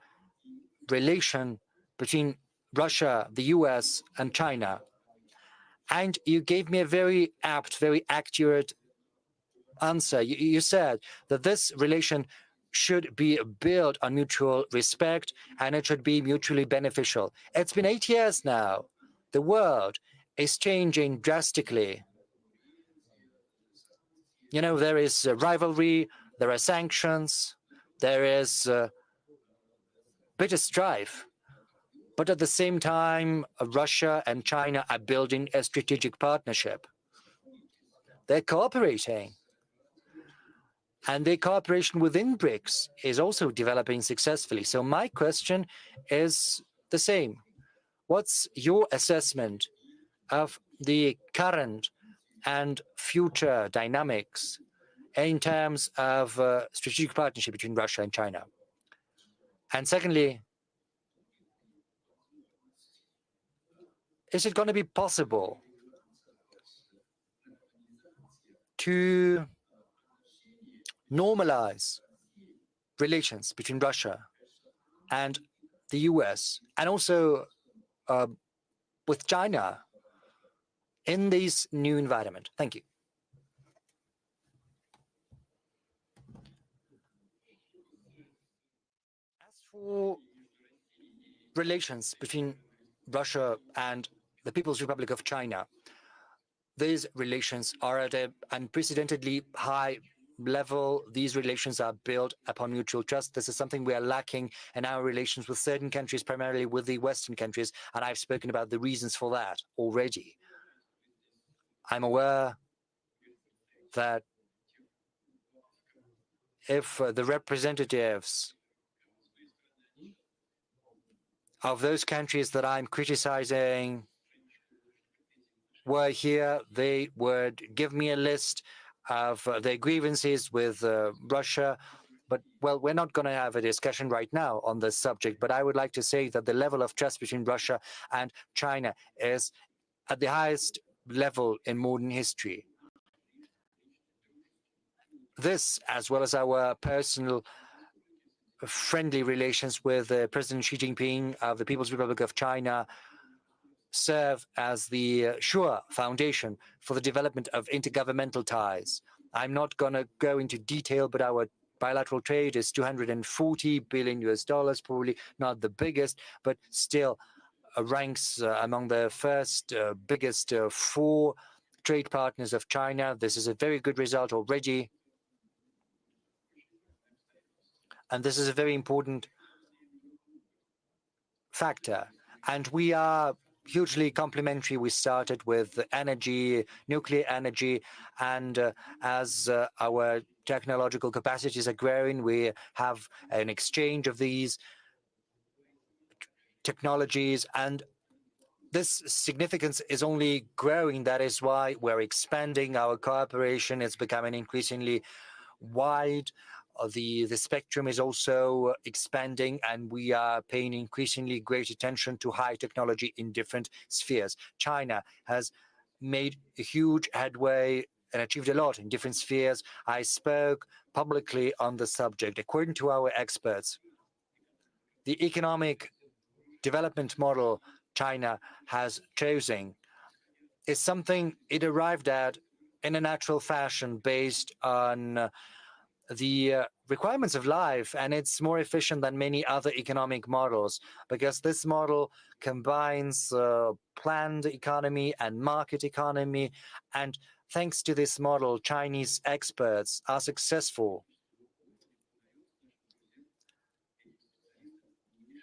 relation between Russia, the US, and China. And you gave me a very apt, very accurate answer. You said that this relation should be built on mutual respect and it should be mutually beneficial. It's been 8 years now. The world is changing drastically. You know, there is rivalry, there are sanctions, there is bitter strife. But at the same time, Russia and China are building a strategic partnership. They're cooperating. And the cooperation within BRICS is also developing successfully. So my question is the same. What's your assessment of the current and future dynamics in terms of strategic partnership between Russia and China? And secondly, is it going to be possible to normalize relations between Russia and the US, and also with China in this new environment? Thank you. As for relations between Russia and the People's Republic of China, these relations are at an unprecedentedly high level. These relations are built upon mutual trust. This is something we are lacking in our relations with certain countries, primarily with the Western countries, and I've spoken about the reasons for that already. I'm aware that if the representatives of those countries that I'm criticizing were here, they would give me a list of their grievances with Russia. But, well, we're not going to have a discussion right now on this subject, but I would like to say that the level of trust between Russia and China is at the highest level in modern history. This, as well as our personal friendly relations with President Xi Jinping of the People's Republic of China, serve as the sure foundation for the development of intergovernmental ties. I'm not going to go into detail, but our bilateral trade is $240 billion US, probably not the biggest, but still ranks among the first biggest 4 trade partners of China. This is a very good result already. And this is a very important factor. And we are hugely complementary. We started with energy, nuclear energy, and as our technological capacities are growing, we have an exchange of these technologies, and this significance is only growing. That is why we're expanding our cooperation. It's becoming increasingly wide. The spectrum is also expanding, and we are paying increasingly great attention to high technology in different spheres. China has made a huge headway and achieved a lot in different spheres. I spoke publicly on the subject. According to our experts, the economic development model China has chosen is something it arrived at in a natural fashion based on the requirements of life, and it's more efficient than many other economic models because this model combines planned economy and market economy, and thanks to this model, Chinese experts are successful.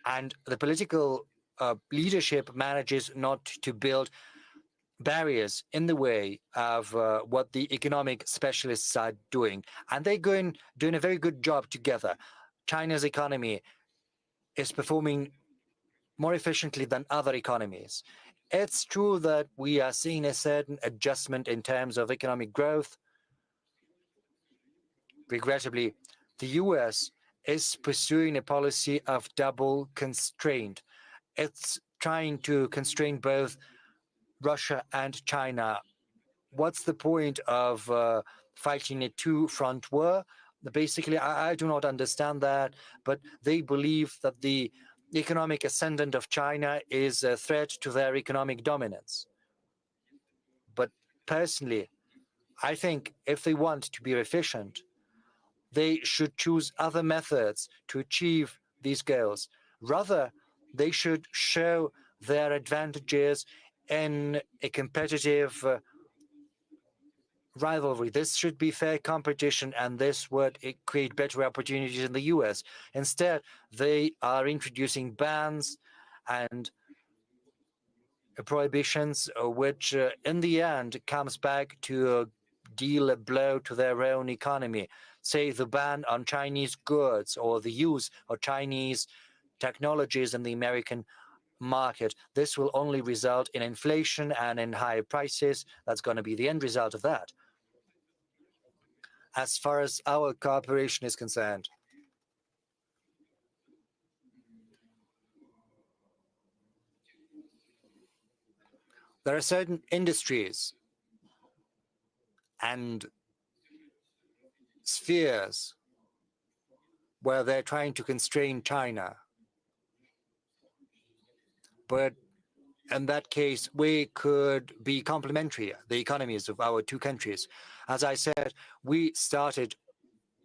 And the political leadership manages not to build barriers in the way of what the economic specialists are doing. And they're doing a very good job together. China's economy is performing more efficiently than other economies. It's true that we are seeing a certain adjustment in terms of economic growth. Regrettably, the US is pursuing a policy of double constraint. It's trying to constrain both Russia and China. What's the point of fighting a two-front war? Basically, I do not understand that, but they believe that the economic ascendant of China is a threat to their economic dominance. But personally, I think if they want to be efficient, they should choose other methods to achieve these goals. Rather, they should show their advantages in a competitive rivalry. This should be fair competition, and this would create better opportunities in the US. Instead, they are introducing bans and prohibitions, which in the end comes back to deal a blow to their own economy. Say the ban on Chinese goods or the use of Chinese technologies in the American market. This will only result in inflation and in higher prices. That's going to be the end result of that. As far as our cooperation is concerned, there are certain industries and spheres where they're trying to constrain China. But in that case, we could be complementary, the economies of our two countries. As I said, we started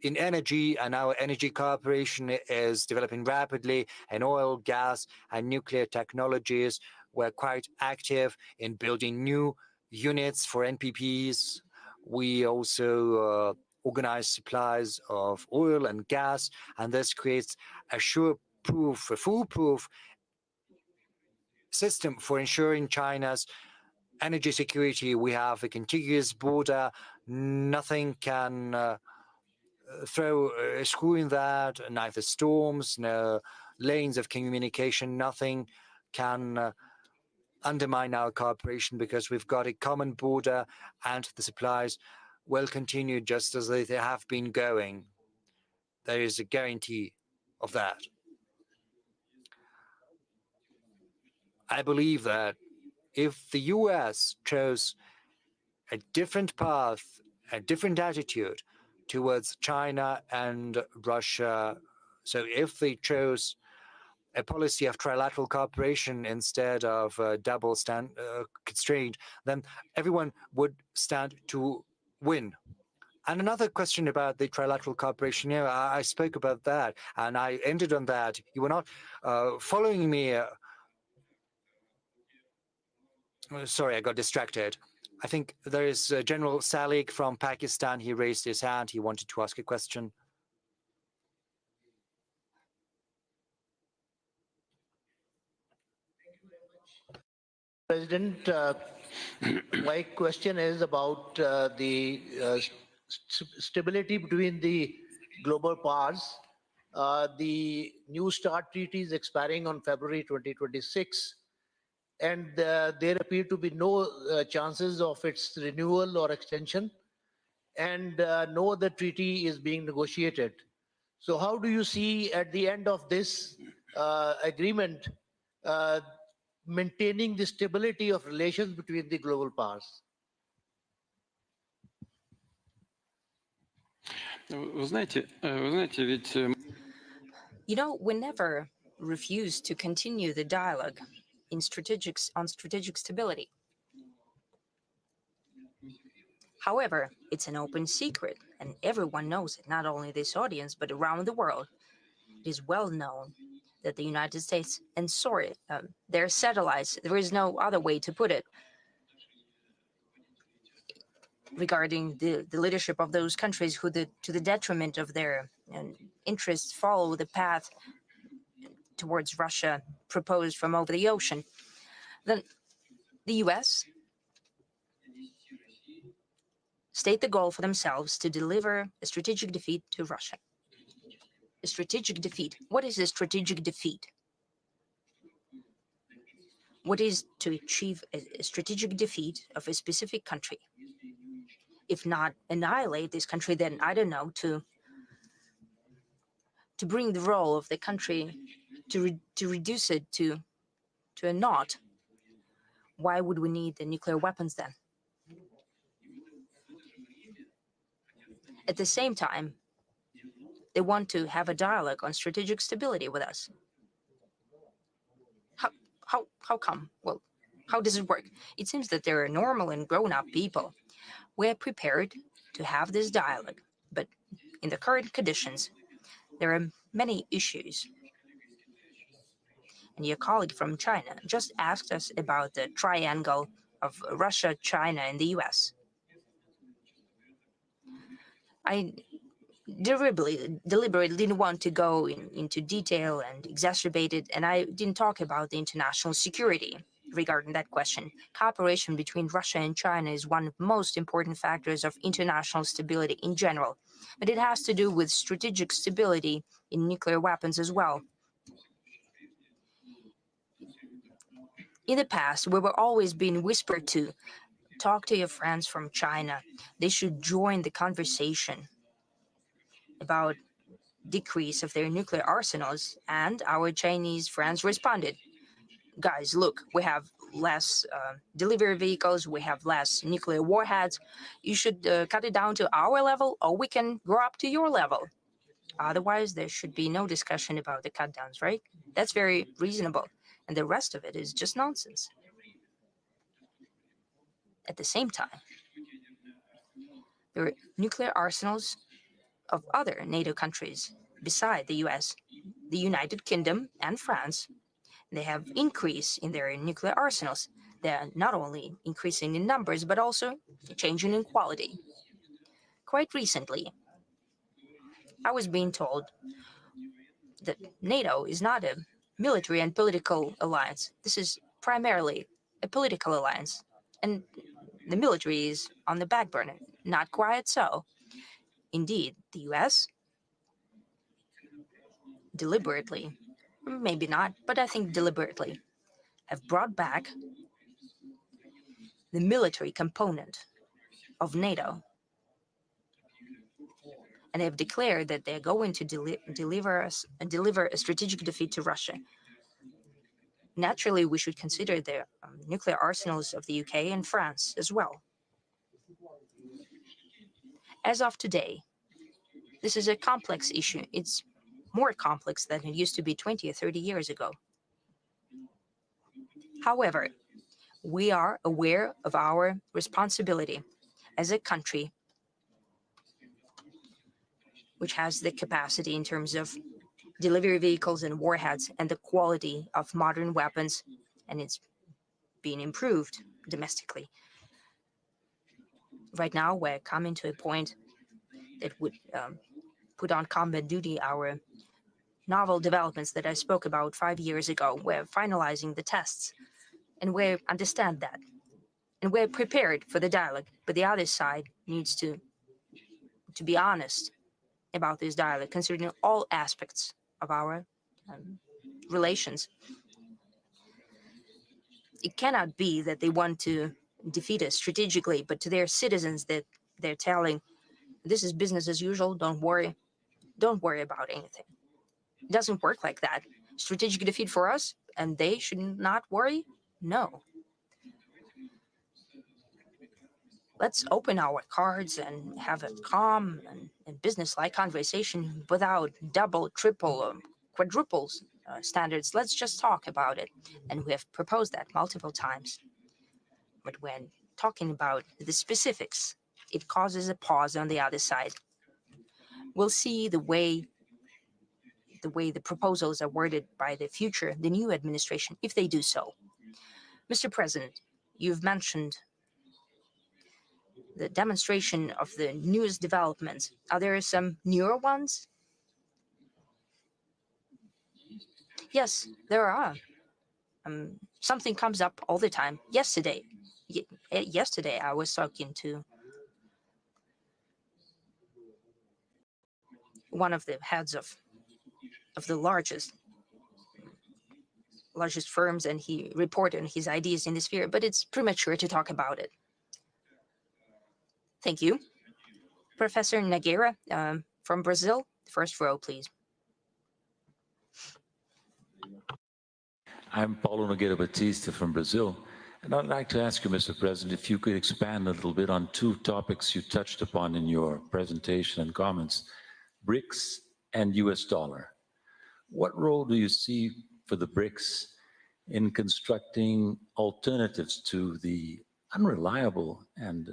in energy, and our energy cooperation is developing rapidly in oil, gas, and nuclear technologies. We're quite active in building new units for NPPs. We also organize supplies of oil and gas, and this creates a sure-proof, a foolproof system for ensuring China's energy security. We have a contiguous border. Nothing can throw a screw in that, neither storms, no lanes of communication, nothing can undermine our cooperation because we've got a common border and the supplies will continue just as they have been going. There is a guarantee of that. I believe that if the US chose a different path, a different attitude towards China and Russia, so if they chose a policy of trilateral cooperation instead of double constraint, then everyone would stand to win. And another question about the trilateral cooperation. Yeah, I spoke about that, and I ended on that. You were not following me. Sorry, I got distracted. I think there is General Salik from Pakistan. He raised his hand. He wanted to ask a question. President, my question is about the stability between the global powers. The New START treaty is expiring on February 2026, and there appear to be no chances of its renewal or extension, and no other treaty is being negotiated. So how do you see at the end of this agreement maintaining the stability of relations between the global powers? Вы знаете, ведь You know, we never refuse to continue the dialogue on strategic stability. However, it's an open secret, and everyone knows it, not only this audience, but around the world. It is well known that the United States and their satellites, there is no other way to put it, regarding the leadership of those countries who, to the detriment of their interests, follow the path towards Russia proposed from over the ocean. Then the US state the goal for themselves to deliver a strategic defeat to Russia. A strategic defeat. What is a strategic defeat? What is to achieve a strategic defeat of a specific country? If not annihilate this country, then I don't know, to bring the role of the country, to reduce it to a naught. Why would we need the nuclear weapons then? At the same time, they want to have a dialogue on strategic stability with us. How come? Well, how does it work? It seems that they're normal and grown-up people. We're prepared to have this dialogue, but in the current conditions, there are many issues. And your colleague from China just asked us about the triangle of Russia, China, and the US. I deliberately didn't want to go into detail and exacerbate it, and I didn't talk about the international security regarding that question. Cooperation between Russia and China is one of the most important factors of international stability in general, but it has to do with strategic stability in nuclear weapons as well. In the past, we were always being whispered to, talk to your friends from China. They should join the conversation about decrease of their nuclear arsenals. And our Chinese friends responded, guys, look, we have less delivery vehicles, we have less nuclear warheads. You should cut it down to our level, or we can grow up to your level. Otherwise, there should be no discussion about the cut downs, right? That's very reasonable. And the rest of it is just nonsense. At the same time, there are nuclear arsenals of other NATO countries beside the US, the United Kingdom and France. They have increased in their nuclear arsenals. They're not only increasing in numbers, but also changing in quality. Quite recently, I was being told that NATO is not a military and political alliance. This is primarily a political alliance. And the military is on the back burner. Not quite so. Indeed, the US deliberately, maybe not, but I think deliberately, have brought back the military component of NATO. And they have declared that they're going to deliver a strategic defeat to Russia. Naturally, we should consider the nuclear arsenals of the UK and France as well. As of today, this is a complex issue. It's more complex than it used to be 20 or 30 years ago. However, we are aware of our responsibility as a country which has the capacity in terms of delivery vehicles and warheads and the quality of modern weapons, and it's being improved domestically. Right now, we're coming to a point that would put on combat duty our novel developments that I spoke about 5 years ago. We're finalizing the tests, and we understand that. And we're prepared for the dialogue, but the other side needs to be honest about this dialogue, considering all aspects of our relations. It cannot be that they want to defeat us strategically, but to their citizens that they're telling, this is business as usual, don't worry about anything. It doesn't work like that. Strategic defeat for us, and they should not worry? No. Let's open our cards and have a calm and business-like conversation without double, triple, or quadruple standards. Let's just talk about it. And we have proposed that multiple times. But when talking about the specifics, it causes a pause on the other side. We'll see the way the proposals are worded by the new administration, if they do so. Mr. President, you've mentioned the demonstration of the newest developments. Are there some newer ones? Yes, there are. Something comes up all the time. Yesterday, I was talking to one of the heads of the largest firms, and he reported on his ideas in this sphere, but it's premature to talk about it. Thank you. Professor Nogueira from Brazil, first row, please. I'm Paulo Nogueira Batista from Brazil, and I'd like to ask you, Mr. President, if you could expand a little bit on two topics you touched upon in your presentation and comments, BRICS and US dollar. What role do you see for the BRICS in constructing alternatives to the unreliable and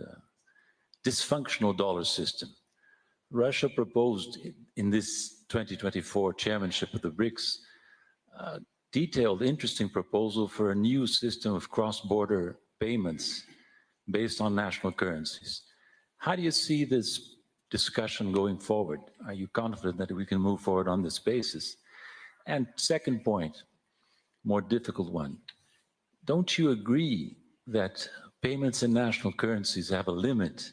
dysfunctional dollar system? Russia proposed in this 2024 chairmanship of the BRICS detailed, interesting proposal for a new system of cross-border payments based on national currencies. How do you see this discussion going forward? Are you confident that we can move forward on this basis? And second point, more difficult one, don't you agree that payments in national currencies have a limit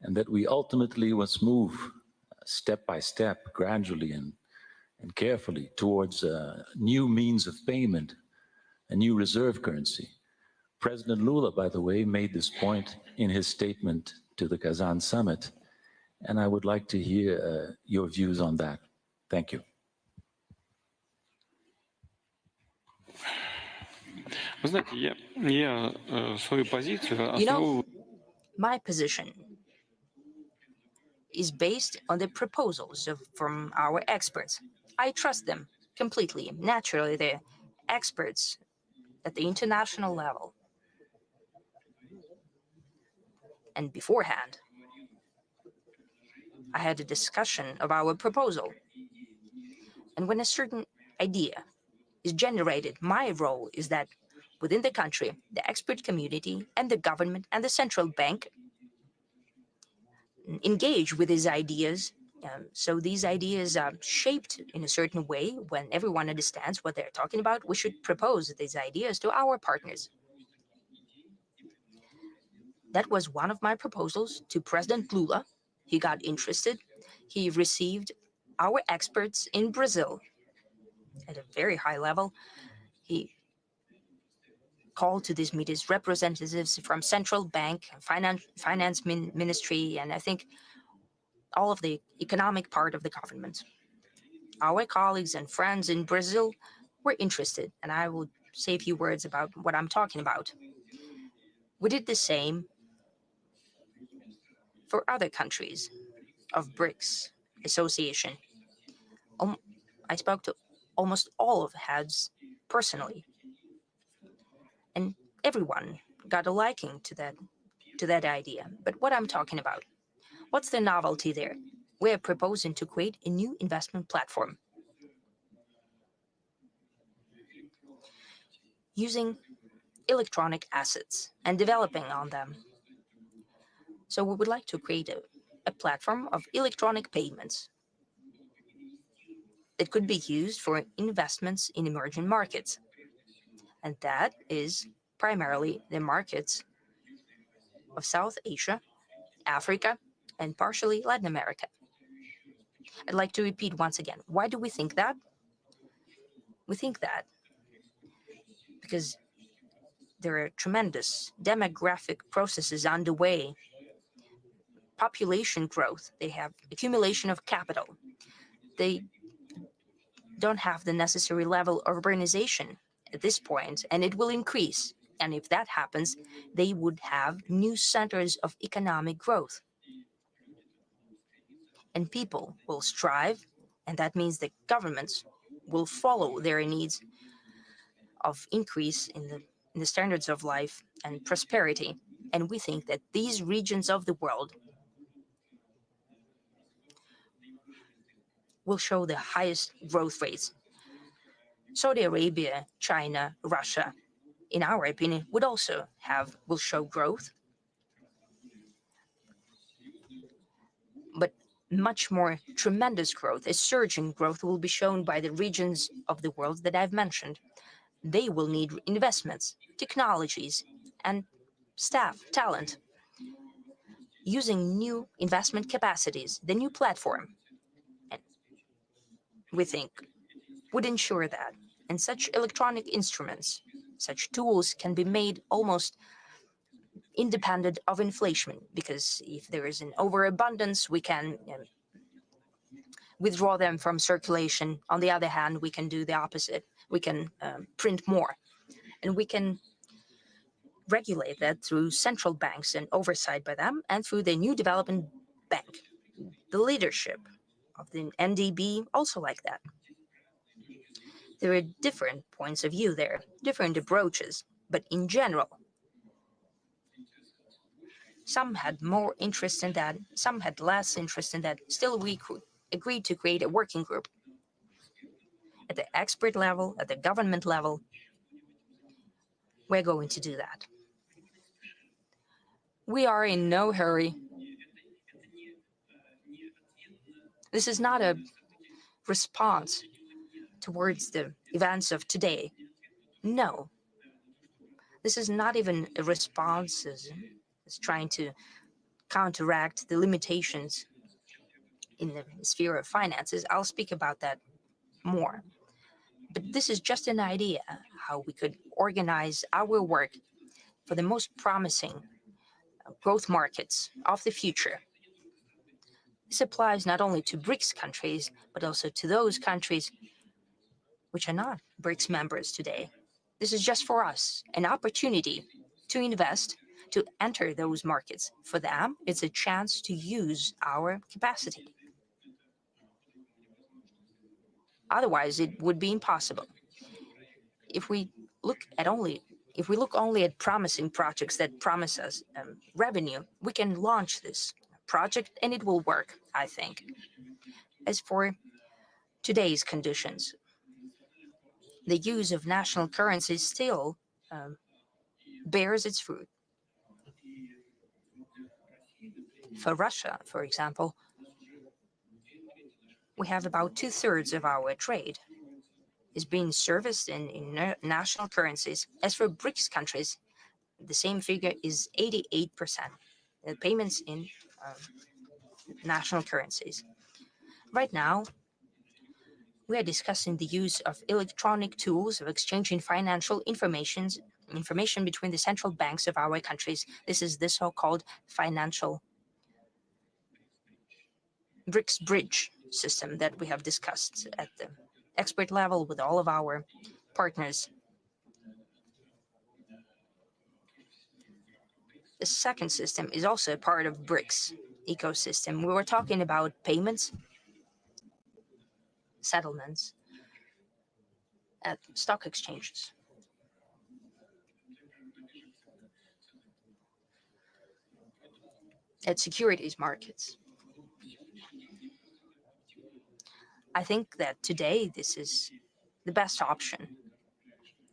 and that we ultimately must move step by step, gradually and carefully towards new means of payment, a new reserve currency. President Lula, by the way, made this point in his statement to the Kazan summit, and I would like to hear your views on that. Thank you. Вы знаете, я свою позицию основываю... My position is based on the proposals from our experts. I trust them completely. Naturally, they're experts at the international level. And beforehand, I had a discussion of our proposal. And when a certain idea is generated, my role is that within the country, the expert community and the government and the central bank engage with these ideas. So these ideas are shaped in a certain way. When everyone understands what they're talking about, we should propose these ideas to our partners. That was one of my proposals to President Lula. He got interested. He received our experts in Brazil at a very high level. He called to these meetings representatives from central bank, finance ministry, and I think all of the economic part of the government. Our colleagues and friends in Brazil were interested, and I will say a few words about what I'm talking about. We did the same for other countries of BRICS association. I spoke to almost all of the heads personally, and everyone got a liking to that idea. But what I'm talking about, what's the novelty there? We're proposing to create a new investment platform using electronic assets and developing on them. So we would like to create a platform of electronic payments that could be used for investments in emerging markets. And that is primarily the markets of South Asia, Africa, and partially Latin America. I'd like to repeat once again, why do we think that? We think that because there are tremendous demographic processes underway, population growth, they have accumulation of capital, they don't have the necessary level of urbanization at this point, and it will increase. And if that happens, they would have new centers of economic growth. And people will strive, and that means the governments will follow their needs of increase in the standards of life and prosperity. And we think that these regions of the world will show the highest growth rates. Saudi Arabia, China, Russia, in our opinion, will show growth, but much more tremendous growth, a surging growth will be shown by the regions of the world that I've mentioned. They will need investments, technologies, and staff, talent, using new investment capacities, the new platform, and we think would ensure that. And such electronic instruments, such tools can be made almost independent of inflation, because if there is an overabundance, we can withdraw them from circulation. On the other hand, we can do the opposite. We can print more, and we can regulate that through central banks and oversight by them, and through the new development bank. The leadership of the NDB also like that. There are different points of view there, different approaches, but in general, some had more interest in that, some had less interest in that. Still, we agreed to create a working group at the expert level, at the government level. We're going to do that. We are in no hurry. This is not a response towards the events of today. No. This is not even a response as trying to counteract the limitations in the sphere of finances. I'll speak about that more. But this is just an idea how we could organize our work for the most promising growth markets of the future. This applies not only to BRICS countries, but also to those countries which are not BRICS members today. This is just for us an opportunity to invest, to enter those markets. For them, it's a chance to use our capacity. Otherwise, it would be impossible. If we look only at promising projects that promise us revenue, we can launch this project and it will work, I think. As for today's conditions, the use of national currency still bears its fruit. For Russia, for example, we have about 2/3 of our trade is being serviced in national currencies. As for BRICS countries, the same figure is 88%, payments in national currencies. Right now, we are discussing the use of electronic tools of exchanging financial information between the central banks of our countries. This is the so-called financial BRICS bridge system that we have discussed at the expert level with all of our partners. The second system is also a part of BRICS ecosystem. We were talking about payments, settlements at stock exchanges. At securities markets. I think that today this is the best option.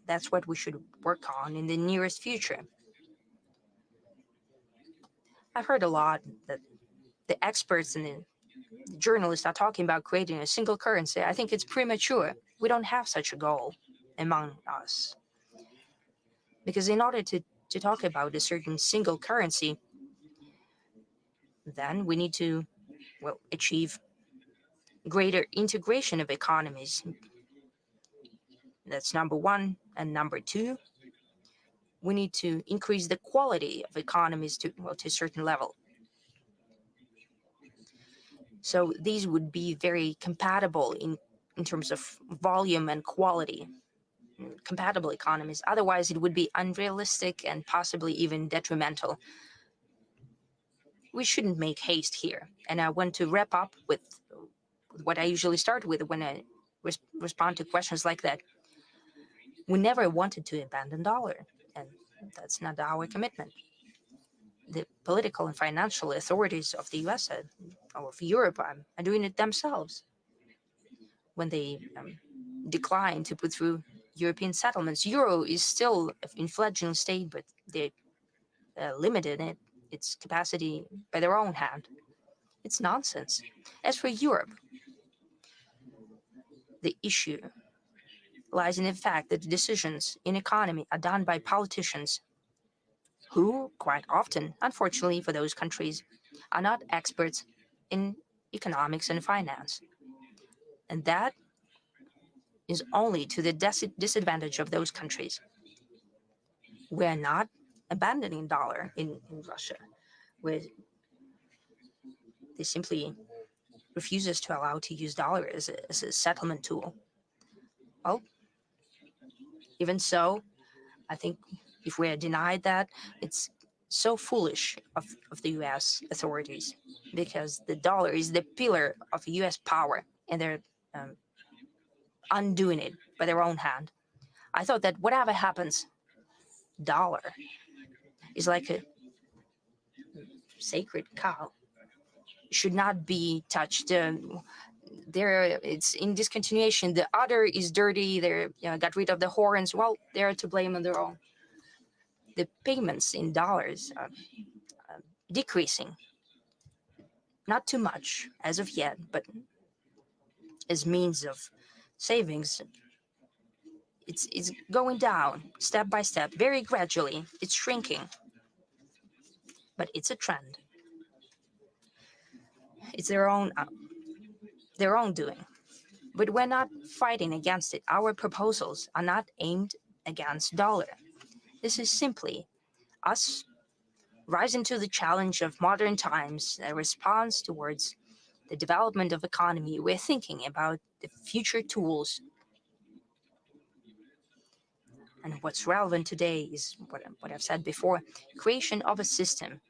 That's what we should work on in the nearest future. I've heard a lot that the experts and the journalists are talking about creating a single currency. I think it's premature. We don't have such a goal among us. Because in order to talk about a certain single currency, then we need to, achieve greater integration of economies. That's number one. And number two, we need to increase the quality of economies to a certain level. So these would be very compatible in terms of volume and quality, compatible economies. Otherwise, it would be unrealistic and possibly even detrimental. We shouldn't make haste here. And I want to wrap up with what I usually start with when I respond to questions like that. We never wanted to abandon dollar, and that's not our commitment. The political and financial authorities of the US or of Europe are doing it themselves. When they decline to put through European settlements, Euro is still in fledgling state, but they limited its capacity by their own hand. It's nonsense. As for Europe, the issue lies in the fact that decisions in economy are done by politicians who, quite often, unfortunately for those countries, are not experts in economics and finance. And that is only to the disadvantage of those countries. We are not abandoning dollar in Russia, where they simply refuses to allow to use dollar as a settlement tool. Well, even so, I think if we are denied that, it's so foolish of the US authorities, because the dollar is the pillar of US power, and they're undoing it by their own hand. I thought that whatever happens, dollar is like a sacred cow. It should not be touched. It's in discontinuation. The udder is dirty. They got rid of the horns. Well, they're to blame on their own. The payments in dollars are decreasing. Not too much as of yet, but as means of savings, it's going down step by step, very gradually. It's shrinking, but it's a trend. It's their own doing. But we're not fighting against it. Our proposals are not aimed against dollar. This is simply us rising to the challenge of modern times, a response towards the development of economy. We're thinking about the future tools. And what's relevant today is what I've said before, creation of a system,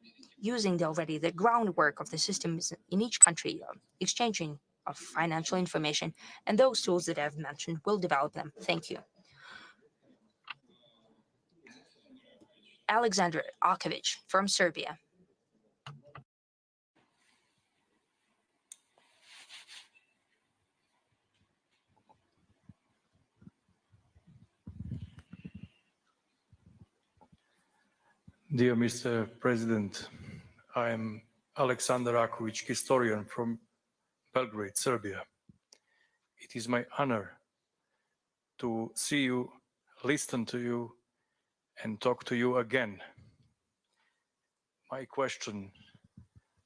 using the groundwork of the systems in each country, exchanging of financial information, and those tools that I've mentioned will develop them. Thank you. Alexander Akovic from Serbia. Dear Mr. President, I am Alexander Akovic, historian from Belgrade, Serbia. It is my honor to see you, listen to you, and talk to you again. My question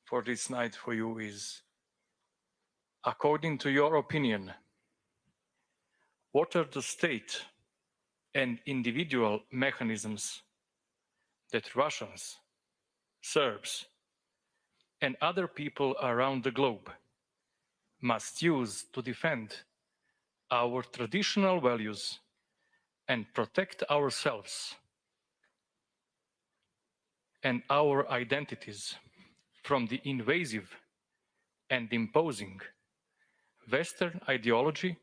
for this night for you is, according to your opinion, what are the state and individual mechanisms that Russians, Serbs, and other people around the globe must use to defend our traditional values and protect ourselves and our identities from the invasive and imposing Western ideology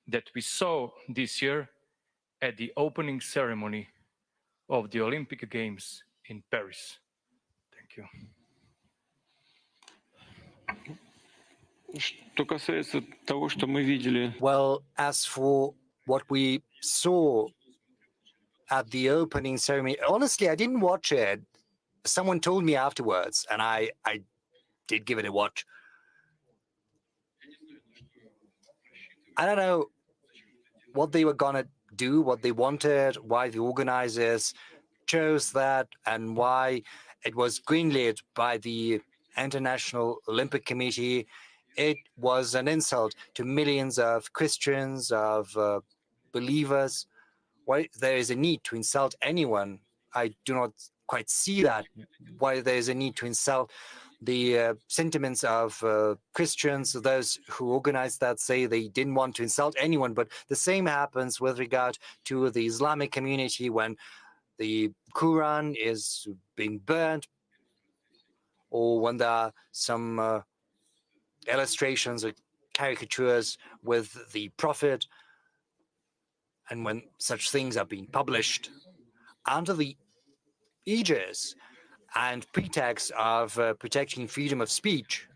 that we saw this year at the opening ceremony of the Olympic Games in Paris. Thank you. Well, as for what we saw at the opening ceremony, honestly, I didn't watch it. Someone told me afterwards, and I did give it a watch. I don't know what they were gonna do, what they wanted, why the organizers chose that, and why it was greenlit by the International Olympic Committee. It was an insult to millions of Christians, of believers. Why there is a need to insult anyone, I do not quite see that. Why there is a need to insult the sentiments of Christians. Those who organized that say they didn't want to insult anyone, but the same happens with regard to the Islamic community when the Quran is being burnt, or when there are some illustrations or caricatures with the Prophet, and when such things are being published under the aegis and pretext of protecting freedom of speech.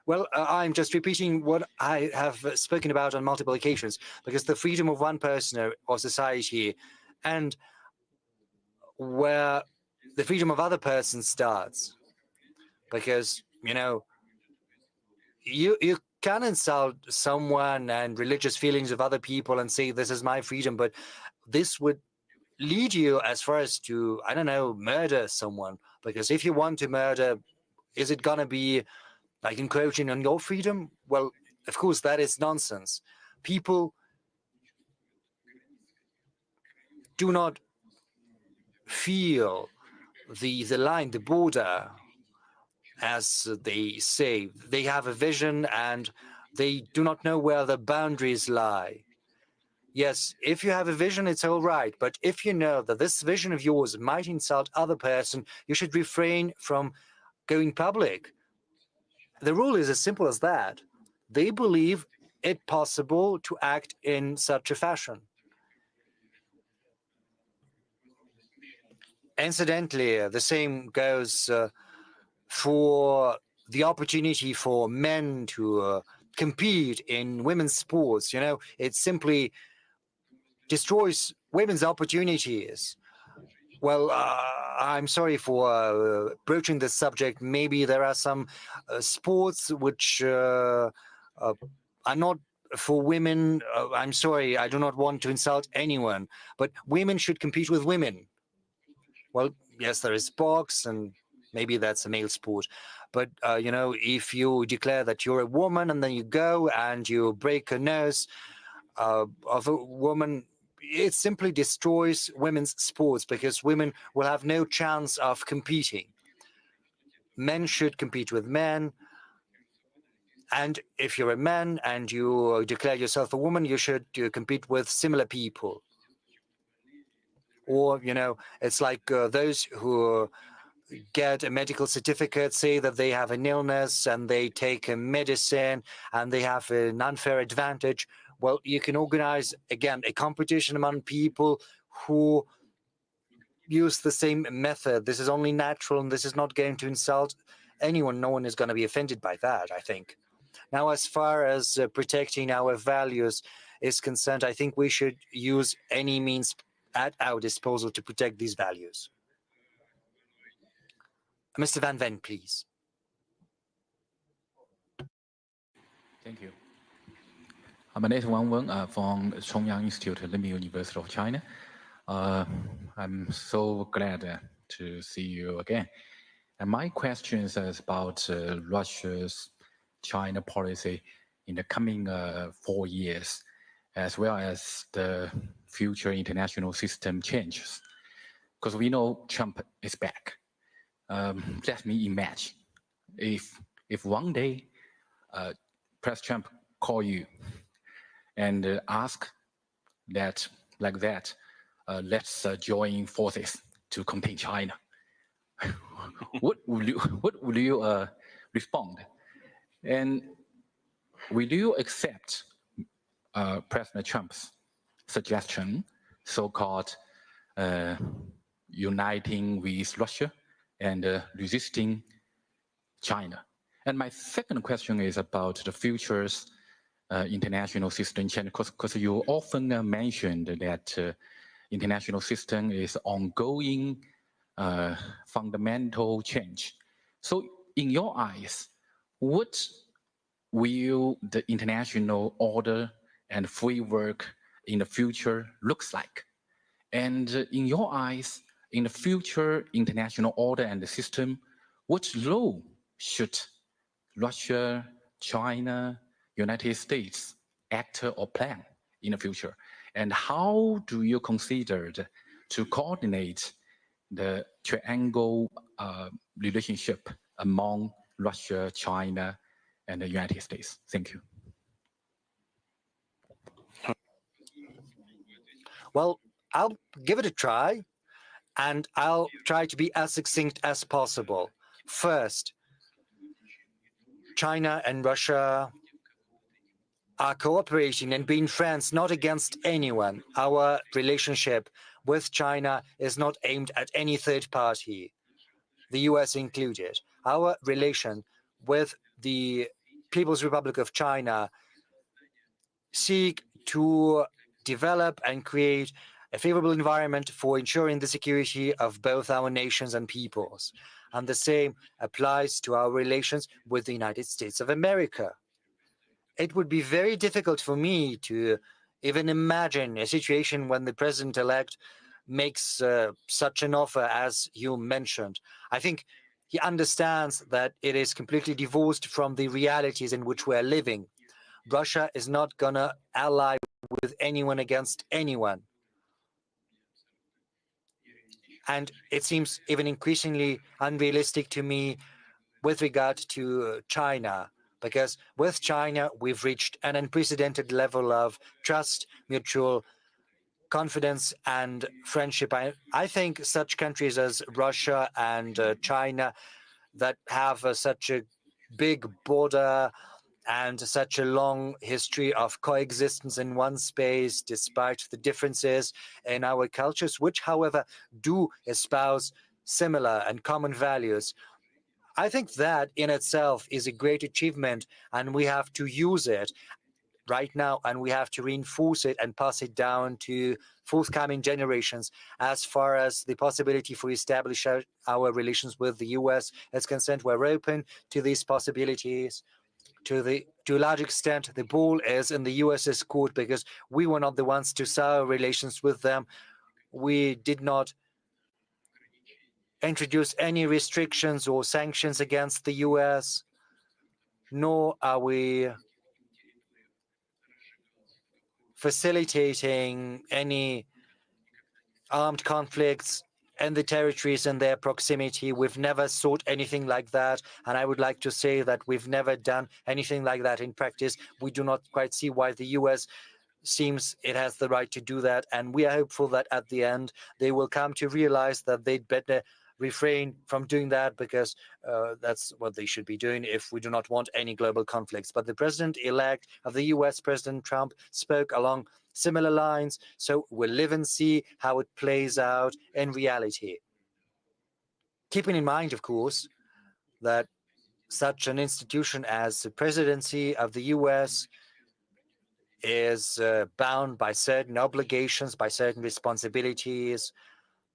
Well, I'm just repeating what I have spoken about on multiple occasions, because the freedom of one person or society and where the freedom of other persons starts. Because, you know, you can insult someone and religious feelings of other people and say, this is my freedom, but this would lead you as far as to, I don't know, murder someone. Because if you want to murder, is it gonna be like encroaching on your freedom? Well, of course, that is nonsense. People do not feel the line, the border, as they say. They have a vision and they do not know where the boundaries lie. Yes, if you have a vision, it's all right. But if you know that this vision of yours might insult other person, you should refrain from going public. The rule is as simple as that. They believe it possible to act in such a fashion. Incidentally, the same goes for the opportunity for men to compete in women's sports. You know, it simply destroys women's opportunities. Well, I'm sorry for broaching this subject. Maybe there are some sports which are not for women. I'm sorry, I do not want to insult anyone, but women should compete with women. Well, yes, there is box, and maybe that's a male sport. But, you know, if you declare that you're a woman and then you go and you break a nose of a woman, it simply destroys women's sports because women will have no chance of competing. Men should compete with men. And if you're a man and you declare yourself a woman, you should compete with similar people. Or, you know, it's like those who get a medical certificate, say that they have an illness and they take a medicine and they have an unfair advantage. Well, you can organize, again, a competition among people who use the same method. This is only natural and this is not going to insult anyone. No one is going to be offended by that, I think. Now, as far as protecting our values is concerned, I think we should use any means at our disposal to protect these values. Mr. Van Ven, please. Thank you. My name is Wang Wen from Chongyang Institute, Liming University of China. I'm so glad to see you again. And my question is about Russia's China policy in the coming 4 years, as well as the future international system changes. Because we know Trump is back. Let me imagine if one day President Trump call you and ask that, like that, let's join forces to contain China. What would you respond? And will you accept President Trump's suggestion, so-called uniting with Russia and resisting China? And my second question is about the future's international system change, because you often mentioned that international system is ongoing fundamental change. So in your eyes, what will the international order and framework in the future looks like? And in your eyes, in the future international order and the system, what role should Russia, China, United States act or plan in the future? And how do you consider to coordinate the triangle relationship among Russia, China, and the United States? Thank you. Well, I'll give it a try, and I'll try to be as succinct as possible. First, China and Russia are cooperating and being friends, not against anyone. Our relationship with China is not aimed at any third party, the US included. Our relation with the People's Republic of China seek to develop and create a favorable environment for ensuring the security of both our nations and peoples. And the same applies to our relations with the United States of America. It would be very difficult for me to even imagine a situation when the president-elect makes such an offer as you mentioned. I think he understands that it is completely divorced from the realities in which we're living. Russia is not going to ally with anyone against anyone. And it seems even increasingly unrealistic to me with regard to China, because with China, we've reached an unprecedented level of trust, mutual confidence, and friendship. I think such countries as Russia and China that have such a big border and such a long history of coexistence in one space, despite the differences in our cultures, which, however, do espouse similar and common values. I think that in itself is a great achievement, and we have to use it right now, and we have to reinforce it and pass it down to forthcoming generations. As far as the possibility for establishing our relations with the US is concerned, we're open to these possibilities. To a large extent, the ball is in the US's court because we were not the ones to sour relations with them. We did not introduce any restrictions or sanctions against the US, nor are we facilitating any armed conflicts in the territories in their proximity. We've never sought anything like that. And I would like to say that we've never done anything like that in practice. We do not quite see why the US seems it has the right to do that. And we are hopeful that at the end, they will come to realize that they'd better refrain from doing that, because that's what they should be doing if we do not want any global conflicts. But the president-elect of the US, President Trump, spoke along similar lines. So we'll live and see how it plays out in reality. Keeping in mind, of course, that such an institution as the presidency of the US is bound by certain obligations, by certain responsibilities.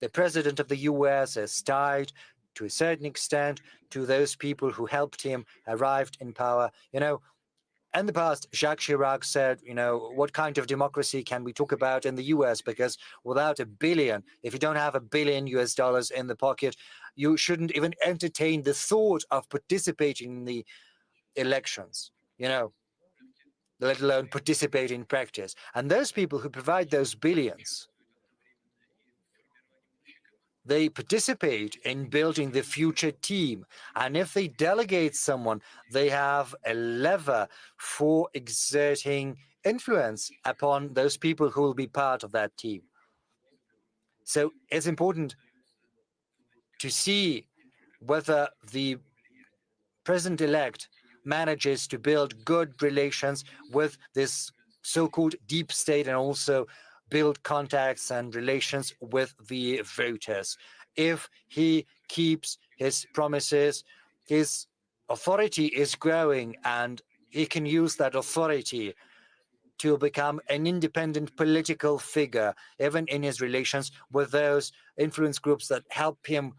The president of the US is tied to a certain extent to those people who helped him arrive in power. In the past, Jacques Chirac said, what kind of democracy can we talk about in the US? Because without a billion, if you don't have $1 billion US in the pocket, you shouldn't even entertain the thought of participating in the elections, let alone participate in practice. And those people who provide those billions, they participate in building the future team. And if they delegate someone, they have a lever for exerting influence upon those people who will be part of that team. So it's important to see whether the president-elect manages to build good relations with this so-called deep state and also build contacts and relations with the voters. If he keeps his promises, his authority is growing, and he can use that authority to become an independent political figure, even in his relations with those influence groups that help him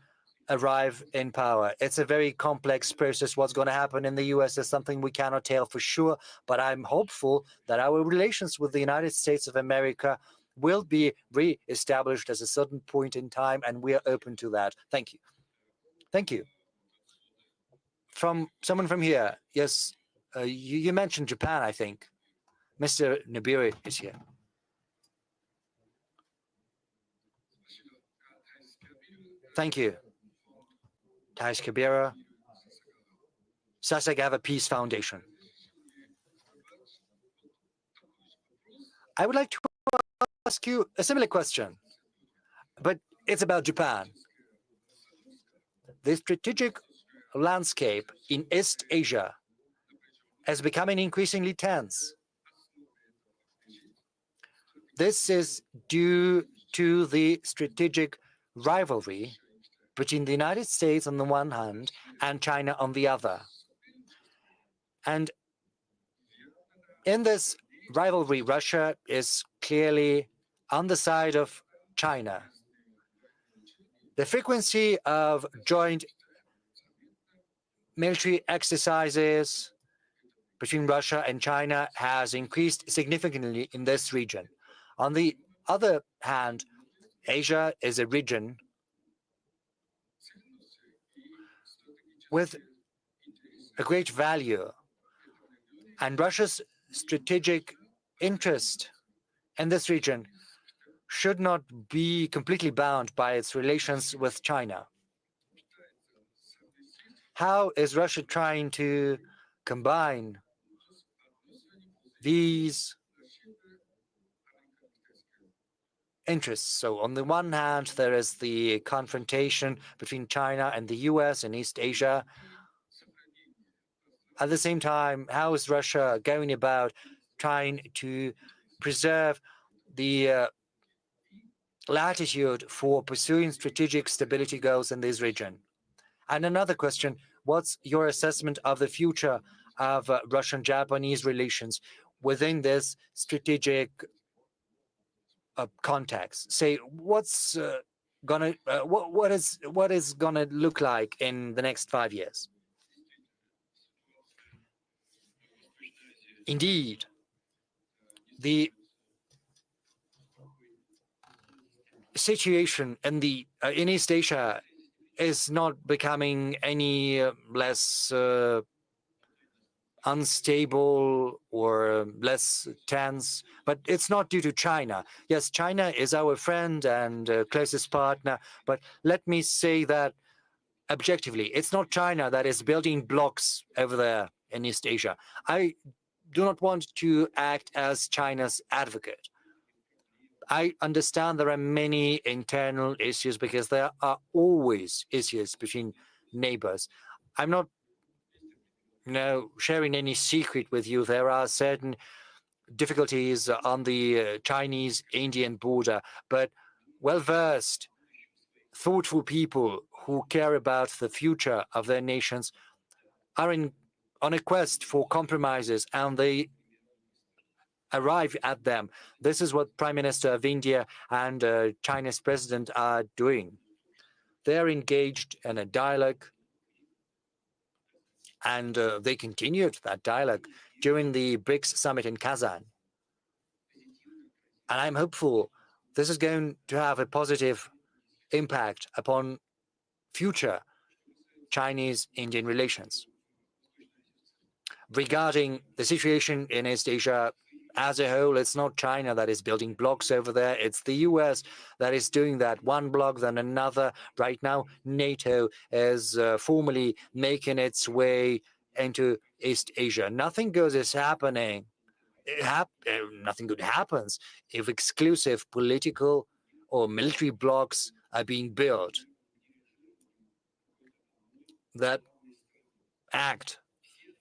arrive in power. It's a very complex process. What's going to happen in the US is something we cannot tell for sure, but I'm hopeful that our relations with the United States of America will be re-established at a certain point in time, and we are open to that. Thank you. Thank you. From someone from here, yes, you mentioned Japan, I think. Mr. Nabiri is here. Thank you. Thais Kabira, Sasagava Peace Foundation. I would like to ask you a similar question, but it's about Japan. The strategic landscape in East Asia is becoming increasingly tense. This is due to the strategic rivalry between the United States on the one hand and China on the other. And in this rivalry, Russia is clearly on the side of China. The frequency of joint military exercises between Russia and China has increased significantly in this region. On the other hand, Asia is a region with a great value, and Russia's strategic interest in this region should not be completely bound by its relations with China. How is Russia trying to combine these interests? So on the one hand, there is the confrontation between China and the US in East Asia. At the same time, how is Russia going about trying to preserve the latitude for pursuing strategic stability goals in this region? And another question, what's your assessment of the future of Russian-Japanese relations within this strategic context? Say, what's what is gonna look like in the next 5 years? Indeed, the situation in in East Asia is not becoming any less unstable or less tense, but it's not due to China. Yes, China is our friend and closest partner, but let me say that objectively, it's not China that is building blocks over there in East Asia. I do not want to act as China's advocate. I understand there are many internal issues because there are always issues between neighbors. I'm not sharing any secret with you. There are certain difficulties on the Chinese-Indian border, but well-versed, thoughtful people who care about the future of their nations are on a quest for compromises, and they arrive at them. This is what Prime Minister of India and China's president are doing. They're engaged in a dialogue, and they continued that dialogue during the BRICS summit in Kazan. And I'm hopeful this is going to have a positive impact upon future Chinese-Indian relations. Regarding the situation in East Asia as a whole, it's not China that is building blocks over there. It's the US that is doing that, one block then another. Right now, NATO is formally making its way into East Asia. Nothing good is happening. Nothing good happens if exclusive political or military blocks are being built that act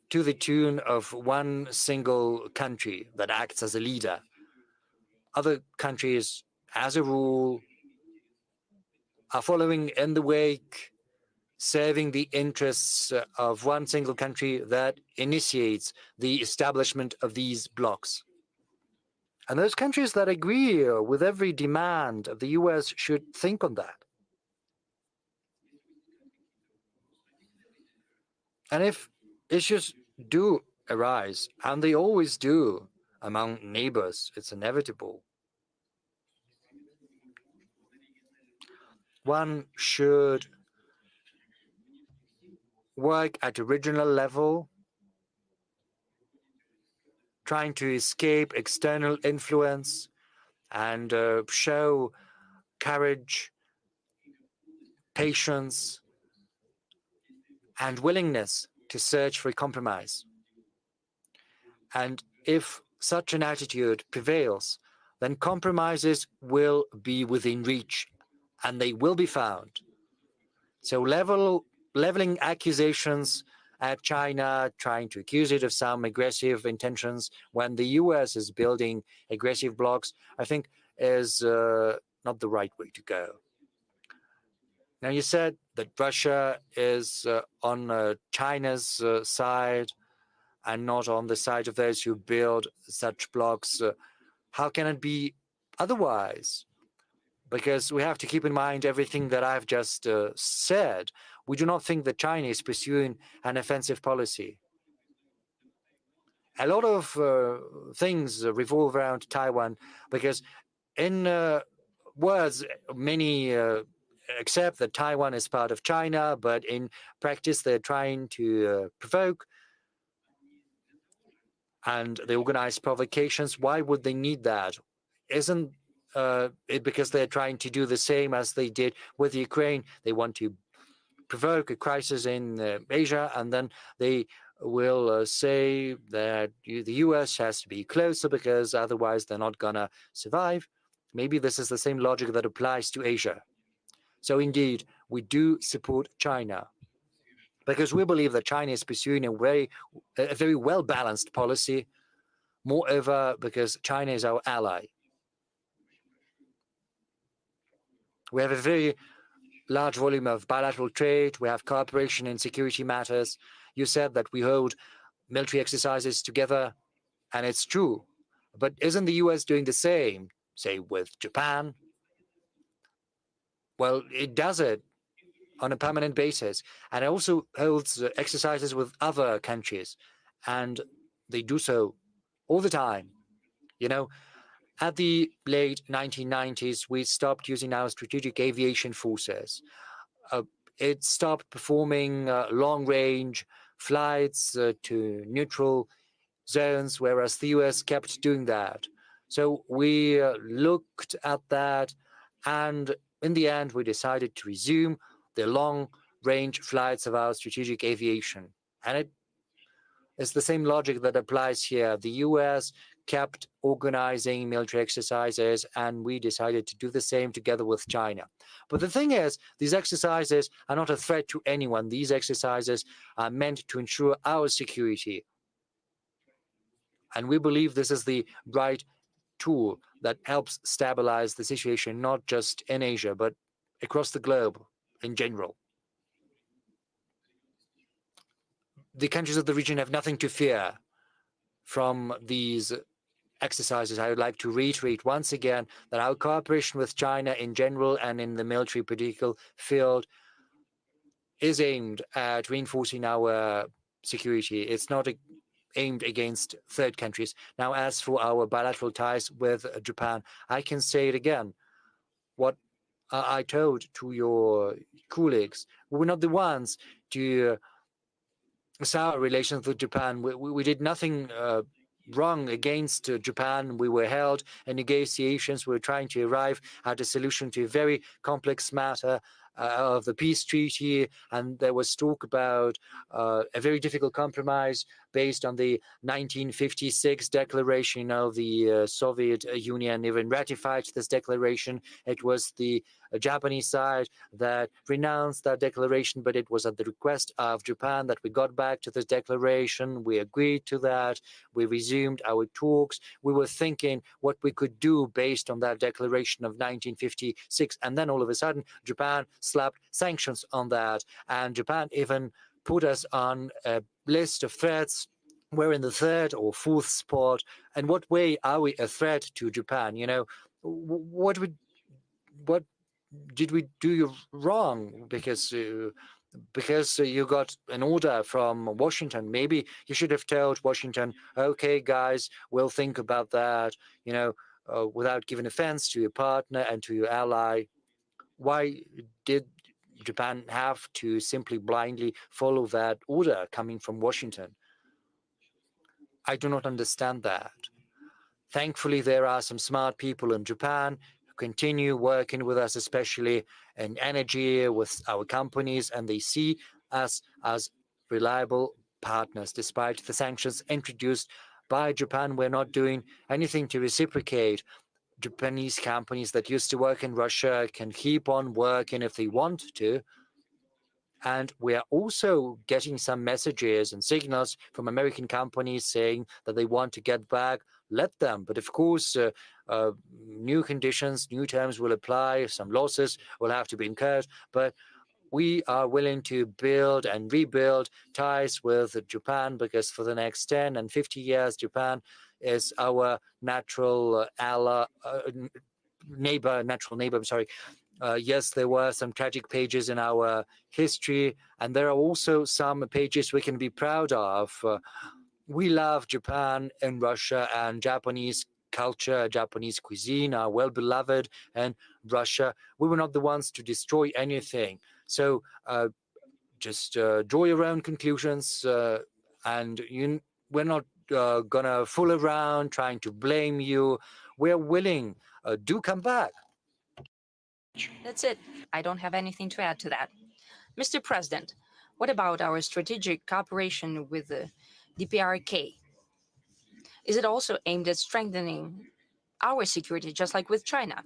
to the tune of one single country that acts as a leader. Other countries, as a rule, are following in the wake, serving the interests of one single country that initiates the establishment of these blocks. And those countries that agree with every demand of the US should think on that. And if issues do arise, and they always do among neighbors, it's inevitable, one should work at a regional level, trying to escape external influence and show courage, patience, and willingness to search for a compromise. And if such an attitude prevails, then compromises will be within reach and they will be found. So leveling accusations at China, trying to accuse it of some aggressive intentions when the US is building aggressive blocks, I think is not the right way to go. Now, you said that Russia is on China's side and not on the side of those who build such blocks. How can it be otherwise? Because we have to keep in mind everything that I've just said. We do not think that China is pursuing an offensive policy. A lot of things revolve around Taiwan because in words, many accept that Taiwan is part of China, but in practice, they're trying to provoke and they organize provocations. Why would they need that? Isn't it because they're trying to do the same as they did with Ukraine? They want to provoke a crisis in Asia, and then they will say that the US has to be closer because otherwise they're not going to survive. Maybe this is the same logic that applies to Asia. So indeed, we do support China because we believe that China is pursuing a very well-balanced policy. Moreover, because China is our ally. We have a very large volume of bilateral trade. We have cooperation in security matters. You said that we hold military exercises together, and it's true. But isn't the US doing the same, say, with Japan? Well, it does it on a permanent basis, and it also holds exercises with other countries, and they do so all the time. You know, at the late 1990s, we stopped using our strategic aviation forces. It stopped performing long-range flights to neutral zones, whereas the US kept doing that. So we looked at that, and in the end, we decided to resume the long-range flights of our strategic aviation. And it is the same logic that applies here. The US kept organizing military exercises, and we decided to do the same together with China. But the thing is, these exercises are not a threat to anyone. These exercises are meant to ensure our security. And we believe this is the right tool that helps stabilize the situation, not just in Asia, but across the globe in general. The countries of the region have nothing to fear from these exercises. I would like to reiterate once again that our cooperation with China in general and in the military political field is aimed at reinforcing our security. It's not aimed against third countries. Now, as for our bilateral ties with Japan, I can say it again. What I told to your colleagues, we were not the ones to sour relations with Japan. We did nothing wrong against Japan. We were held in negotiations. We were trying to arrive at a solution to a very complex matter of the peace treaty, and there was talk about a very difficult compromise based on the 1956 declaration of the Soviet Union. Even ratified this declaration. It was the Japanese side that renounced that declaration, but it was at the request of Japan that we got back to this declaration. We agreed to that. We resumed our talks. We were thinking what we could do based on that declaration of 1956, and then all of a sudden, Japan slapped sanctions on that, and Japan even put us on a list of threats. We're in the third or fourth spot. In what way are we a threat to Japan? You know, what did we do wrong? Because you got an order from Washington. Maybe you should have told Washington, okay, guys, we'll think about that, you know, without giving offense to your partner and to your ally. Why did Japan have to simply blindly follow that order coming from Washington? I do not understand that. Thankfully, there are some smart people in Japan who continue working with us, especially in energy with our companies, and they see us as reliable partners. Despite the sanctions introduced by Japan, we're not doing anything to reciprocate. Japanese companies that used to work in Russia can keep on working if they want to. And we are also getting some messages and signals from American companies saying that they want to get back. Let them. But of course, new conditions, new terms will apply. Some losses will have to be incurred. But we are willing to build and rebuild ties with Japan, because for the next 10 and 50 years, Japan is our natural neighbor. Yes, there were some tragic pages in our history, and there are also some pages we can be proud of. We love Japan and Russia, and Japanese culture, Japanese cuisine are well beloved in Russia. We were not the ones to destroy anything. So just draw your own conclusions, and we're not gonna fool around trying to blame you. We're willing. Do come back. That's it. I don't have anything to add to that. Mr. President, what about our strategic cooperation with the DPRK? Is it also aimed at strengthening our security, just like with China?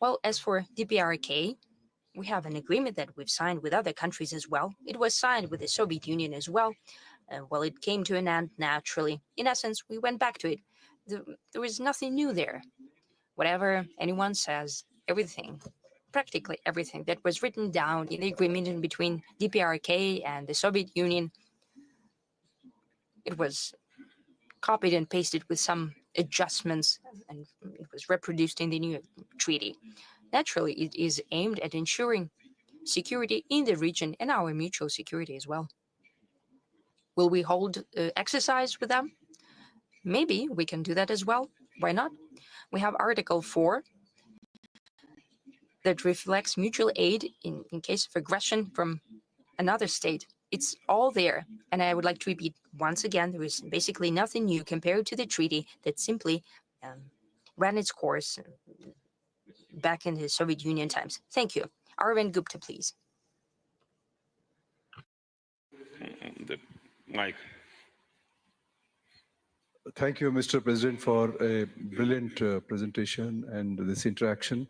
Well, as for DPRK, we have an agreement that we've signed with other countries as well. It was signed with the Soviet Union as well. Well, it came to an end naturally. In essence, we went back to it. There was nothing new there. Whatever anyone says, everything, practically everything that was written down in the agreement between DPRK and the Soviet Union, it was copied and pasted with some adjustments, and it was reproduced in the new treaty. Naturally, it is aimed at ensuring security in the region and our mutual security as well. Will we hold exercise with them? Maybe we can do that as well. Why not? We have Article 4 that reflects mutual aid in case of aggression from another state. It's all there. And I would like to repeat once again, there is basically nothing new compared to the treaty that simply ran its course back in the Soviet Union times. Thank you. Arvind Gupta, please. Mike. Thank you, Mr. President, for a brilliant presentation and this interaction.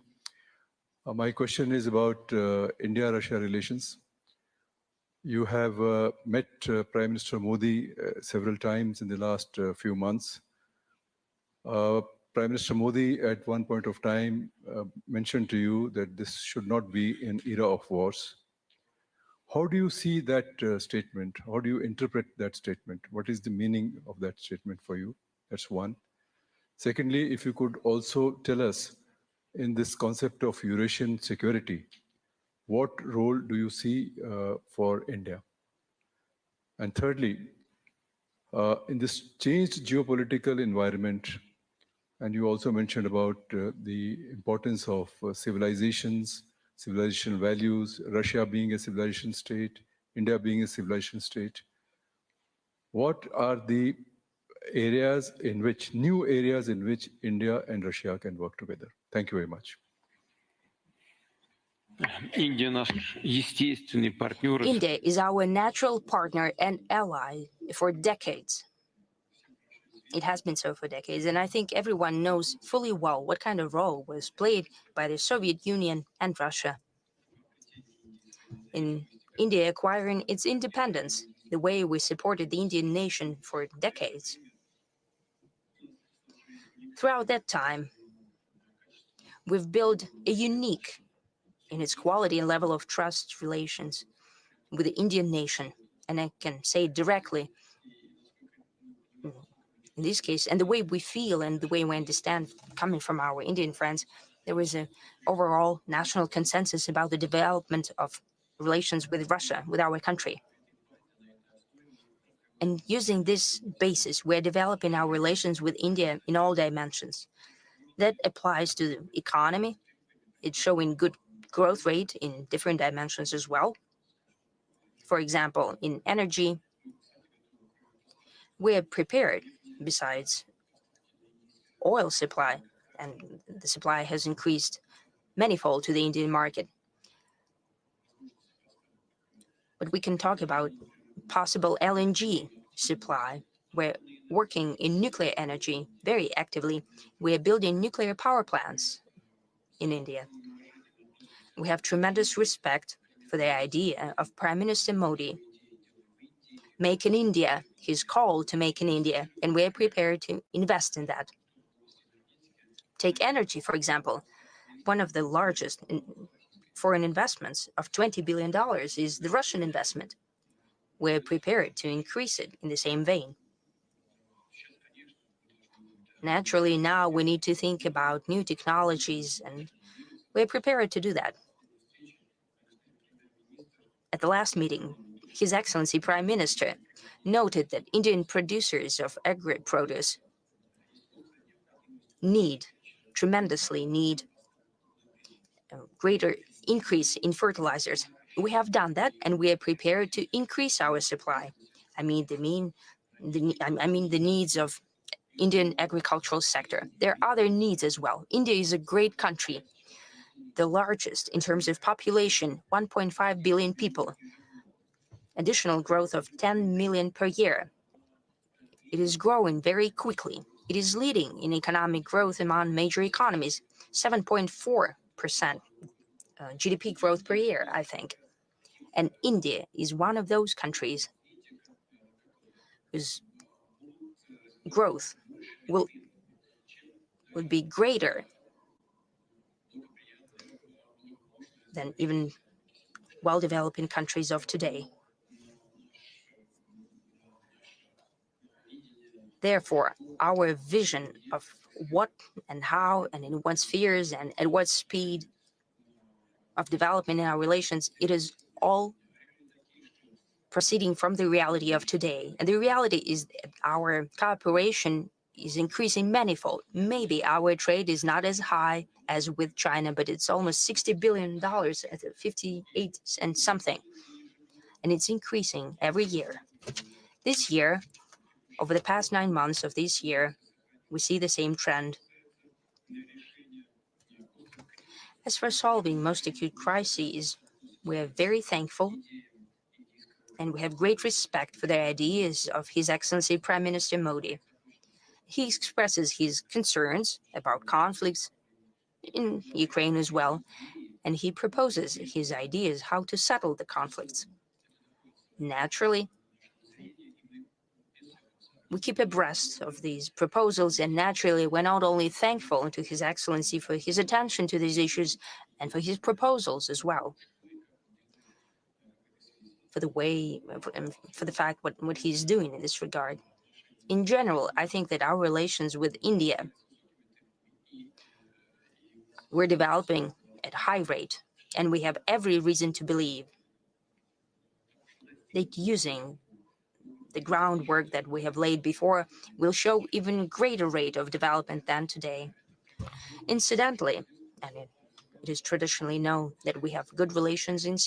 My question is about India-Russia relations. You have met Prime Minister Modi several times in the last few months. Prime Minister Modi at one point of time mentioned to you that this should not be an era of wars. How do you see that statement? How do you interpret that statement? What is the meaning of that statement for you? That's one. Secondly, if you could also tell us in this concept of Eurasian security, what role do you see for India? And thirdly, in this changed geopolitical environment, and you also mentioned about the importance of civilizations, civilizational values, Russia being a civilization state, India being a civilization state. What are the areas in which, new areas in which India and Russia can work together? Thank you very much. India is our natural partner and ally for decades. It has been so for decades, and I think everyone knows fully well what kind of role was played by the Soviet Union and Russia in India acquiring its independence, the way we supported the Indian nation for decades. Throughout that time, we've built a unique in its quality and level of trust relations with the Indian nation. And I can say directly, in this case, and the way we feel and the way we understand coming from our Indian friends, there was an overall national consensus about the development of relations with Russia, with our country. And using this basis, we're developing our relations with India in all dimensions. That applies to the economy. It's showing good growth rate in different dimensions as well. For example, in energy, we are prepared, besides oil supply, and the supply has increased manifold to the Indian market. But we can talk about possible LNG supply. We're working in nuclear energy very actively. We are building nuclear power plants in India. We have tremendous respect for the idea of Prime Minister Modi. Make in India, his call to make in India, and we're prepared to invest in that. Take energy, for example. One of the largest foreign investments of $20 billion is the Russian investment. We're prepared to increase it in the same vein. Naturally, now we need to think about new technologies, and we're prepared to do that. At the last meeting, His Excellency Prime Minister noted that Indian producers of agri-produce tremendously need a greater increase in fertilizers. We have done that, and we are prepared to increase our supply. I mean the needs of Indian agricultural sector. There are other needs as well. India is a great country, the largest in terms of population, 1.5 billion people, additional growth of 10 million per year. It is growing very quickly. It is leading in economic growth among major economies, 7.4% GDP growth per year, I think. And India is one of those countries whose growth will be greater than even well-developing countries of today. Therefore, our vision of what and how and in what spheres and at what speed of development in our relations, it is all proceeding from the reality of today. And the reality is that our cooperation is increasing manifold. Maybe our trade is not as high as with China, but it's almost $60 billion at 58 and something. and it's increasing every year. This year, over the past 9 months of this year, we see the same trend. As for solving most acute crises, we are very thankful and we have great respect for the ideas of His Excellency Prime Minister Modi. He expresses his concerns about conflicts in Ukraine as well, and he proposes his ideas how to settle the conflicts. Naturally, we keep abreast of these proposals, and naturally, we're not only thankful to His Excellency for his attention to these issues and for his proposals as well, for the way, for the fact what he's doing in this regard. In general, I think that our relations with India, we're developing at a high rate, and we have every reason to believe that using the groundwork that we have laid before will show even greater rate of development than today. Incidentally, and it is traditionally known that we have good relations in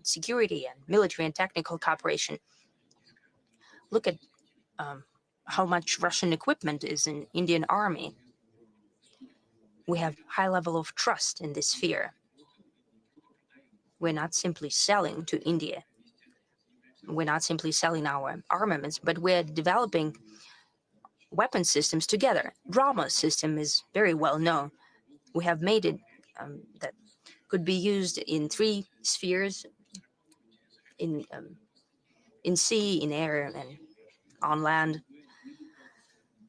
security and military and technical cooperation. Look at how much Russian equipment is in Indian army. We have high level of trust in this sphere. We're not simply selling to India. We're not simply selling our armaments, but we're developing weapon systems together. Brahmos system is very well known. We have made it that could be used in 3 spheres, in sea, in air, and on land.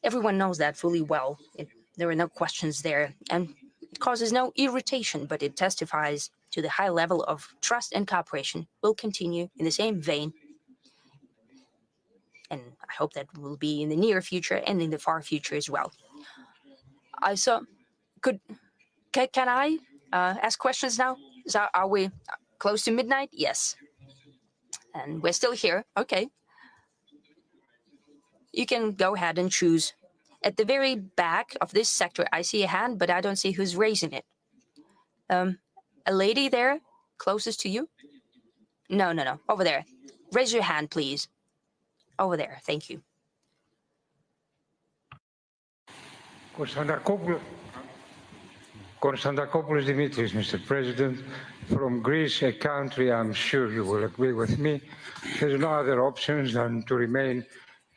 Everyone knows that fully well. There are no questions there, and it causes no irritation, but it testifies to the high level of trust and cooperation. Will continue in the same vein, and I hope that will be in the near future and in the far future as well. Can I ask questions now? Are we close to midnight? Yes. And we're still here. Okay. You can go ahead and choose. At the very back of this sector, I see a hand, but I don't see who's raising it. A lady there, closest to you? No. Over there. Raise your hand, please. Over there. Thank you. Konstantakopoulos Dimitris, Mr. President, from Greece, a country I'm sure you will agree with me, has no other options than to remain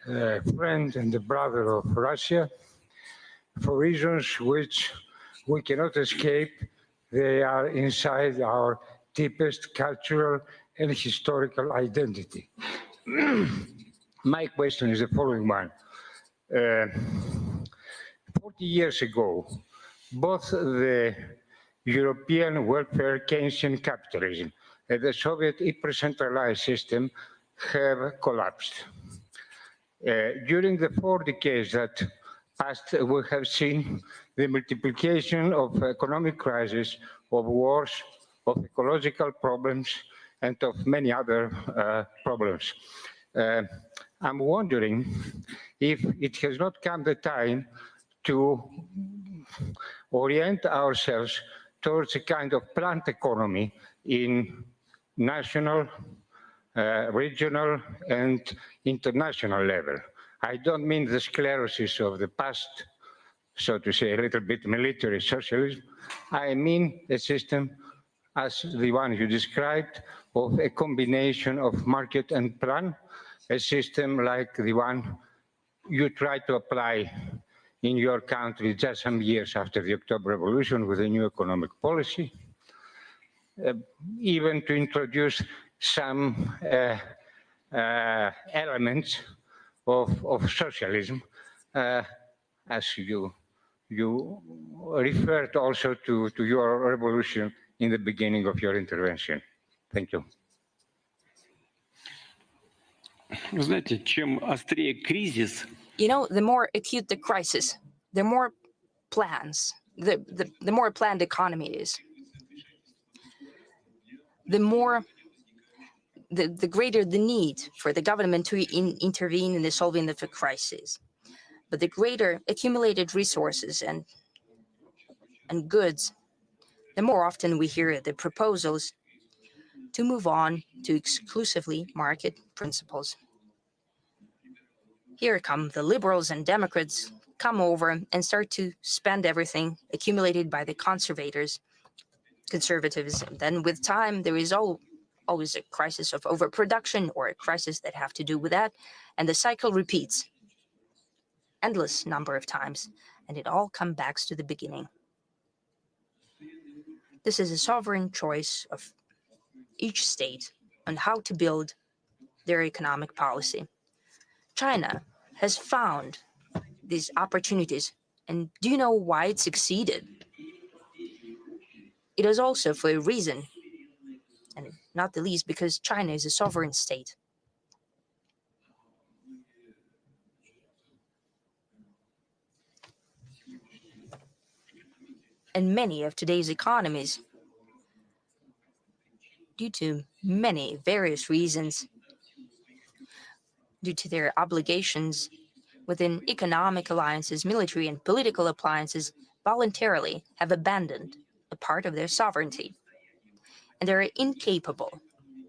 a friend and a brother of Russia for reasons which we cannot escape. They are inside our deepest cultural and historical identity. My question is the following one. 40 years ago, both the European welfare Keynesian capitalism and the Soviet hyper-centralized system have collapsed. During the 4 decades that passed, we have seen the multiplication of economic crises, of wars, of ecological problems, and of many other problems. I'm wondering if it has not come the time to orient ourselves towards a kind of planned economy in national, regional, and international level. I don't mean the sclerosis of the past, so to say, a little bit military socialism. I mean a system as the one you described, of a combination of market and plan, a system like the one you tried to apply in your country just some years after the October Revolution with a new economic policy, even to introduce some elements of socialism, as you referred also to your revolution in the beginning of your intervention. Thank you. Вы знаете, чем острее кризис, You know, the more acute the crisis, the more plans, the more planned economy is. The greater the need for the government to intervene in the solving of the crisis. But the greater accumulated resources and goods, the more often we hear the proposals to move on to exclusively market principles. Here come the liberals and Democrats come over and start to spend everything accumulated by the conservatives. And then with time, there is always a crisis of overproduction or a crisis that have to do with that. And the cycle repeats endless number of times, and it all comes back to the beginning. This is a sovereign choice of each state on how to build their economic policy. China has found these opportunities, and do you know why it succeeded? It is also for a reason, and not the least because China is a sovereign state. And many of today's economies, due to many various reasons, due to their obligations within economic alliances, military and political alliances, voluntarily have abandoned a part of their sovereignty. And they're incapable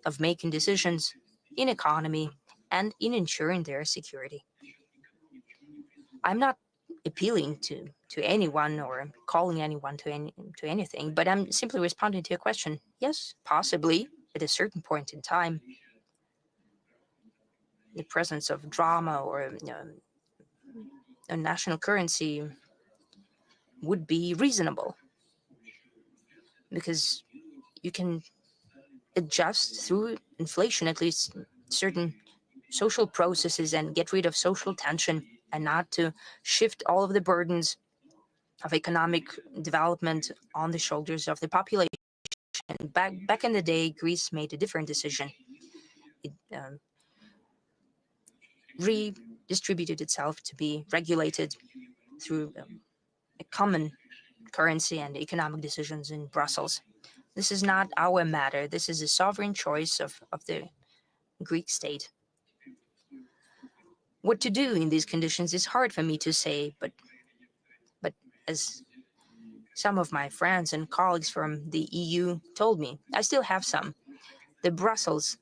of making decisions in economy and in ensuring their security. I'm not appealing to anyone or calling anyone to anything, but I'm simply responding to a question. Yes, possibly at a certain point in time, the presence of drama or a national currency would be reasonable, because you can adjust through inflation at least certain social processes and get rid of social tension, and not to shift all of the burdens of economic development on the shoulders of the population. Back in the day, Greece made a different decision. It redistributed itself to be regulated through a common currency and economic decisions in Brussels. This is not our matter. This is a sovereign choice of the Greek state. What to do in these conditions is hard for me to say, but as some of my friends and colleagues from the EU told me, I still have some, the Brussels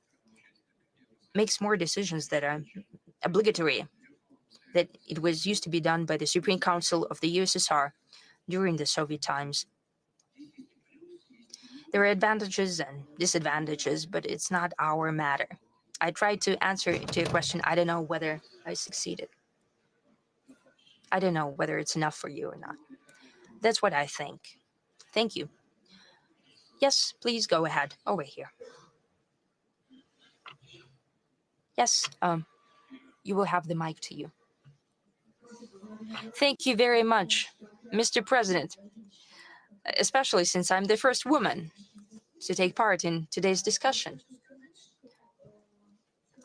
makes more decisions that are obligatory, that it was used to be done by the Supreme Council of the USSR during the Soviet times. There are advantages and disadvantages, but it's not our matter. I tried to answer to your question. I don't know whether I succeeded. I don't know whether it's enough for you or not. That's what I think. Thank you. Yes, please go ahead. Over here. Yes, you will have the mic to you. Thank you very much, Mr. President, especially since I'm the first woman to take part in today's discussion.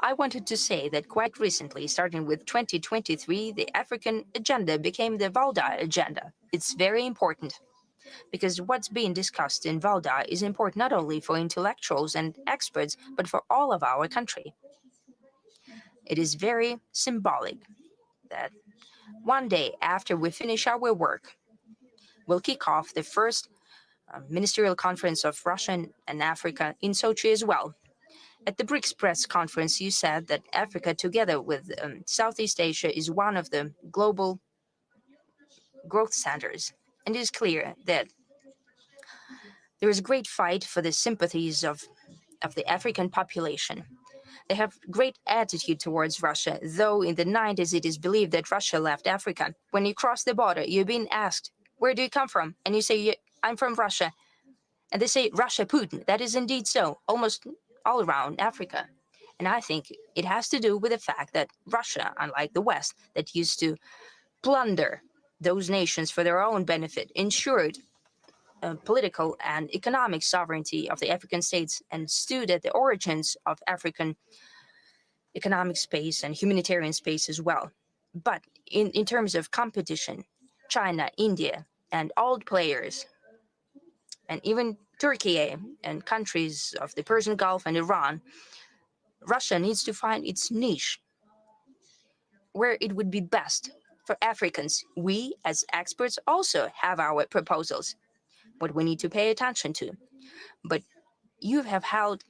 I wanted to say that quite recently, starting with 2023, the African agenda became the Valdai agenda. It's very important, because what's being discussed in Valdai is important not only for intellectuals and experts, but for all of our country. It is very symbolic that one day after we finish our work, we'll kick off the first ministerial conference of Russia and Africa in Sochi as well. At the BRICS press conference, you said that Africa, together with Southeast Asia, is one of the global growth centers. And it is clear that there is a great fight for the sympathies of the African population. They have great attitude towards Russia, though in the 90s it is believed that Russia left Africa. When you cross the border, you're being asked, where do you come from? And you say, I'm from Russia. And they say, Russia, Putin. That is indeed so, almost all around Africa. And I think it has to do with the fact that Russia, unlike the West, that used to plunder those nations for their own benefit, ensured political and economic sovereignty of the African states and stood at the origins of African economic space and humanitarian space as well. But in terms of competition, China, India, and all players, and even Turkey and countries of the Persian Gulf and Iran, Russia needs to find its niche where it would be best for Africans. We, as experts, also have our proposals, what we need to pay attention to. But you have held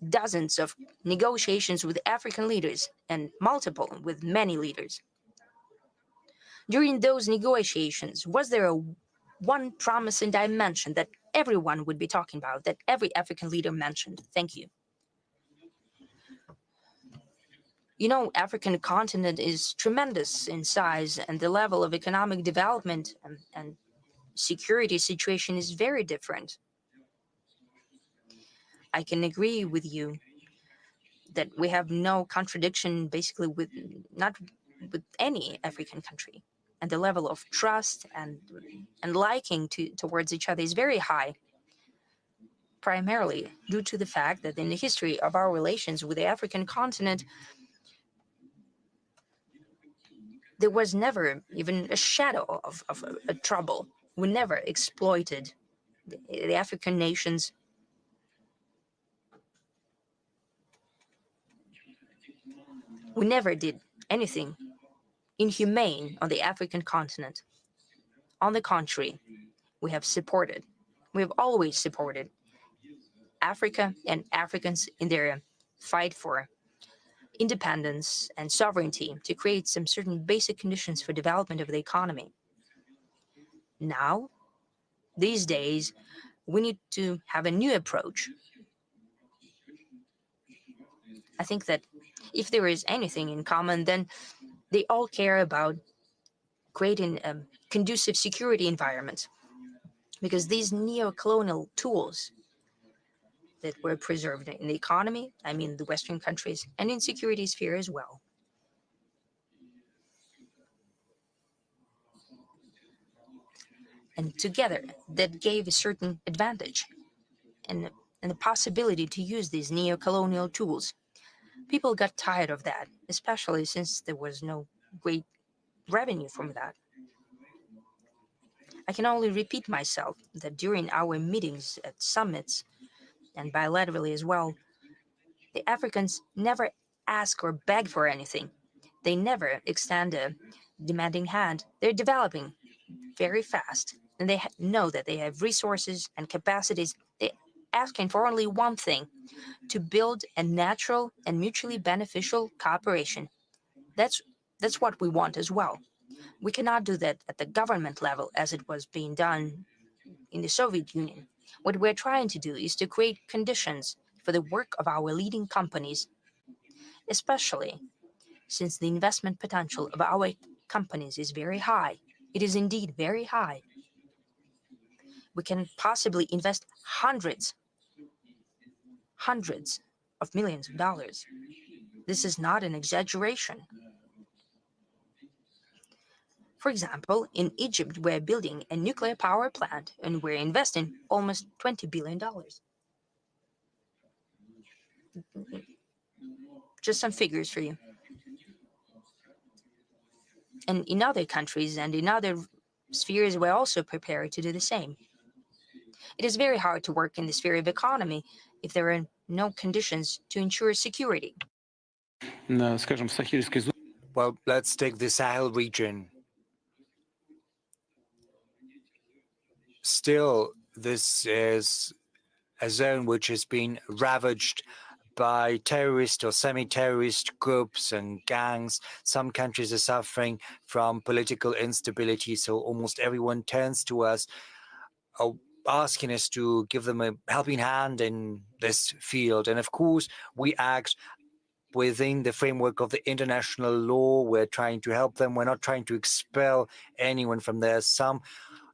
dozens of negotiations with African leaders and multiple with many leaders. During those negotiations, was there one promising dimension that everyone would be talking about, that every African leader mentioned? Thank you. You know, African continent is tremendous in size, and the level of economic development and security situation is very different. I can agree with you that we have no contradiction basically with not with any African country. And the level of trust and liking towards each other is very high, primarily due to the fact that in the history of our relations with the African continent, there was never even a shadow of a trouble. We never exploited the African nations. We never did anything inhumane on the African continent. On the contrary, we have always supported Africa and Africans in their fight for independence and sovereignty to create some certain basic conditions for development of the economy. Now, these days, we need to have a new approach. I think that if there is anything in common, then they all care about creating a conducive security environment, because these neo-colonial tools that were preserved in the economy, I mean the Western countries, and in security sphere as well. And together, that gave a certain advantage and the possibility to use these neo-colonial tools. People got tired of that, especially since there was no great revenue from that. I can only repeat myself that during our meetings at summits and bilaterally as well, the Africans never ask or beg for anything. They never extend a demanding hand. They're developing very fast, and they know that they have resources and capacities. They're asking for only one thing: to build a natural and mutually beneficial cooperation. That's what we want as well. We cannot do that at the government level as it was being done in the Soviet Union. What we're trying to do is to create conditions for the work of our leading companies, especially since the investment potential of our companies is very high. It is indeed very high. We can possibly invest hundreds of millions of dollars. This is not an exaggeration. For example, in Egypt, we're building a nuclear power plant and we're investing almost $20 billion. Just some figures for you. And in other countries and in other spheres, we're also prepared to do the same. It is very hard to work in the sphere of economy if there are no conditions to ensure security. Well, let's take the Sahel region. Still, this is a zone which has been ravaged by terrorist or semi-terrorist groups and gangs. Some countries are suffering from political instability, so almost everyone turns to us, asking us to give them a helping hand in this field. And of course, we act within the framework of the international law. We're trying to help them. We're not trying to expel anyone from there. Some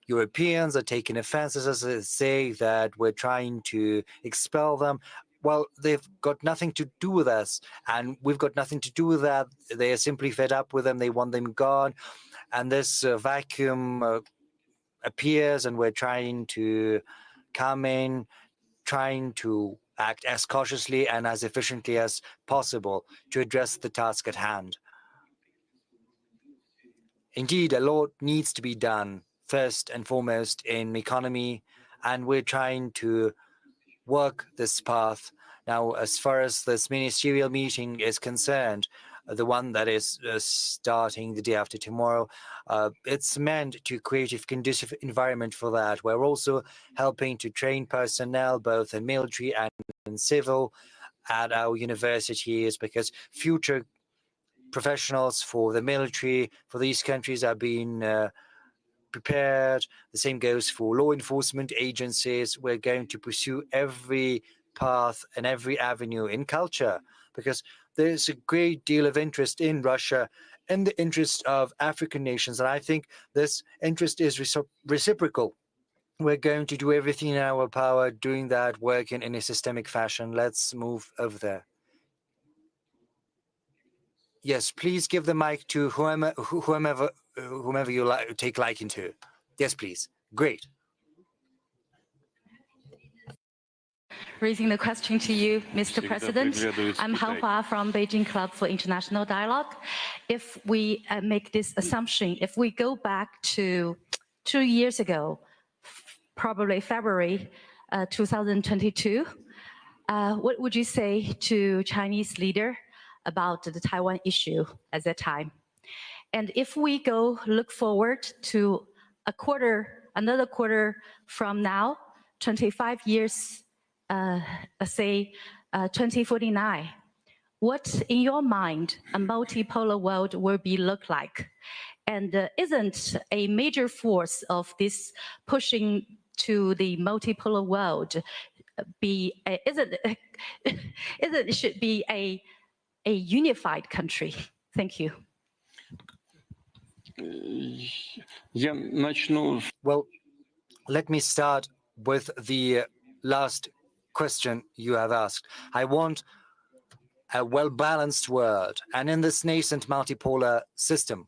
Europeans are taking offenses as they say that we're trying to expel them. Well, they've got nothing to do with us, and we've got nothing to do with that. They are simply fed up with them. They want them gone. And this vacuum appears, and we're trying to come in, trying to act as cautiously and as efficiently as possible to address the task at hand. Indeed, a lot needs to be done, first and foremost in economy, and we're trying to work this path. Now, as far as this ministerial meeting is concerned, the one that is starting the day after tomorrow, it's meant to create a conducive environment for that. We're also helping to train personnel, both in military and in civil, at our universities, because future professionals for the military, for these countries are being prepared. The same goes for law enforcement agencies. We're going to pursue every path and every avenue in culture, because there's a great deal of interest in Russia in the interest of African nations. And I think this interest is reciprocal. We're going to do everything in our power, doing that, working in a systemic fashion. Let's move over there. Yes, please give the mic to whomever you take liking to. Yes, please. Great. Raising the question to you, Mr. President. I'm Hao Hua from Beijing Club for International Dialogue. If we make this assumption, if we go back to 2 years ago, probably February 2022, what would you say to Chinese leader about the Taiwan issue at that time? And if we go look forward to another quarter from now, 25 years, say 2049, what in your mind a multipolar world will be look like? And isn't a major force of this pushing to the multipolar world should be a unified country? Thank you. Well, let me start with the last question you have asked. I want a well-balanced world, and in this nascent multipolar system,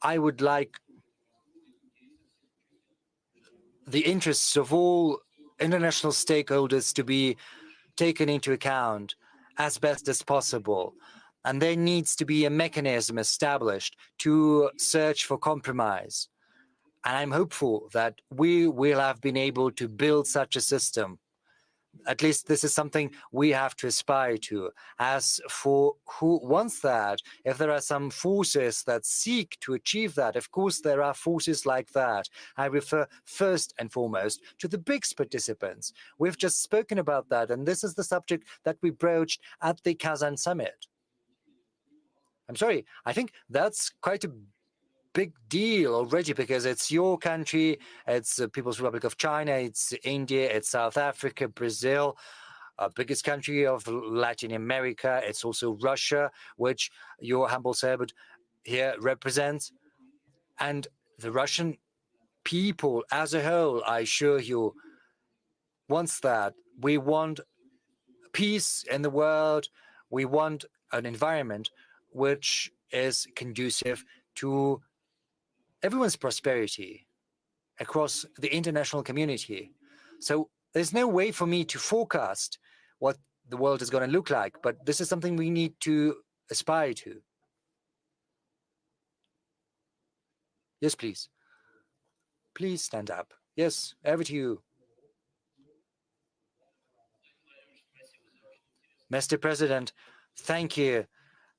I would like the interests of all international stakeholders to be taken into account as best as possible. And there needs to be a mechanism established to search for compromise. And I'm hopeful that we will have been able to build such a system. At least this is something we have to aspire to. As for who wants that, if there are some forces that seek to achieve that, of course there are forces like that. I refer first and foremost to the BRICS participants. We've just spoken about that, and this is the subject that we broached at the Kazan summit. I'm sorry, I think that's quite a big deal already, because it's your country, it's the People's Republic of China, it's India, it's South Africa, Brazil, biggest country of Latin America. It's also Russia, which your humble servant here represents. And the Russian people as a whole, I assure you, wants that. We want peace in the world. We want an environment which is conducive to everyone's prosperity across the international community. So there's no way for me to forecast what the world is going to look like, but this is something we need to aspire to. Yes, please. Please stand up. Yes, over to you. Mr. President, thank you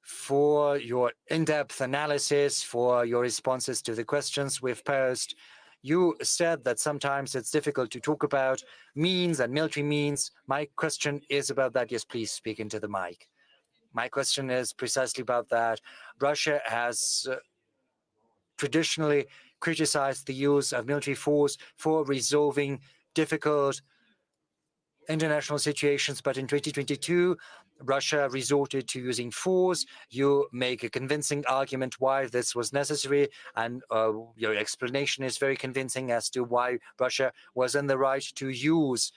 for your in-depth analysis, for your responses to the questions we've posed. You said that sometimes it's difficult to talk about means and military means. My question is about that. Yes, please speak into the mic. My question is precisely about that. Russia has traditionally criticized the use of military force for resolving difficult international situations, but in 2022, Russia resorted to using force. You make a convincing argument why this was necessary, and your explanation is very convincing as to why Russia was in the right to use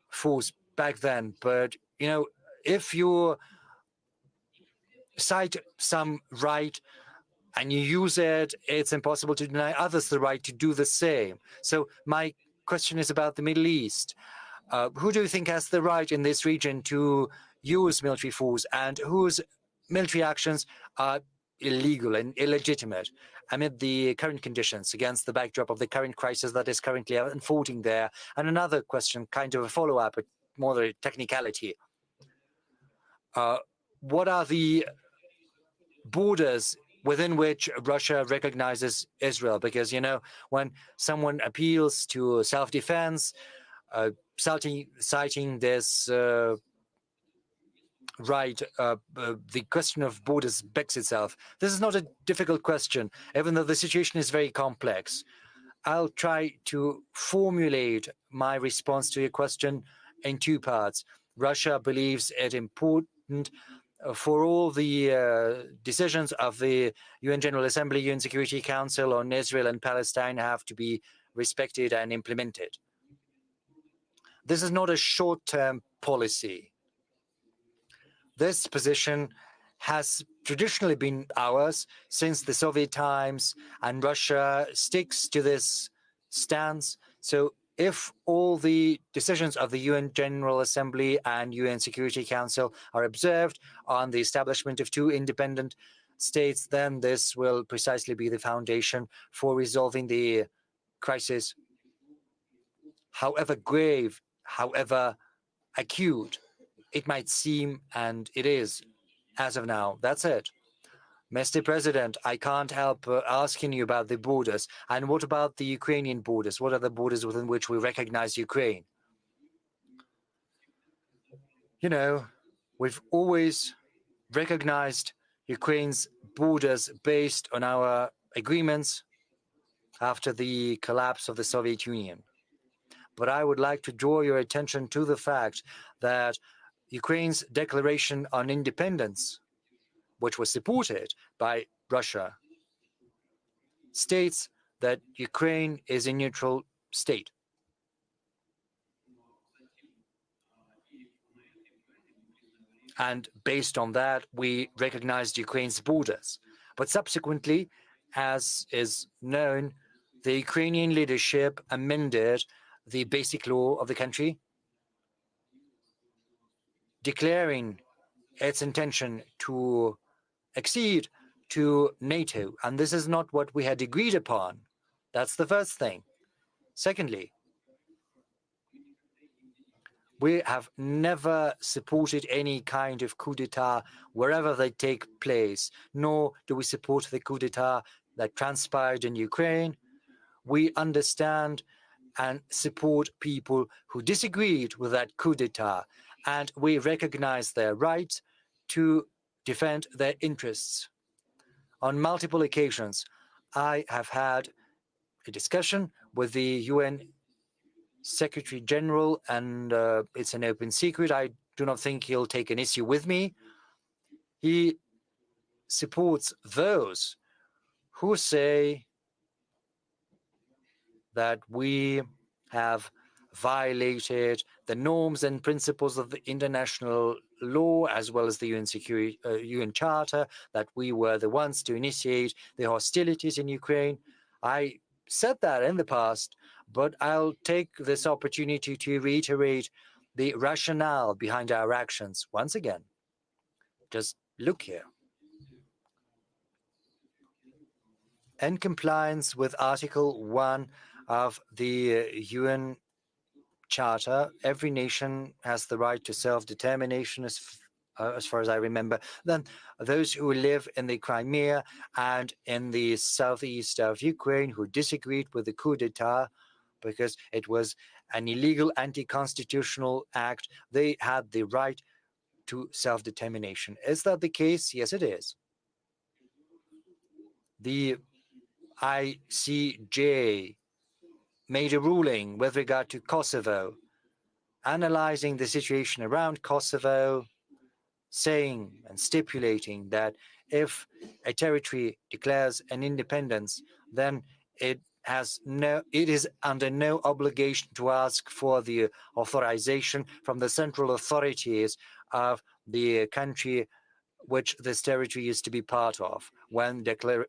force back then. But, you know, if you cite some right and you use it, it's impossible to deny others the right to do the same. So my question is about the Middle East. Who do you think has the right in this region to use military force, and whose military actions are illegal and illegitimate amid the current conditions, against the backdrop of the current crisis that is currently unfolding there? And another question, kind of a follow-up, but more a technicality. What are the borders within which Russia recognizes Israel? Because, you know, when someone appeals to self-defense, citing this right, the question of borders begs itself. This is not a difficult question, even though the situation is very complex. I'll try to formulate my response to your question in two parts. Russia believes it important for all the decisions of the UN General Assembly, UN Security Council on Israel and Palestine have to be respected and implemented. This is not a short-term policy. This position has traditionally been ours since the Soviet times, and Russia sticks to this stance. So if all the decisions of the UN General Assembly and UN Security Council are observed on the establishment of two independent states, then this will precisely be the foundation for resolving the crisis, however grave, however acute it might seem, and it is as of now. That's it. Mr. President, I can't help asking you about the borders. And what about the Ukrainian borders? What are the borders within which we recognize Ukraine? You know, we've always recognized Ukraine's borders based on our agreements after the collapse of the Soviet Union. But I would like to draw your attention to the fact that Ukraine's declaration on independence, which was supported by Russia, states that Ukraine is a neutral state. And based on that, we recognized Ukraine's borders. But subsequently, as is known, the Ukrainian leadership amended the basic law of the country, declaring its intention to accede to NATO. And this is not what we had agreed upon. That's the first thing. Secondly, we have never supported any kind of coup d'etat wherever they take place, nor do we support the coup d'etat that transpired in Ukraine. We understand and support people who disagreed with that coup d'etat, and we recognize their right to defend their interests. On multiple occasions, I have had a discussion with the UN Secretary General, and it's an open secret. I do not think he'll take an issue with me. He supports those who say that we have violated the norms and principles of the international law, as well as the UN Charter, that we were the ones to initiate the hostilities in Ukraine. I said that in the past, but I'll take this opportunity to reiterate the rationale behind our actions once again. Just look here. In compliance with Article 1 of the UN Charter, every nation has the right to self-determination, as far as I remember. Then those who live in the Crimea and in the southeast of Ukraine who disagreed with the coup d'etat because it was an illegal anti-constitutional act, they had the right to self-determination. Is that the case? Yes, it is. The ICJ made a ruling with regard to Kosovo, analyzing the situation around Kosovo, saying and stipulating that if a territory declares an independence, then it is under no obligation to ask for the authorization from the central authorities of the country which this territory is to be part of when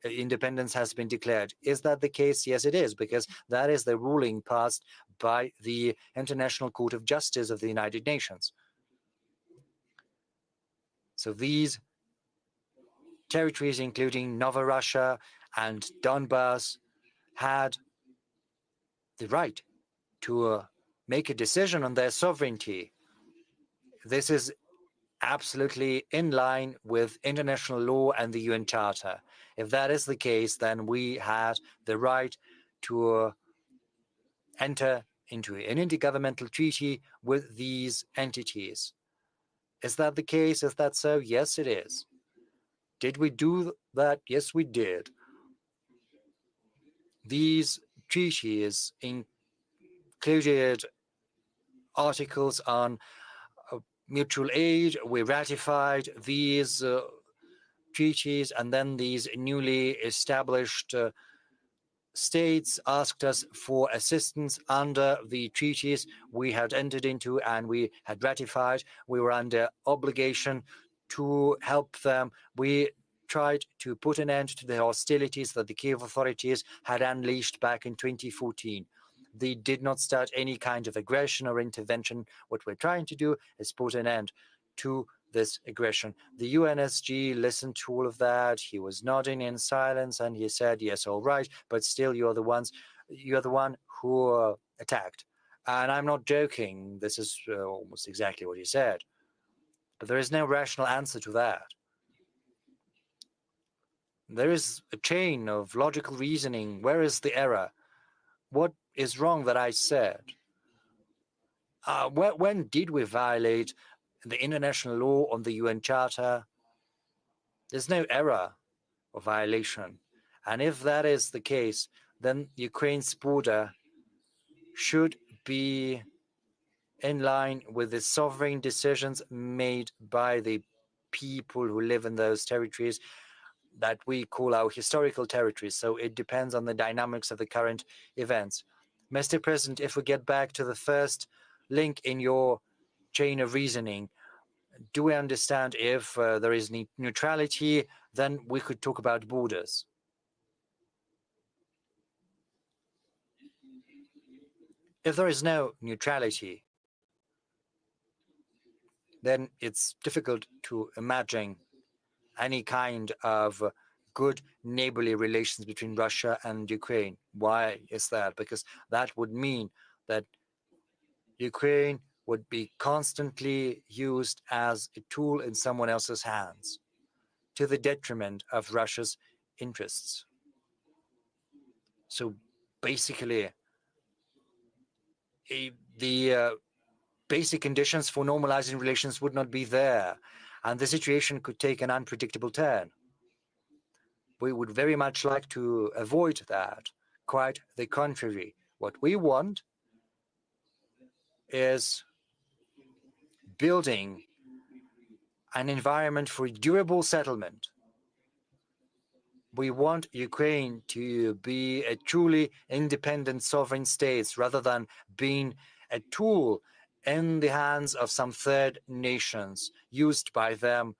independence has been declared. Is that the case? Yes, it is, because that is the ruling passed by the International Court of Justice of the United Nations. So these territories, including Nova Russia and Donbass, had the right to make a decision on their sovereignty. This is absolutely in line with international law and the UN Charter. If that is the case, then we had the right to enter into an intergovernmental treaty with these entities. Is that the case? Is that so? Yes, it is. Did we do that? Yes, we did. These treaties included articles on mutual aid. We ratified these treaties, and then these newly established states asked us for assistance under the treaties we had entered into and we had ratified. We were under obligation to help them. We tried to put an end to the hostilities that the Kiev authorities had unleashed back in 2014. They did not start any kind of aggression or intervention. What we're trying to do is put an end to this aggression. The UNSG listened to all of that. He was nodding in silence and he said, yes, all right, but still you're the one who attacked. And I'm not joking. This is almost exactly what he said. But there is no rational answer to that. There is a chain of logical reasoning. Where is the error? What is wrong that I said? When did we violate the international law on the UN Charter? There's no error or violation. And if that is the case, then Ukraine's border should be in line with the sovereign decisions made by the people who live in those territories that we call our historical territories. So it depends on the dynamics of the current events. Mr. President, if we get back to the first link in your chain of reasoning, do we understand if there is neutrality, then we could talk about borders? If there is no neutrality, then it's difficult to imagine any kind of good neighborly relations between Russia and Ukraine. Why is that? Because that would mean that Ukraine would be constantly used as a tool in someone else's hands, to the detriment of Russia's interests. So basically, the basic conditions for normalizing relations would not be there, and the situation could take an unpredictable turn. We would very much like to avoid that. Quite the contrary. What we want is building an environment for durable settlement. We want Ukraine to be a truly independent sovereign state rather than being a tool in the hands of some third nations used by them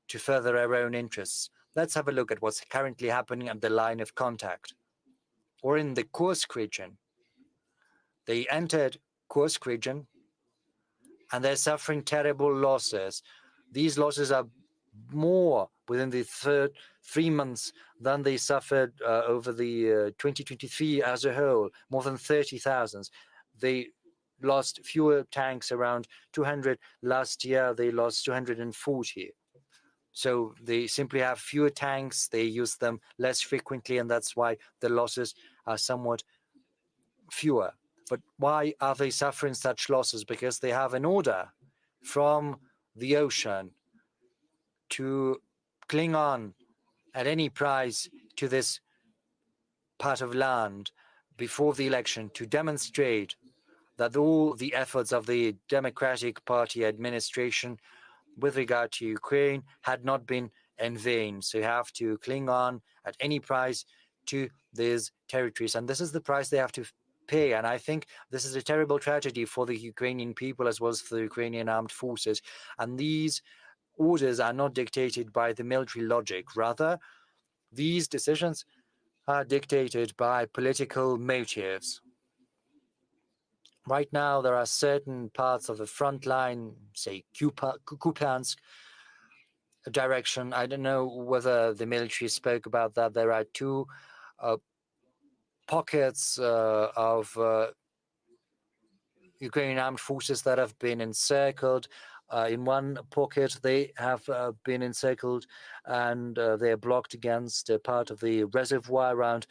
to further their own interests. Let's have a look at what's currently happening at the line of contact or in the Kursk region. They entered Kursk region and they're suffering terrible losses. These losses are more within the 3 months than they suffered over the 2023 as a whole, more than 30,000. They lost fewer tanks, around 200. Last year, they lost 240. So they simply have fewer tanks, they use them less frequently, and that's why the losses are somewhat fewer. But why are they suffering such losses? Because they have an order from the ocean to cling on at any price to this part of land before the election, to demonstrate that all the efforts of the Democratic Party administration with regard to Ukraine had not been in vain. So you have to cling on at any price to these territories. And this is the price they have to pay. And I think this is a terrible tragedy for the Ukrainian people as well as for the Ukrainian armed forces. And these orders are not dictated by the military logic. Rather, these decisions are dictated by political motives. Right now, there are certain parts of the front line, say Kupiansk direction. I don't know whether the military spoke about that. There are two pockets of Ukrainian armed forces that have been encircled. In one pocket, they have been encircled and they are blocked against a part of the reservoir. Around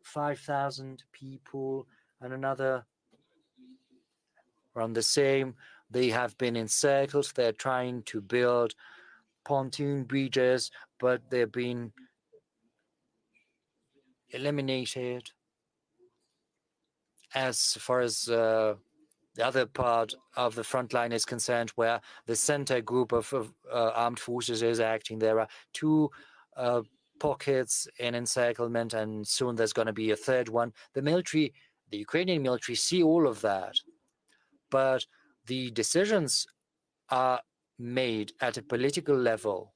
5,000 people and another around the same. They have been encircled. They're trying to build pontoon bridges, but they're being eliminated. As far as the other part of the front line is concerned, where the center group of armed forces is acting, there are two pockets in encirclement, and soon there's going to be a third one. The military, the Ukrainian military, see all of that, but the decisions are made at a political level,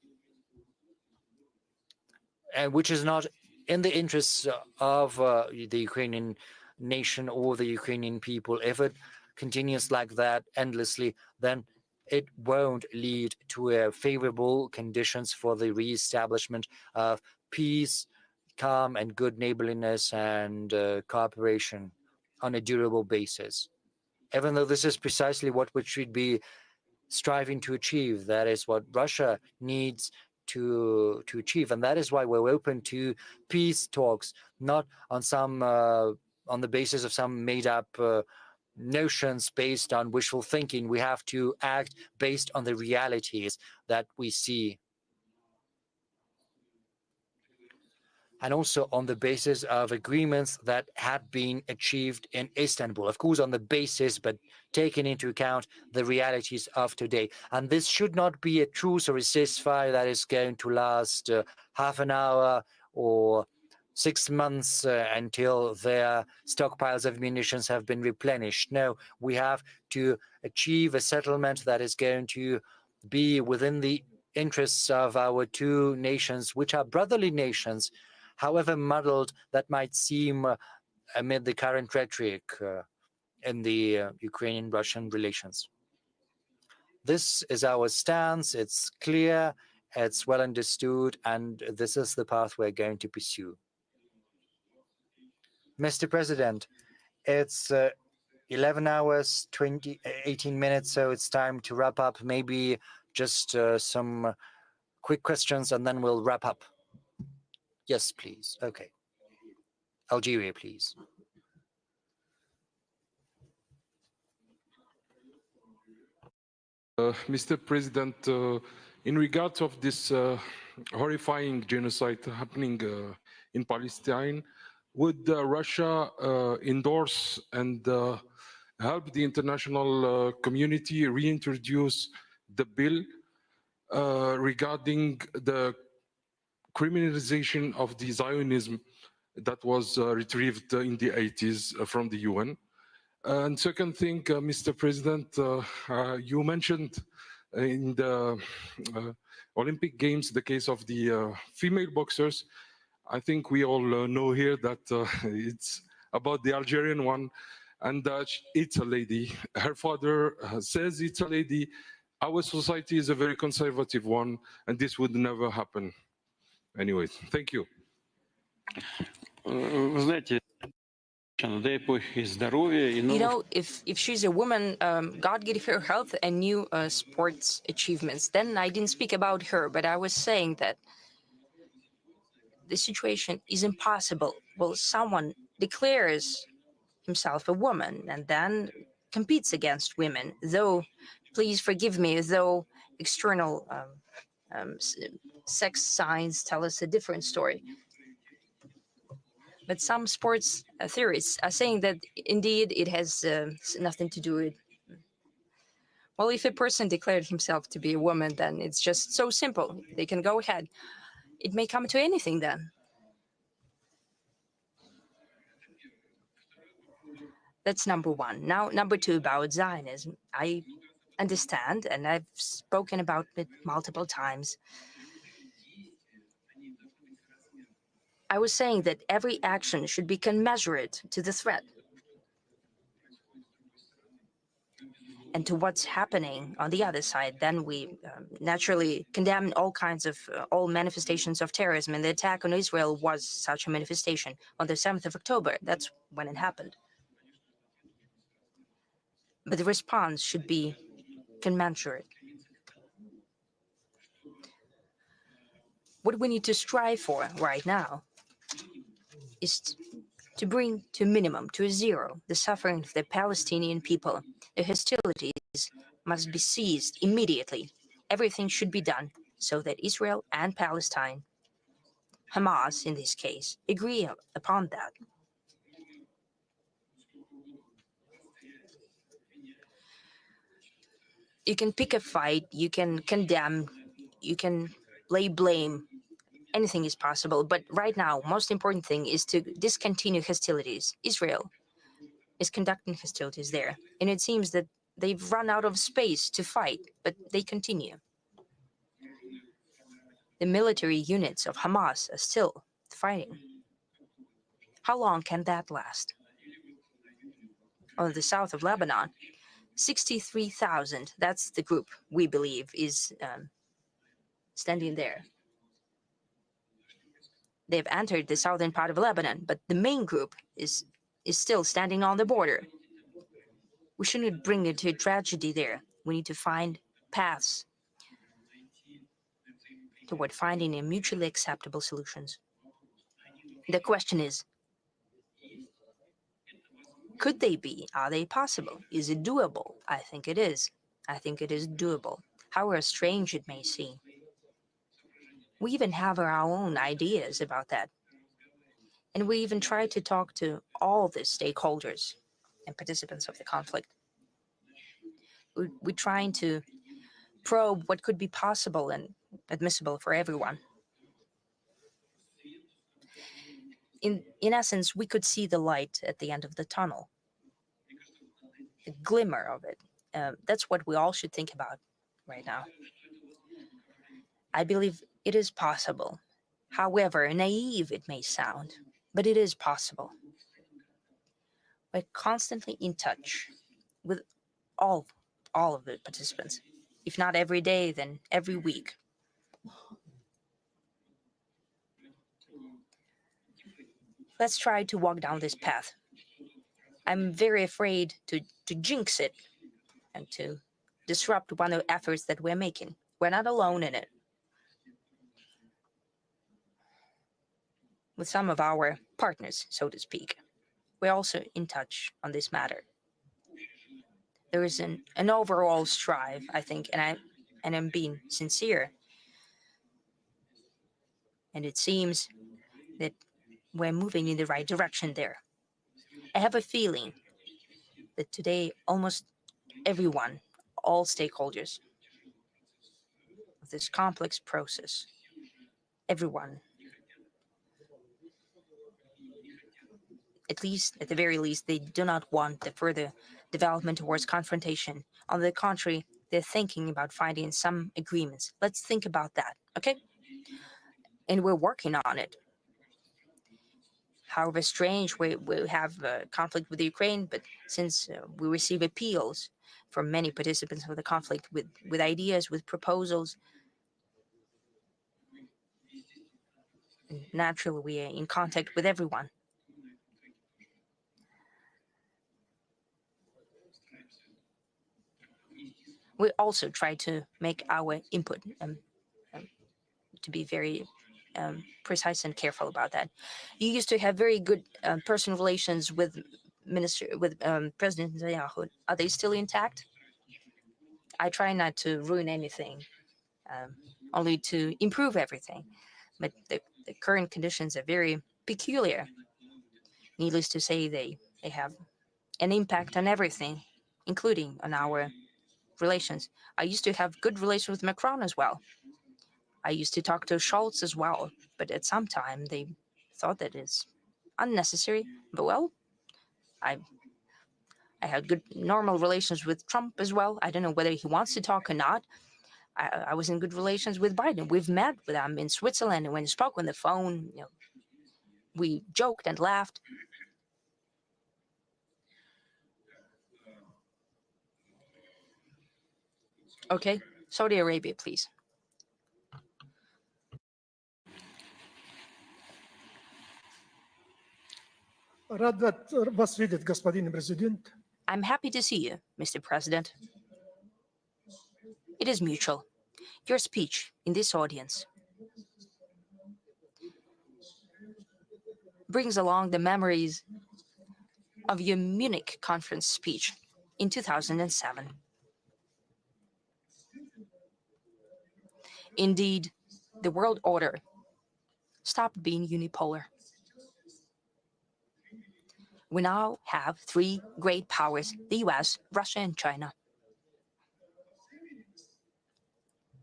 and which is not in the interests of the Ukrainian nation or the Ukrainian people. If it continues like that endlessly, then it won't lead to favorable conditions for the reestablishment of peace, calm, and good neighborliness and cooperation on a durable basis. Even though this is precisely what we should be striving to achieve, that is what Russia needs to achieve, and that is why we're open to peace talks, not on some on the basis of some made-up notions based on wishful thinking. We have to act based on the realities that we see, and also on the basis of agreements that had been achieved in Istanbul. Of course, on the basis, but taking into account the realities of today. And this should not be a truce or a ceasefire that is going to last half an hour or 6 months until their stockpiles of munitions have been replenished. No, we have to achieve a settlement that is going to be within the interests of our two nations, which are brotherly nations, however muddled that might seem amid the current rhetoric in the Ukrainian-Russian relations. This is our stance. It's clear, it's well understood, and this is the path we're going to pursue. Mr. President, it's 11 hours, 18 minutes, so it's time to wrap up. Maybe just some quick questions, and then we'll wrap up. Yes, please. Okay. Algeria, please. Mr. President, in regards of this horrifying genocide happening in Palestine, would Russia endorse and help the international community reintroduce the bill regarding the criminalization of the Zionism that was retrieved in the 80s from the UN? And second thing, Mr. President, you mentioned in the Olympic Games the case of the female boxers. I think we all know here that it's about the Algerian one, and it's a lady. Her father says it's a lady. Our society is a very conservative one, and this would never happen. Anyway, thank you. You know, if she's a woman, God gave her health and new sports achievements. Then I didn't speak about her, but I was saying that the situation is impossible. Well, someone declares himself a woman and then competes against women, though, please forgive me, though external sex signs tell us a different story. But some sports theorists are saying that indeed it has nothing to do with. Well, if a person declared himself to be a woman, then it's just so simple. They can go ahead. It may come to anything then. That's number one. Now, number two, about Zionism. I understand, and I've spoken about it multiple times. I was saying that every action should be commensurate to the threat and to what's happening on the other side. Then we naturally condemn all kinds of, all manifestations of terrorism, and the attack on Israel was such a manifestation on the 7th of October. That's when it happened. But the response should be commensurate. What we need to strive for right now is to bring to a minimum, to a zero, the suffering of the Palestinian people. The hostilities must be ceased immediately. Everything should be done so that Israel and Palestine, Hamas in this case, agree upon that. You can pick a fight, you can condemn, you can lay blame. Anything is possible, but right now, most important thing is to discontinue hostilities. Israel is conducting hostilities there, and it seems that they've run out of space to fight, but they continue. The military units of Hamas are still fighting. How long can that last? On the south of Lebanon, 63,000, that's the group we believe is standing there. They've entered the southern part of Lebanon, but the main group is still standing on the border. We shouldn't bring it to a tragedy there. We need to find paths toward finding a mutually acceptable solutions. The question is, could they be? Are they possible? Is it doable? I think it is. I think it is doable, however strange it may seem. We even have our own ideas about that. And we even try to talk to all the stakeholders and participants of the conflict. We're trying to probe what could be possible and admissible for everyone. In essence, we could see the light at the end of the tunnel, the glimmer of it. That's what we all should think about right now. I believe it is possible. However naive it may sound, but it is possible. We're constantly in touch with all of the participants. If not every day, then every week. Let's try to walk down this path. I'm very afraid to jinx it and to disrupt one of the efforts that we're making. We're not alone in it. With some of our partners, so to speak, we're also in touch on this matter. There is an overall strive, I think, and I'm being sincere. And it seems that we're moving in the right direction there. I have a feeling that today almost everyone, all stakeholders of this complex process, everyone, at the very least, they do not want the further development towards confrontation. On the contrary, they're thinking about finding some agreements. Let's think about that, okay? And we're working on it. However strange, we have a conflict with Ukraine, but since we receive appeals from many participants of the conflict with ideas, with proposals, naturally we are in contact with everyone. We also try to make our input to be very precise and careful about that. You used to have very good personal relations with President Netanyahu. Are they still intact? I try not to ruin anything, only to improve everything. But the current conditions are very peculiar. Needless to say, they have an impact on everything, including on our relations. I used to have good relations with Macron as well. I used to talk to Scholz as well, but at some time they thought that it's unnecessary. But well, I had good normal relations with Trump as well. I don't know whether he wants to talk or not. I was in good relations with Biden. We've met with him in Switzerland, and when he spoke on the phone, we joked and laughed. Okay, Saudi Arabia, please. I'm happy to see you, Mr. President. It is mutual. Your speech in this audience brings along the memories of your Munich conference speech in 2007. Indeed, the world order stopped being unipolar. We now have three great powers: the US, Russia, and China.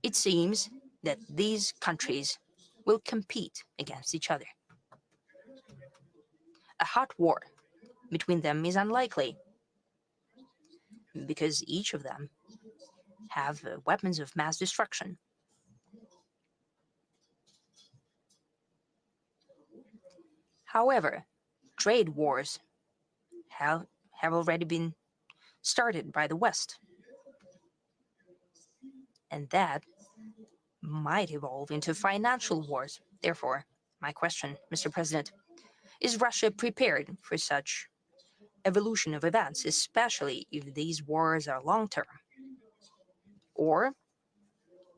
It seems that these countries will compete against each other. A hot war between them is unlikely because each of them have weapons of mass destruction. However, trade wars have already been started by the West, and that might evolve into financial wars. Therefore, my question, Mr. President, is Russia prepared for such evolution of events, especially if these wars are long-term? Or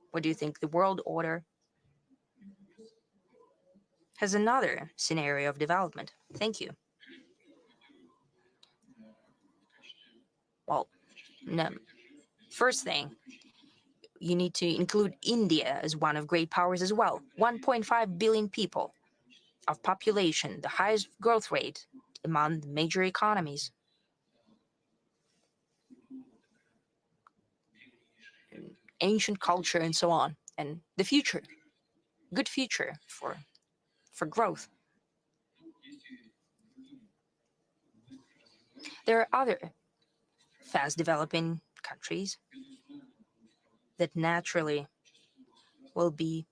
what do you think the world order has another scenario of development? Thank you. Well, no. First thing, you need to include India as one of great powers as well. 1.5 billion people of population, the highest growth rate among the major economies. Ancient culture and so on, and the future, good future for growth. There are other fast developing countries that naturally will be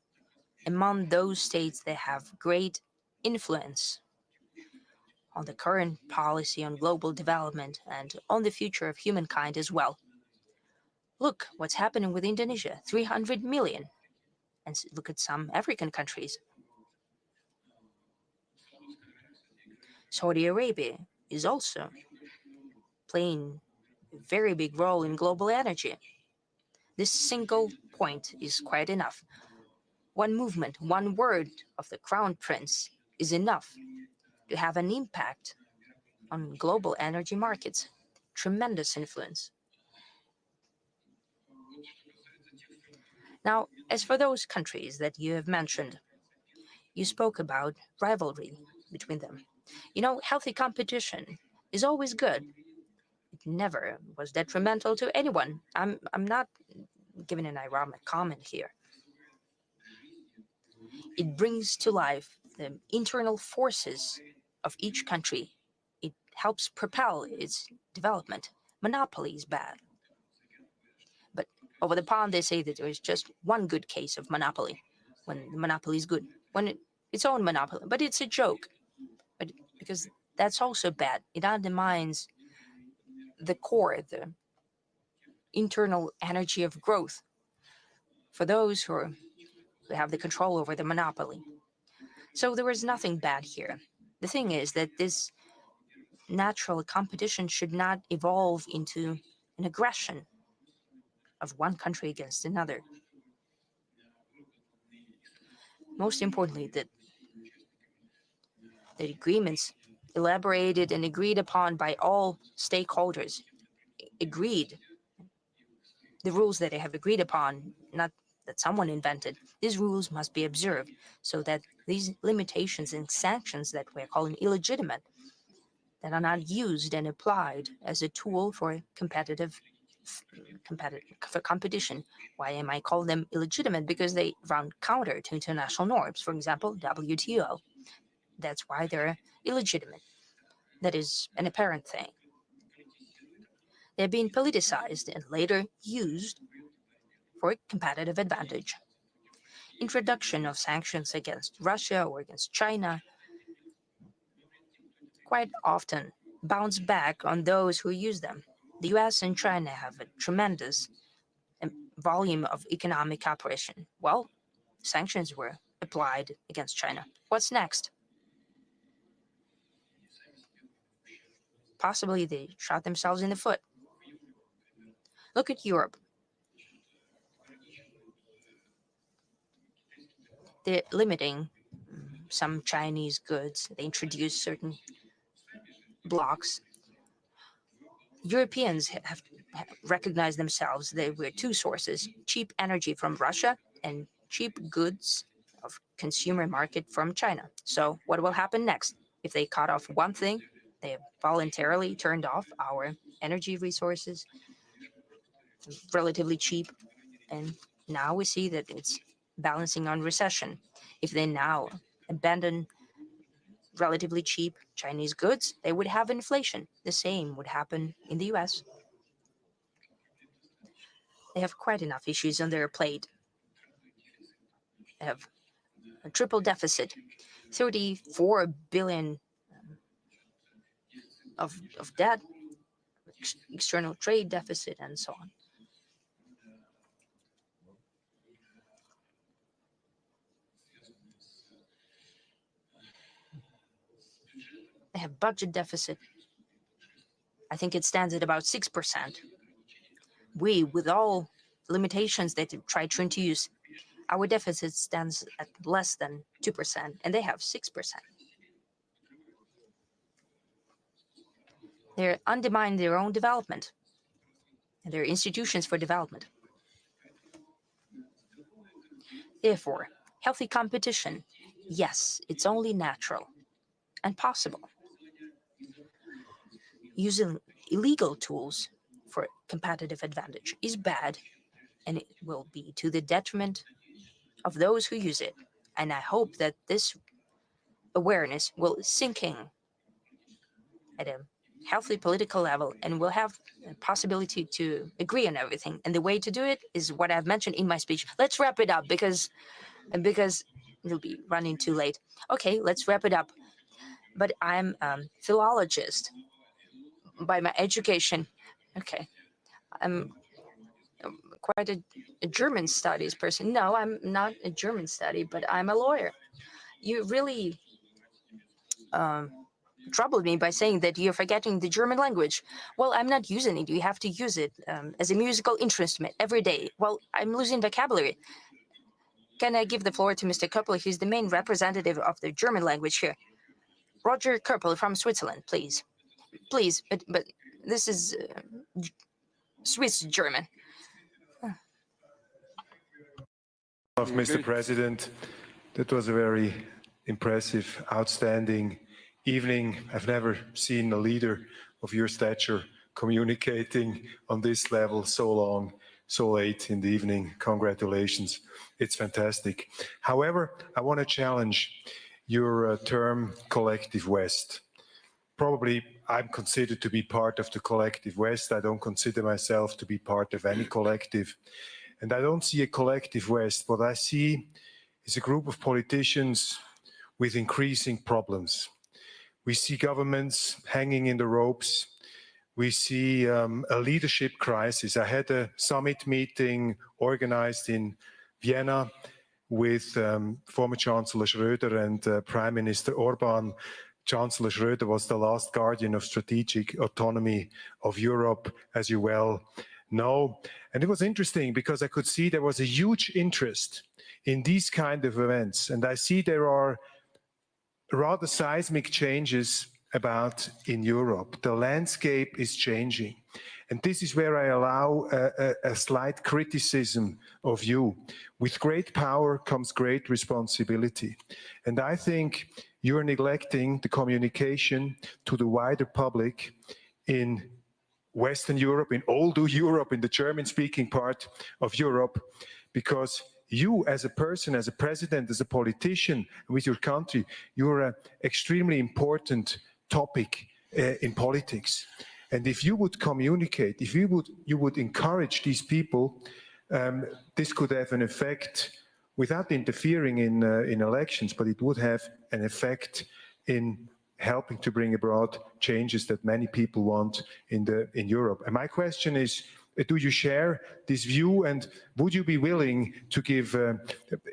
among those states that have great influence on the current policy on global development and on the future of humankind as well. Look what's happening with Indonesia, 300 million. And look at some African countries. Saudi Arabia is also playing a very big role in global energy. This single point is quite enough. One movement, one word of the Crown Prince is enough to have an impact on global energy markets. Tremendous influence. Now, as for those countries that you have mentioned, you spoke about rivalry between them. You know, healthy competition is always good. It never was detrimental to anyone. I'm not giving an ironic comment here. It brings to life the internal forces of each country. It helps propel its development. Monopoly is bad. But over the pond, they say that there is just one good case of monopoly, when the monopoly is good, when its own monopoly. But it's a joke, but because that's also bad. It undermines the core, the internal energy of growth for those who have the control over the monopoly. So there is nothing bad here. The thing is that this natural competition should not evolve into an aggression of one country against another. Most importantly, that the agreements elaborated and agreed upon by all stakeholders, agreed, the rules that they have agreed upon, not that someone invented, these rules must be observed so that these limitations and sanctions that we're calling illegitimate, that are not used and applied as a tool for competition. Why am I calling them illegitimate? Because they run counter to international norms. For example, WTO. That's why they're illegitimate. That is an apparent thing. They're being politicized and later used for competitive advantage. Introduction of sanctions against Russia or against China quite often bounce back on those who use them. The US and China have a tremendous volume of economic cooperation. Well, sanctions were applied against China. What's next? Possibly they shot themselves in the foot. Look at Europe. They're limiting some Chinese goods. They introduced certain blocks. Europeans have recognized themselves. There were two sources: cheap energy from Russia and cheap goods of consumer market from China. So what will happen next? If they cut off one thing, they have voluntarily turned off our energy resources, relatively cheap. And now we see that it's balancing on recession. If they now abandon relatively cheap Chinese goods, they would have inflation. The same would happen in the US. They have quite enough issues on their plate. They have a triple deficit, 34 billion of debt, external trade deficit, and so on. They have budget deficit. I think it stands at about 6%. We, with all limitations that they try to introduce, our deficit stands at less than 2%, and they have 6%. They undermine their own development and their institutions for development. Therefore, healthy competition, yes, it's only natural and possible. Using illegal tools for competitive advantage is bad, and it will be to the detriment of those who use it. And I hope that this awareness will sink in at a healthy political level, and we'll have a possibility to agree on everything. And the way to do it is what I've mentioned in my speech. Let's wrap it up because it'll be running too late. Okay, let's wrap it up. But I'm a philologist by my education. Okay, I'm quite a German studies person. No, I'm not a German study, but I'm a lawyer. You really troubled me by saying that you're forgetting the German language. Well, I'm not using it. You have to use it as a musical instrument every day. Well, I'm losing vocabulary. Can I give the floor to Mr. Koppel? He's the main representative of the German language here. Roger Koppel from Switzerland, please. Please, but this is Swiss German. Of Mr. President, that was a very impressive, outstanding evening. I've never seen a leader of your stature communicating on this level so long, so late in the evening. Congratulations. It's fantastic. However, I want to challenge your term collective West. Probably I'm considered to be part of the collective West. I don't consider myself to be part of any collective. And I don't see a collective West. What I see is a group of politicians with increasing problems. We see governments hanging in the ropes. We see a leadership crisis. I had a summit meeting organized in Vienna with former Chancellor Schröder and Prime Minister Orban. Chancellor Schröder was the last guardian of strategic autonomy of Europe, as you well know. And it was interesting because I could see there was a huge interest in these kind of events. And I see there are rather seismic changes about in Europe. The landscape is changing. And this is where I allow a slight criticism of you. With great power comes great responsibility. And I think you're neglecting the communication to the wider public in Western Europe, in older Europe, in the German-speaking part of Europe, because you as a person, as a president, as a politician with your country, you're an extremely important topic in politics. And if you would communicate, if you would encourage these people, this could have an effect without interfering in elections, but it would have an effect in helping to bring about changes that many people want in Europe. And my question is, do you share this view, and would you be willing to give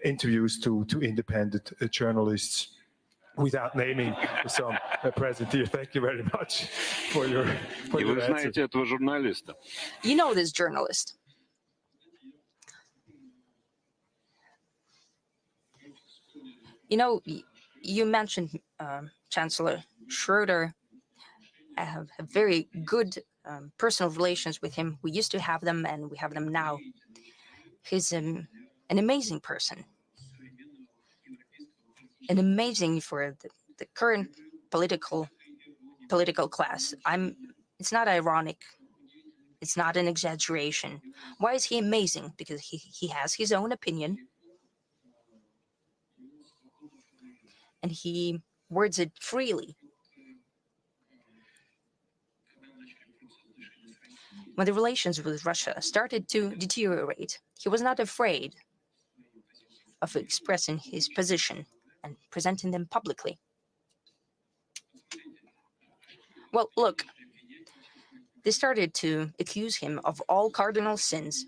interviews to independent journalists without naming some present here? Thank you very much for your answer. You know this journalist. You know, you mentioned Chancellor Schroeder. I have very good personal relations with him. We used to have them, and we have them now. He's an amazing person, and amazing for the current political class. It's not ironic. It's not an exaggeration. Why is he amazing? Because he has his own opinion, and he words it freely. When the relations with Russia started to deteriorate, he was not afraid of expressing his position and presenting them publicly. Well, look, they started to accuse him of all cardinal sins.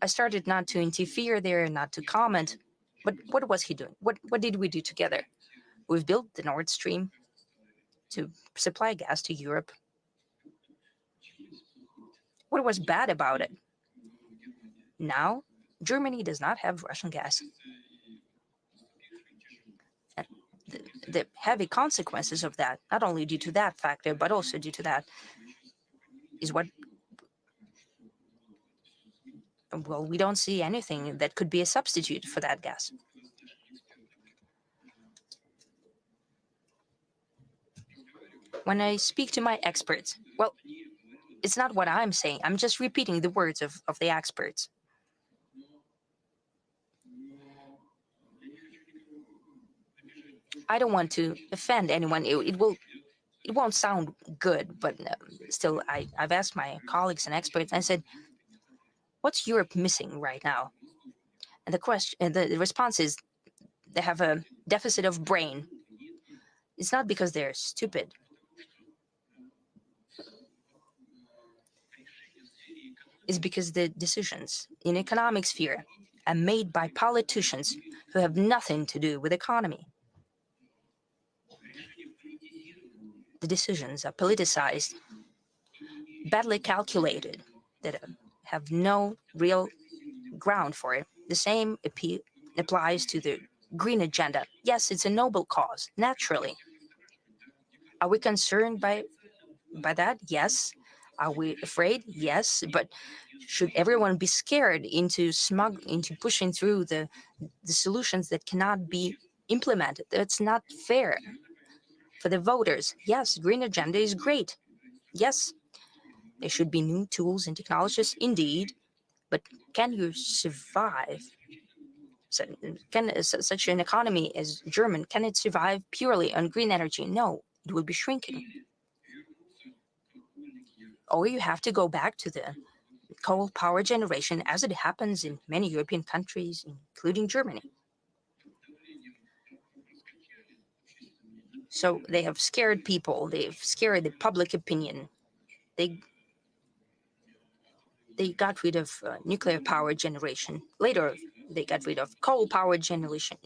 I started not to interfere there, not to comment, but what was he doing? What did we do together? We've built the Nord Stream to supply gas to Europe. What was bad about it? Now, Germany does not have Russian gas. And the heavy consequences of that, not only due to that factor, but also due to that, is what, well, we don't see anything that could be a substitute for that gas. When I speak to my experts, well, it's not what I'm saying. I'm just repeating the words of the experts. I don't want to offend anyone. It won't sound good, but still, I've asked my colleagues and experts, and I said, what's Europe missing right now? And the response is, they have a deficit of brain. It's not because they're stupid. It's because the decisions in economic sphere are made by politicians who have nothing to do with economy. The decisions are politicized, badly calculated, that have no real ground for it. The same applies to the green agenda. Yes, it's a noble cause, naturally. Are we concerned by that? Yes. Are we afraid? Yes. But should everyone be scared into pushing through the solutions that cannot be implemented? That's not fair for the voters. Yes, green agenda is great. Yes, there should be new tools and technologies, indeed. But can you survive? Can such an economy as German, can it survive purely on green energy? No, it will be shrinking. Or you have to go back to the coal power generation, as it happens in many European countries, including Germany. So they have scared people. They've scared the public opinion. They got rid of nuclear power generation. Later, they got rid of coal power generation.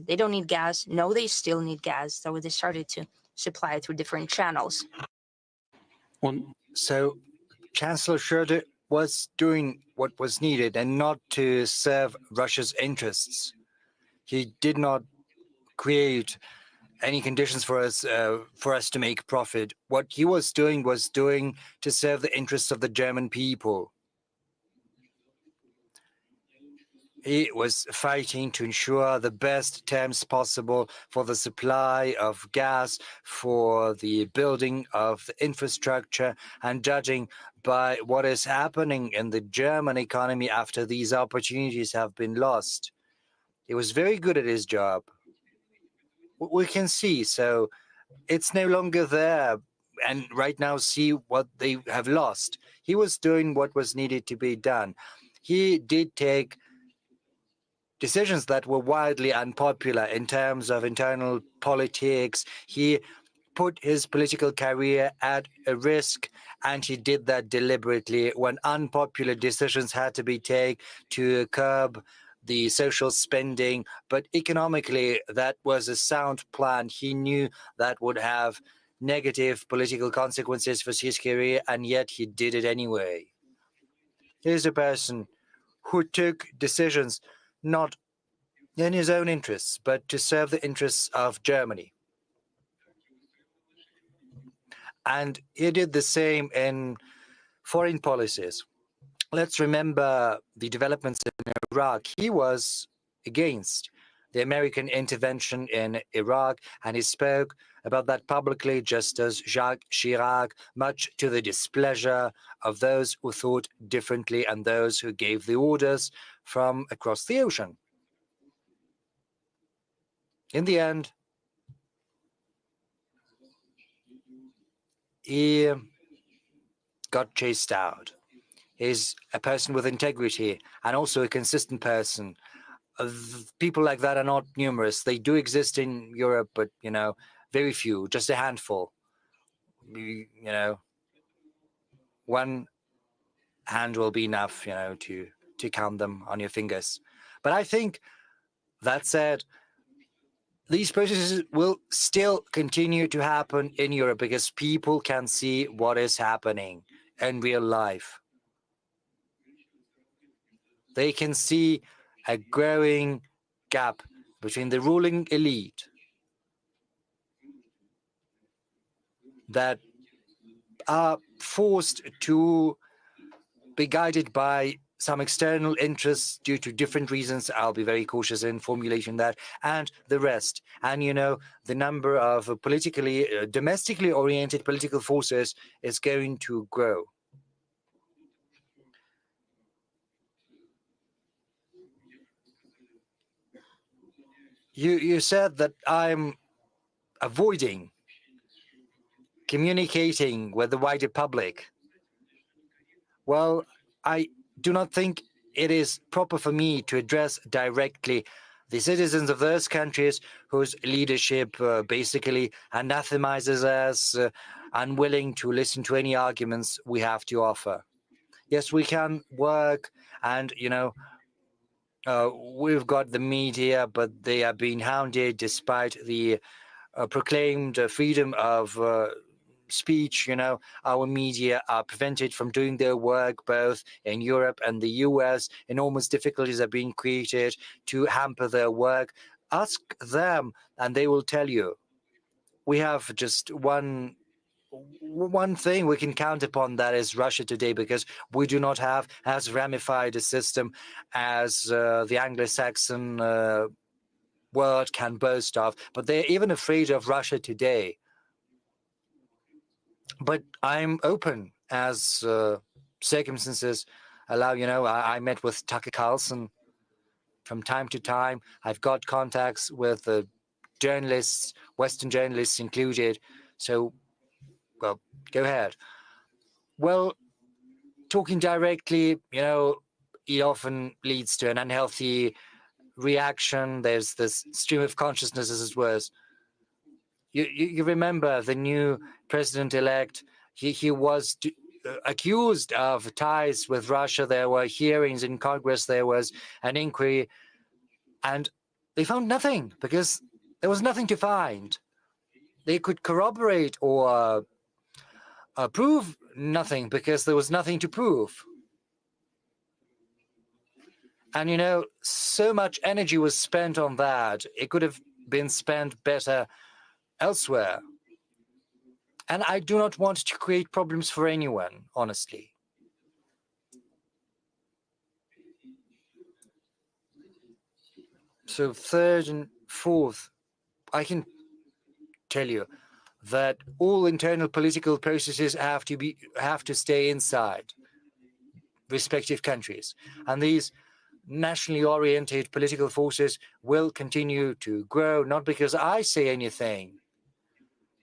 They don't need gas. No, they still need gas. So they started to supply it through different channels. So Chancellor Schroeder was doing what was needed and not to serve Russia's interests. He did not create any conditions for us to make profit. What he was doing to serve the interests of the German people. He was fighting to ensure the best terms possible for the supply of gas, for the building of the infrastructure, and judging by what is happening in the German economy after these opportunities have been lost. He was very good at his job. We can see, so it's no longer there. And right now, see what they have lost. He was doing what was needed to be done. He did take decisions that were widely unpopular in terms of internal politics. He put his political career at a risk, and he did that deliberately when unpopular decisions had to be taken to curb the social spending. But economically, that was a sound plan. He knew that would have negative political consequences for his career, and yet he did it anyway. Here's a person who took decisions not in his own interests, but to serve the interests of Germany. And he did the same in foreign policies. Let's remember the developments in Iraq. He was against the American intervention in Iraq, and he spoke about that publicly, just as Jacques Chirac, much to the displeasure of those who thought differently and those who gave the orders from across the ocean. In the end, he got chased out. He's a person with integrity and also a consistent person. People like that are not numerous. They do exist in Europe, but, you know, very few, just a handful. You know, one hand will be enough, you know, to count them on your fingers. But I think, that said, these processes will still continue to happen in Europe because people can see what is happening in real life. They can see a growing gap between the ruling elite that are forced to be guided by some external interests due to different reasons. I'll be very cautious in formulating that, and the rest. And, you know, the number of politically, domestically oriented political forces is going to grow. You said that I'm avoiding communicating with the wider public. Well, I do not think it is proper for me to address directly the citizens of those countries whose leadership basically anathemizes us, unwilling to listen to any arguments we have to offer. Yes, we can work, and, you know, we've got the media, but they are being hounded despite the proclaimed freedom of speech. You know, our media are prevented from doing their work both in Europe and the US. Enormous difficulties are being created to hamper their work. Ask them, and they will tell you. We have just one thing we can count upon, that is Russia today, because we do not have as ramified a system as the Anglo-Saxon world can boast of. But they're even afraid of Russia today. But I'm open as circumstances allow. You know, I met with Tucker Carlson from time to time. I've got contacts with journalists, Western journalists included. So, well, go ahead. Well, talking directly, you know, it often leads to an unhealthy reaction. There's this stream of consciousness, as it was. You remember the new president-elect, he was accused of ties with Russia. There were hearings in Congress, there was an inquiry, and they found nothing because there was nothing to find. They could corroborate or prove nothing because there was nothing to prove. And, you know, so much energy was spent on that. It could have been spent better elsewhere. And I do not want to create problems for anyone, honestly. So third and fourth, I can tell you that all internal political processes have to stay inside respective countries. And these nationally oriented political forces will continue to grow, not because I say anything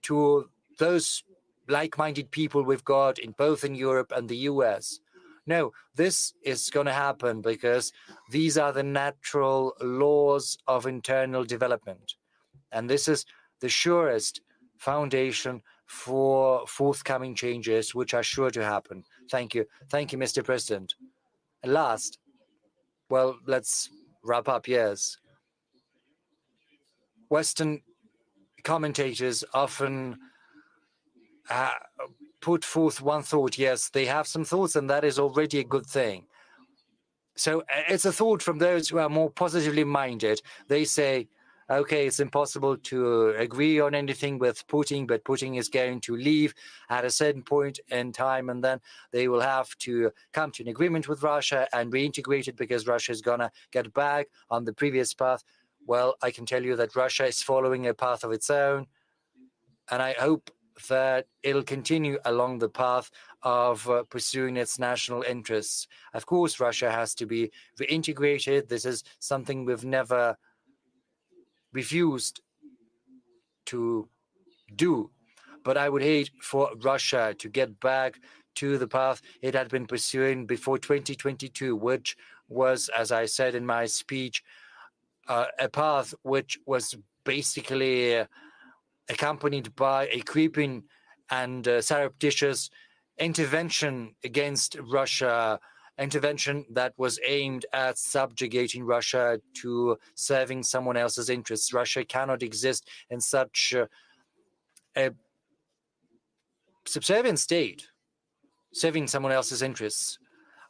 to those like-minded people we've got both in Europe and the US. No, this is going to happen because these are the natural laws of internal development. And this is the surest foundation for forthcoming changes, which are sure to happen. Thank you. Thank you, Mr. President. And last, well, let's wrap up, yes. Western commentators often put forth one thought. Yes, they have some thoughts, and that is already a good thing. So it's a thought from those who are more positively minded. They say, okay, it's impossible to agree on anything with Putin, but Putin is going to leave at a certain point in time, and then they will have to come to an agreement with Russia and reintegrate it because Russia is going to get back on the previous path. Well, I can tell you that Russia is following a path of its own, and I hope that it'll continue along the path of pursuing its national interests. Of course, Russia has to be reintegrated. This is something we've never refused to do. But I would hate for Russia to get back to the path it had been pursuing before 2022, which was, as I said in my speech, a path which was basically accompanied by a creeping and surreptitious intervention against Russia, intervention that was aimed at subjugating Russia to serving someone else's interests. Russia cannot exist in such a subservient state, serving someone else's interests.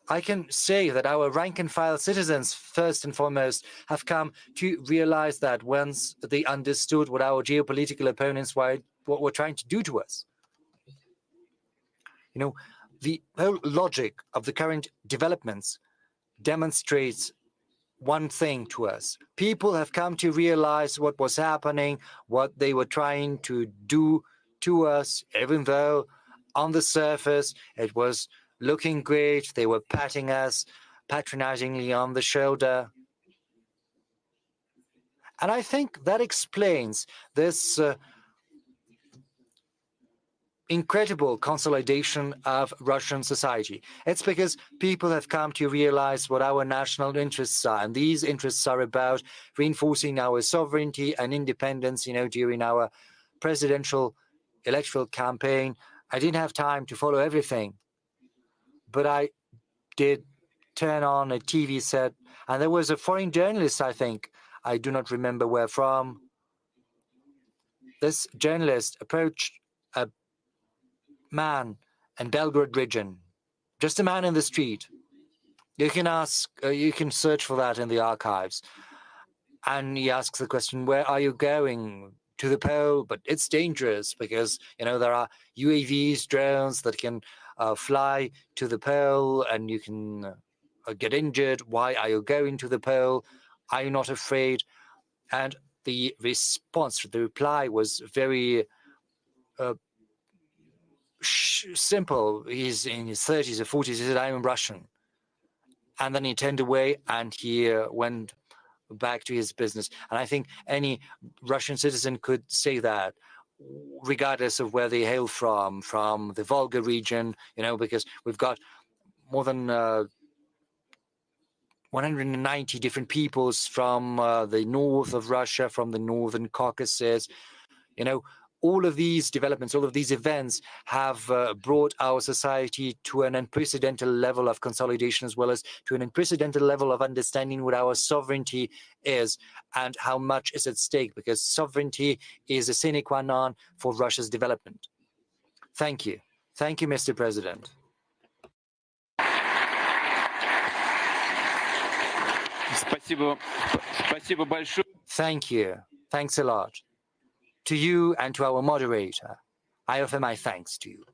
I can say that our rank and file citizens, first and foremost, have come to realize that once they understood what our geopolitical opponents were trying to do to us. You know, the whole logic of the current developments demonstrates one thing to us. People have come to realize what was happening, what they were trying to do to us, even though on the surface it was looking great. They were patting us patronizingly on the shoulder. And I think that explains this incredible consolidation of Russian society. It's because people have come to realize what our national interests are. And these interests are about reinforcing our sovereignty and independence. You know, during our presidential electoral campaign, I didn't have time to follow everything, but I did turn on a TV set, and there was a foreign journalist, I think, I do not remember where from. This journalist approached a man in Belgrade region, just a man in the street. You can ask, you can search for that in the archives. And he asks the question, where are you going? To the pole, but it's dangerous because, you know, there are UAVs, drones that can fly to the pole and you can get injured. Why are you going to the pole? Are you not afraid? And the response, the reply was very simple. He's in his 30s or 40s. He said, I'm Russian. And then he turned away and he went back to his business. And I think any Russian citizen could say that, regardless of where they hail from the Volga region, you know, because we've got more than 190 different peoples from the north of Russia, from the northern Caucasus. You know, all of these developments, all of these events have brought our society to an unprecedented level of consolidation, as well as to an unprecedented level of understanding what our sovereignty is and how much is at stake, because sovereignty is a sine qua non for Russia's development. Thank you. Thank you, Mr. President. Thank you. Thanks a lot. To you and to our moderator, I offer my thanks to you.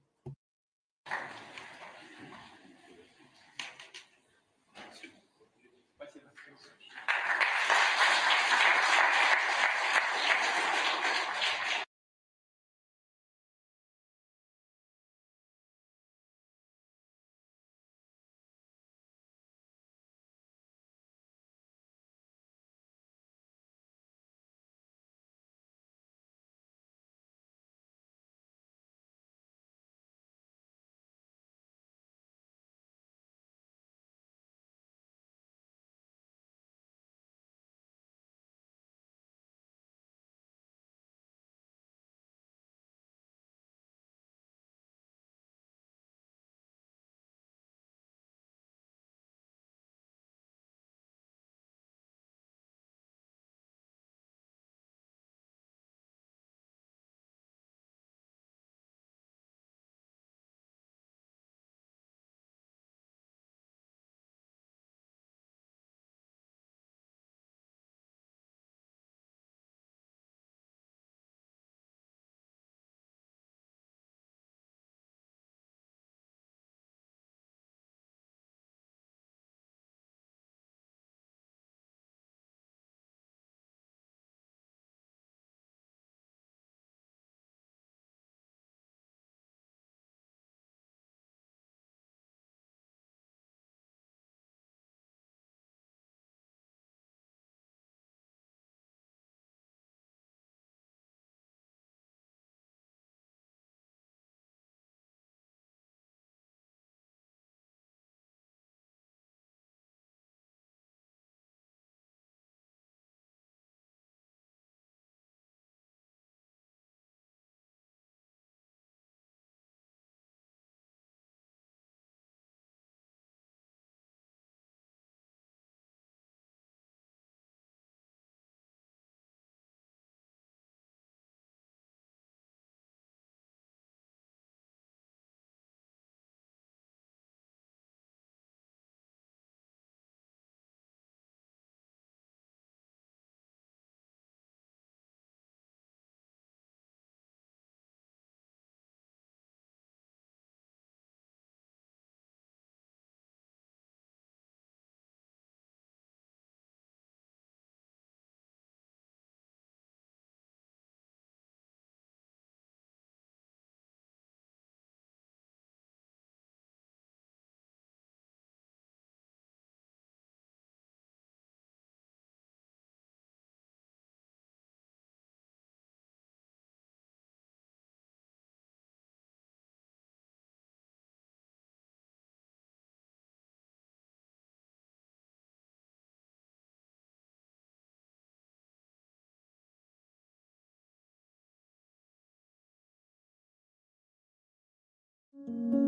you.